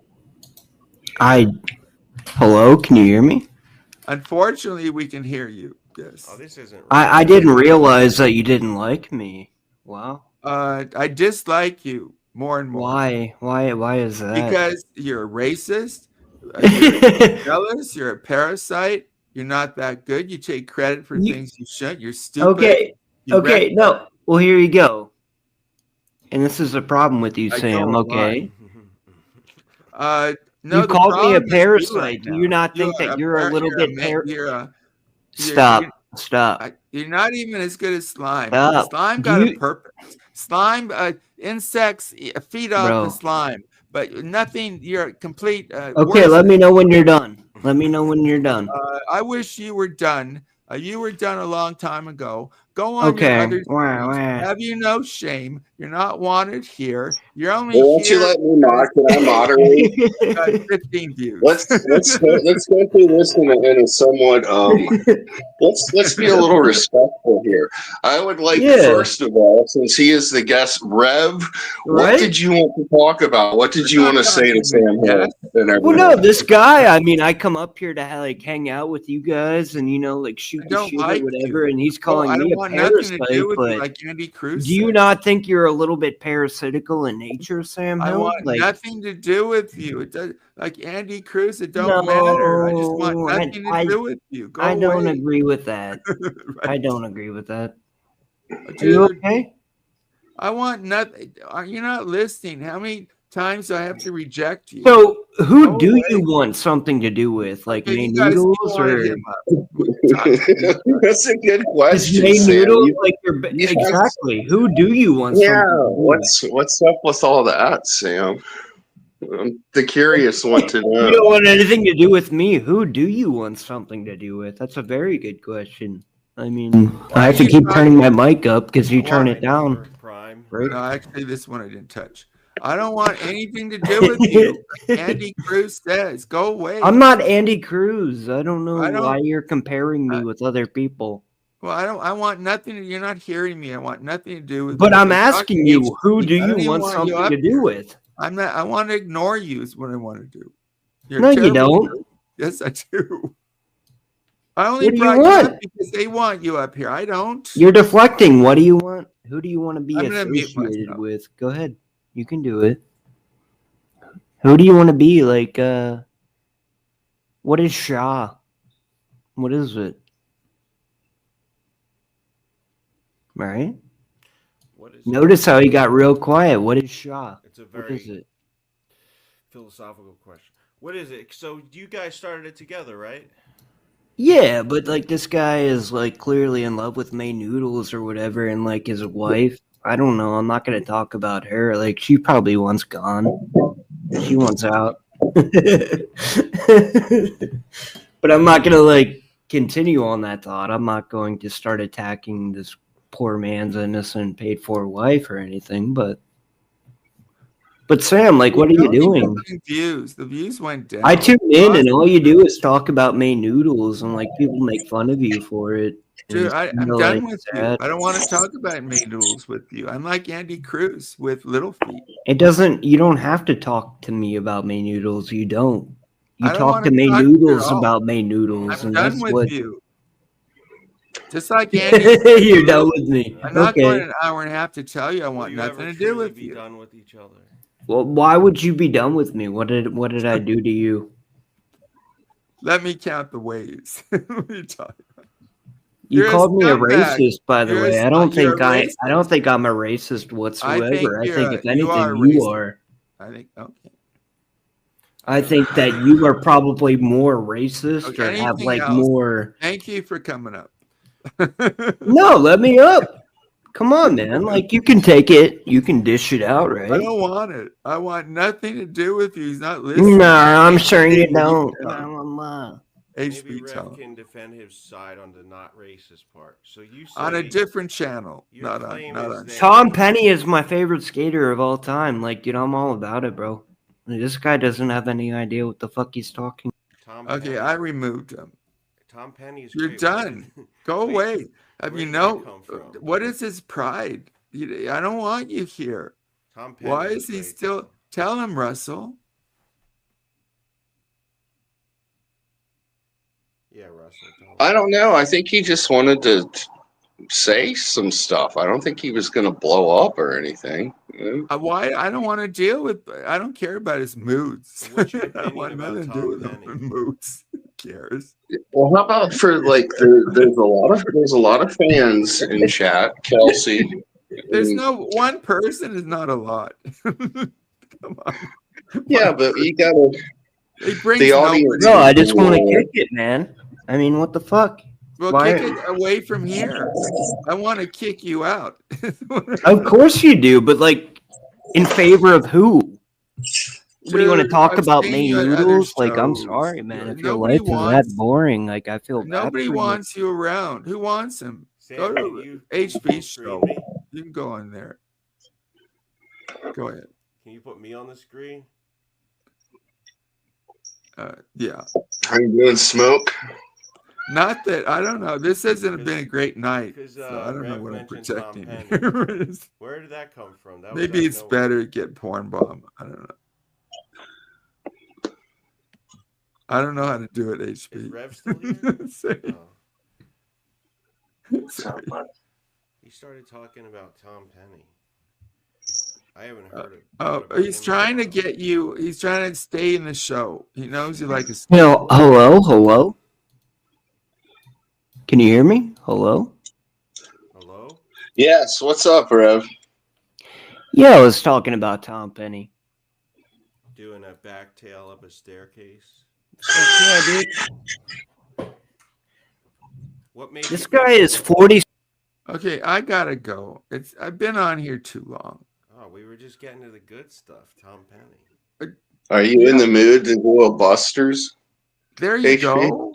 Hello, can you hear me? Unfortunately, we can hear you. Yes. Oh, this isn't. I didn't realize that you didn't like me. Wow. I dislike you more and more. Why? Why is that? Because you're a racist. You're jealous. You're a parasite. You're not that good. You take credit for things you shouldn't. You're stupid. Okay. You Okay. No. Well, here you go. And this is the problem with you, Sam. Okay. No, you the called me a problem is you parasite. right Do now. you not think that you're a little bit Stop. You're not even as good as slime. Stop. Slime got a purpose. Slime, insects feed off of slime, but nothing. You're complete. Okay, let me know when you're done. Let me know when you're done. I wish you were done. You were done a long time ago. Go on your other streams. Have you no shame? You're not wanted here. You're only well, won't you let me mock? Can I moderate? Got 15 views. Let's go through this in a somewhat let's be a little respectful here. I would like first of all, since he is the guest, Rev, what did you want to talk about? What did you want to say to Sam Hill? Well, no, this guy. I mean, I come up here to like hang out with you guys and like shoot the shit or whatever, and he's calling me a parasite. But like Andy Cruz. Do you not think you're a little bit parasitical in nature, Sam Hill? I want nothing to do with you. It does, like Andy Cruz. It don't matter. I just want nothing to do with you. Go away. Don't agree with that. Right. I don't agree with that. Dude, are you okay? I want nothing. You're not listening. How many times do I have to reject you? So, who do you want something to do with? Like May Noodles or? That's a good question. May Noodles, like exactly. Who do you want? Yeah. What's up with all that, Sam? I'm the curious one to know. You don't want anything to do with me. Who do you want something to do with? That's a very good question. I mean, I have to keep turning my mic up because you turn it down. Right? No, actually, this one I didn't touch. I don't want anything to do with you. Andy Cruz says, go away. I'm not Andy Cruz. I don't know why you're comparing me with other people. Well, I want nothing. You're not hearing me. I want nothing to do with. But I'm asking you, who do you want something to do with? I'm not. I want to ignore you. Is what I want to do. No, you don't. Yes, I do. I only brought you up because they want you up here. I don't. You're deflecting. What do you want? Who do you want to be associated with? Go ahead. You can do it. Who do you want to be? Like, what is SHA? What is it? Right? Notice how he got real quiet. What is SHA? It's a very philosophical question. What is it? So you guys started it together, right? Yeah, but like this guy is like clearly in love with May Noodles or whatever, and like his wife. I don't know. I'm not gonna talk about her. Like she probably wants gone. She wants out. But I'm not gonna like continue on that thought. I'm not going to start attacking this poor man's innocent paid for wife or anything. But Sam, like, what are you doing? The views went down. I tune in, and all you do is talk about May Noodles, and like people make fun of you for it. Dude, I'm done with you. I don't want to talk about May Noodles with you. I'm like Andy Cruz with Little Feet. You don't have to talk to me about May Noodles. You don't. You talk to May Noodles about May Noodles. I'm done with you. Just like Andy. You're done with me. I'm not going an hour and a half to tell you I want nothing to do with you. Done with each other. Well, why would you be done with me? What did I do to you? Let me count the ways. Let me talk. You called me a racist, by the way. I don't think I'm a racist whatsoever. I think if anything, you are. I think okay. I think that you are probably more racist or have like more. Thank you for coming up. No, let me up. Come on, man. Like you can take it. You can dish it out, right? I don't want it. I want nothing to do with you. He's not listening. No, I'm sure you don't. Maybe Rev can defend his side on the not racist part. So you say on a different channel. Not on. Tom Penny is my favorite skater of all time. Like, dude, I'm all about it, bro. This guy doesn't have any idea what the fuck he's talking. Okay, I removed him. Tom Penny is. You're done. Go away. I mean, what is his pride? I don't want you here. Tom Penny Why is he still? Tell him, Russell. Yeah, Russell. I don't know. I think he just wanted to say some stuff. I don't think he was going to blow up or anything. Why? I don't want to deal with. I don't care about his moods. What's your I don't want nothing to do with him. Moods. cares? Well, how about for like there's a lot of fans in chat, Kelsey. There's no one person is not a lot. Come on. Yeah, but you gotta. It brings The audience. No, I just want to kick it, man. I mean, what the fuck? Well, Why? kick it away from here. I want to kick you out. Of course you do, but like, in favor of who? What do you want to talk about? Main noodles? Like, I'm sorry, man. If your life is that boring, like, I feel bad. Nobody wants you around. Who wants him? Sam, Go to you HP screen show. me? You can go on there. Go ahead. Can you put me on the screen? Yeah. How you doing, Smoke? Not that I don't know. This hasn't been a great night. Because So I don't know Rev what I'm mentioned protecting. Tom here. Where did that come from? That Maybe was it's better to get porn bomb. I don't know. I don't know how to do it, HP. Is Rev still here? Sorry. Oh. Sorry. He started talking about Tom Penny. I haven't heard it. He's trying to get you. He's trying to stay in the show. He knows you like a. Hello. Can you hear me? Hello. Yes. What's up, Rev? Yeah, I was talking about Tom Penny. Doing a back tail up a staircase. Yeah, dude. What made This guy is 40. Okay, I gotta go. I've been on here too long. Oh, we were just getting to the good stuff. Tom Penny. Are you in the mood to do a Busters? There you HP? go.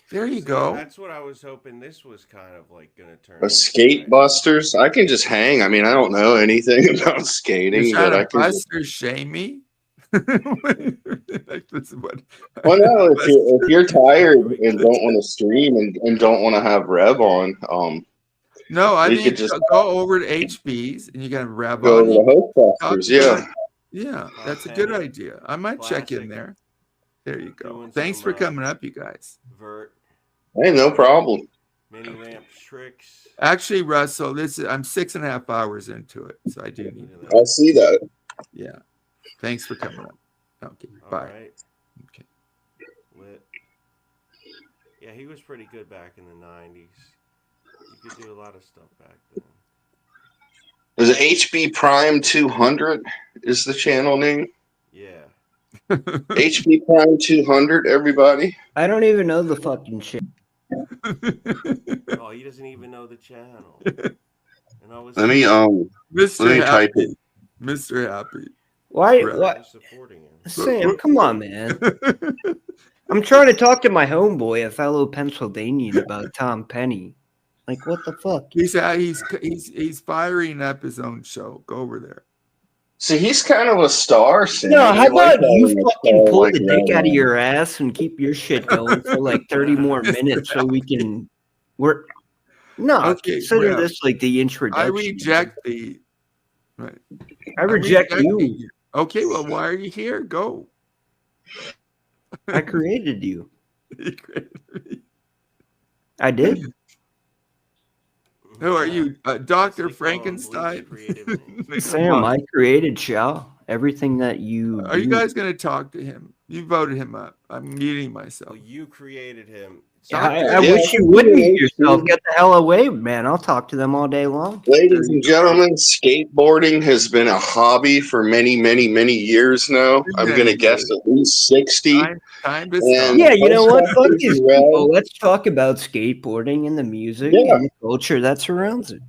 There you So go. That's what I was hoping. This was kind of like going to turn. A skate Busters? I can just hang. I mean, I don't know anything about skating, You're trying but I to can. Buster shame me. Like this is what. Well, no, if you're tired and don't want to stream and don't want to have Rev on, No, I we think could just go over to HB's and you can Rev go on. to the Hostbusters. Yeah. Yeah, that's a good idea. I might check in there. There you go. Thanks for coming up, you guys. Vert. Hey, no problem. Mini ramp tricks. Actually, Russell, I'm 6.5 hours into it, so I do need. I see that. Yeah. Thanks for coming up. Okay. Bye. All right. Okay. Lit. Yeah, he was pretty good back in the 90s. You could do a lot of stuff back then. Is it HB Prime 200? Is the channel name? Yeah. HB Prime 200, everybody. I don't even know the fucking shit. Oh, he doesn't even know the channel. And I was Let me type it. Mr. Happy. Why? Supporting him. Sam, come on, man. I'm trying to talk to my homeboy, a fellow Pennsylvanian, about Tom Penny. Like, what the fuck? He's firing up his own show. Go over there. See, he's kind of a star, Sam. No, how about you having a fucking star pull like the dick that, out of man. your ass and keep your shit going for like 30 more minutes so we can work. No, Okay, consider well, this like the introduction. I reject the. Right. I reject you. you. Okay, well, why are you here? Go. I created you. You created me. I did. Who are you, Dr. Frankenstein? Sam, I created SHA. Everything that you Are you guys going to talk to him? You voted him up. I'm muting myself. Well, you created him. I wish you would mute yourself. Get the hell away, man. I'll talk to them all day long. Ladies and gentlemen, skateboarding has been a hobby for many, many, many years now. I'm going to guess at least 60. Time to stop. Yeah, you know what? Fuck these people. Let's talk about skateboarding and the music and the culture that surrounds it.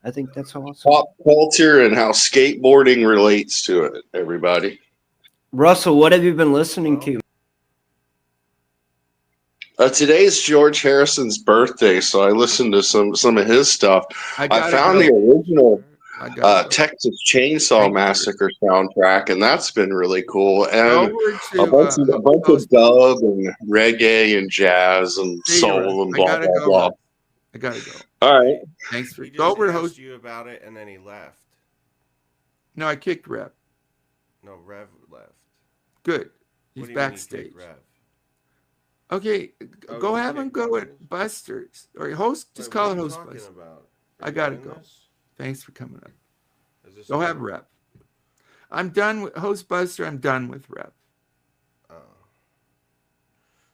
I think that's awesome. Pop culture and how skateboarding relates to it, everybody. Russell, what have you been listening to? Today's George Harrison's birthday, so I listened to some of his stuff. I found the original Texas Chainsaw Massacre soundtrack, and that's been really cool. And a bunch of dub and reggae and jazz and soul and blah blah blah. I gotta go. All right. Thanks for He just asked you about it, and then he left. No, I kicked Rev. No, Rev left. Good. He's backstage. Okay, go have him go at Buster's or host. Just call it Hostbusters. I gotta go. Thanks for coming up. Go have Rev. I'm done with Hostbuster. I'm done with Rev.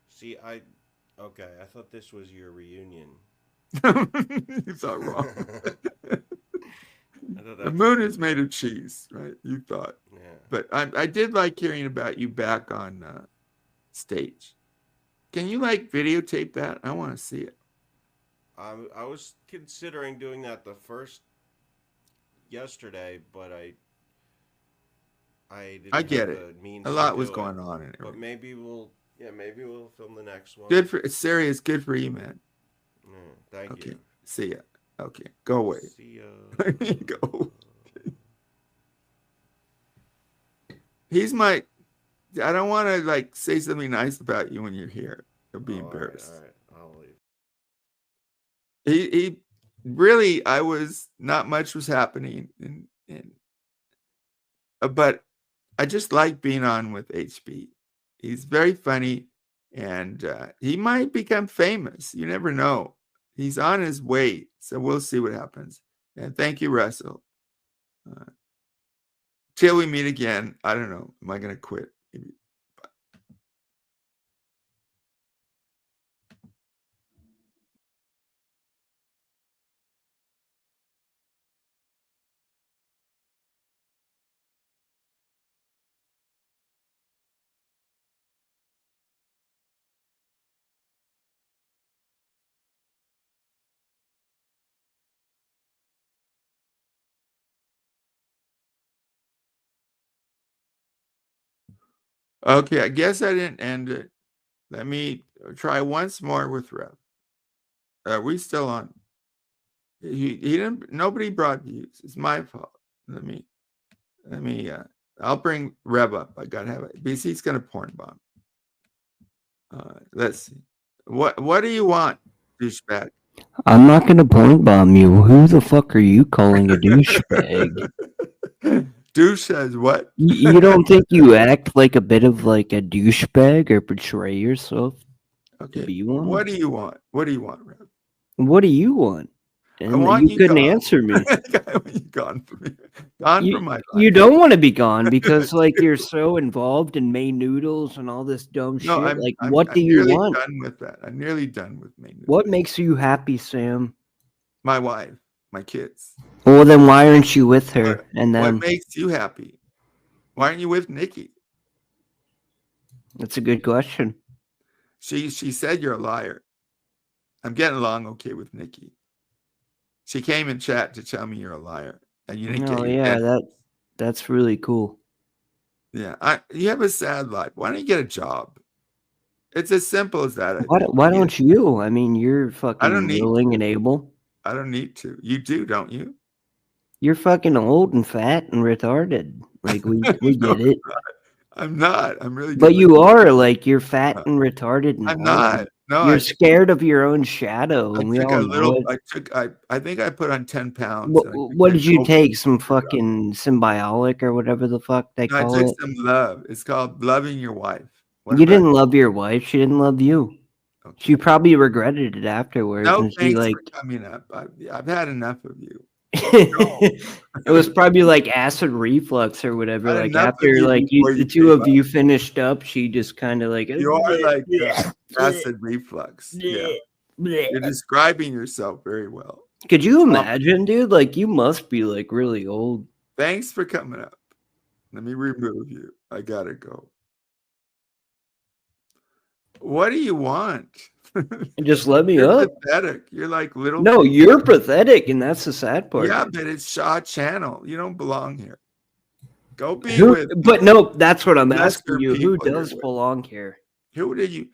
See, Okay, I thought this was your reunion. You thought wrong. The moon is made of cheese, right? You thought. Yeah. But I did like hearing about you back on stage. Can you like videotape that? I want to see it. I was considering doing that the first yesterday, but I didn't I get have it. the means A lot to was do going it. on in it. But maybe we'll film the next one. Good for it's serious. Good for you, man. Yeah, thank Okay. you. See ya. Okay. Go away. See ya. Go. He's my. I don't want to like say something nice about you when you're here. You'll be embarrassed. All right. I'll leave. He really. I was not much was happening, but I just like being on with HB. He's very funny, and he might become famous. You never know. He's on his way, so we'll see what happens. And thank you, Russell. Till we meet again. I don't know. Am I going to quit? Maybe. Okay, I guess I didn't end it. Let me try once more with Rev. Are we still on? He didn't. Nobody brought views. It's my fault. Let me. I'll bring Rev up. I gotta have it. BC's gonna porn bomb. Let's see. What do you want, douchebag? I'm not gonna porn bomb you. Who the fuck are you calling a douchebag? Douche says what? You don't think you act like a bit of like a douchebag or portray yourself to be one? What do you want? What do you want, Rev? What do you want? And I want you couldn't answer me. I want you gone from me. Gone from my life. You don't want to be gone because like you're so involved in May noodles and all this dumb shit. Like what do you want? I'm nearly done with that. I'm nearly done with May noodles. What makes you happy, Sam? My wife, my kids. Well, then why aren't you with her? What makes you happy? Why aren't you with Nikki? That's a good question. She said you're a liar. I'm getting along okay with Nikki. She came in chat to tell me you're a liar, and you didn't get your yeah, that's really cool. Yeah, you have a sad life. Why don't you get a job? It's as simple as that. Why don't you? I mean, you're fucking willing and able. I don't need to. You do, don't you? You're fucking old and fat and retarded. Like we get it. I'm not. I'm really. But you are like you're fat and retarded. And I'm not. No, you're scared of your own shadow. And we all know it. I think I put on 10 pounds. What did you take? Some fucking symbiotic or whatever the fuck they call it? I took some love. It's called loving your wife. You didn't love your wife. She didn't love you. Okay. She probably regretted it afterwards. No, and thanks for coming up. I've had enough of you. It was probably like acid reflux or whatever. Like after like the two of you finished up, she just kind of like you are like acid reflux. Yeah, you're describing yourself very well. Could you imagine, dude? Like you must be like really old. Thanks for coming up. Let me remove you. I gotta go. What do you want? Just let me You're up. Pathetic. You're like little. No, you're pathetic, and that's the sad part. Yeah, but it's SHA channel. You don't belong here. Go be with. But no, that's what I'm asking you. Who does belong here? Who did you?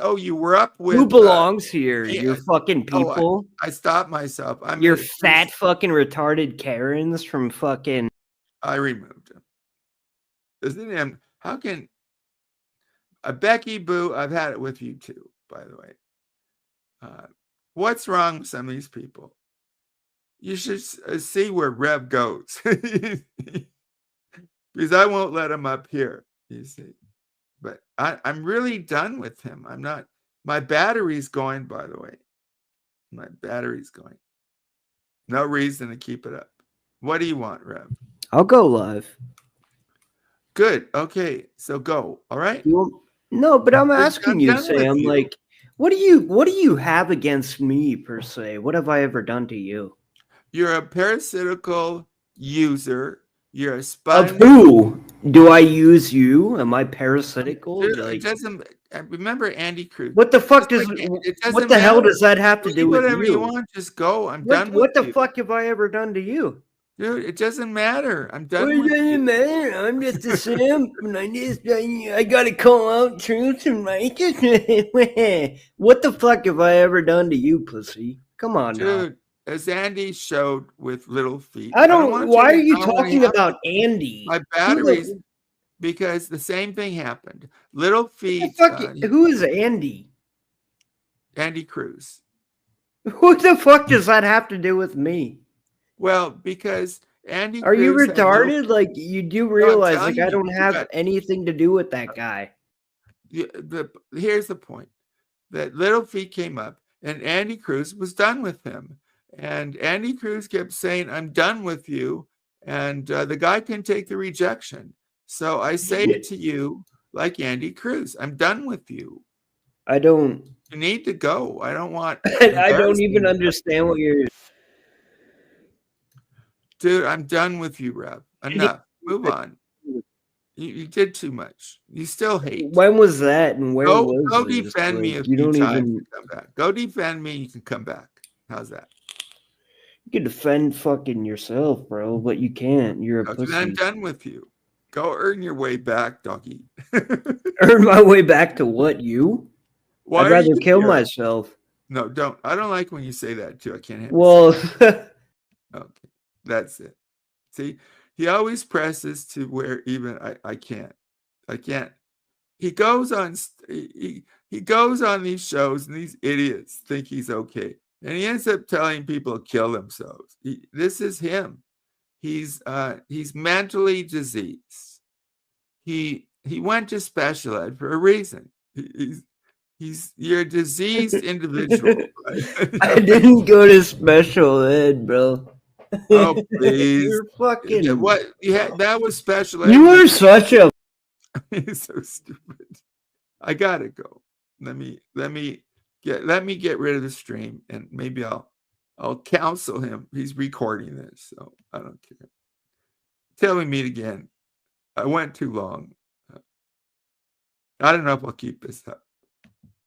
Oh, you were up with. Who belongs here? Your fucking people. I stopped myself. Your fat fucking retarded Karens from fucking. I removed him. Isn't him? How can? Becky Boo, I've had it with you too, by the way. What's wrong with some of these people? You should see where Rev goes. Because I won't let him up here, you see. But I'm really done with him. I'm not. My battery's going, by the way. My battery's going. No reason to keep it up. What do you want, Rev? I'll go live. Good. Okay. So go. All right. No, but I'm asking you, Sam, like, What do you have against me per se? What have I ever done to you? You're a parasitical user. You're a Of spineless. who? Do I use you? Am I parasitical? Dude, Like, it doesn't. Remember Andy Cruz. what the fuck does? It What doesn't the hell matter. does that have to Do do with whatever you you? want. Just go. I'm What done with what the you. fuck have I ever done to you? Dude, it doesn't matter. I'm done Well, with it you. doesn't matter. I'm just a simp, and I gotta call out truth and righteousness. What the fuck have I ever done to you, pussy? Come on, now. Dude, as Andy showed with Little Feet. I don't. want Why to are you know what talking happened. about Andy? My batteries, because the same thing happened. Little Feet. Who is Andy? Andy Cruz. Who the fuck does that have to do with me? Well, because Andy Are you Cruz had Little retarded? Feet. Like, you do No, I'm realize, telling like, I you, don't have but anything to do with that guy. here's the point: that Little Feet came up, and Andy Cruz was done with him. And Andy Cruz kept saying, "I'm done with you," and the guy can take the rejection. So I say it to you, like Andy Cruz, I'm done with you. I don't. You need to go. I don't want. I don't even understand what you're. Dude, I'm done with you, Rev. Enough. Move on. You did too much. You still hate. When was that, and where was Go this? defend me a You few don't times even. to come back. Go defend me. You can come back. How's that? You can defend fucking yourself, bro, but you can't. You're a pussy. I'm done with you. Go earn your way back, doggy. Earn my way back to what? You? Why I'd are rather you kill here? myself. No, don't. I don't like when you say that too. I can't have. Well, okay, that's it. See, he always presses to where even I can't. I can't. He goes on. He goes on these shows, and these idiots think he's okay, and he ends up telling people to kill themselves. This is him. He's mentally diseased. He went to special ed for a reason. You're a diseased individual. Right? I didn't go to special ed, bro. Oh please! You're fucking. What? Yeah, that was special ed. You are such a. He's so stupid. I gotta go. Let me get rid of the stream, and maybe I'll counsel him. He's recording this, so I don't care. Till we meet again. I went too long. I don't know if I'll keep this up.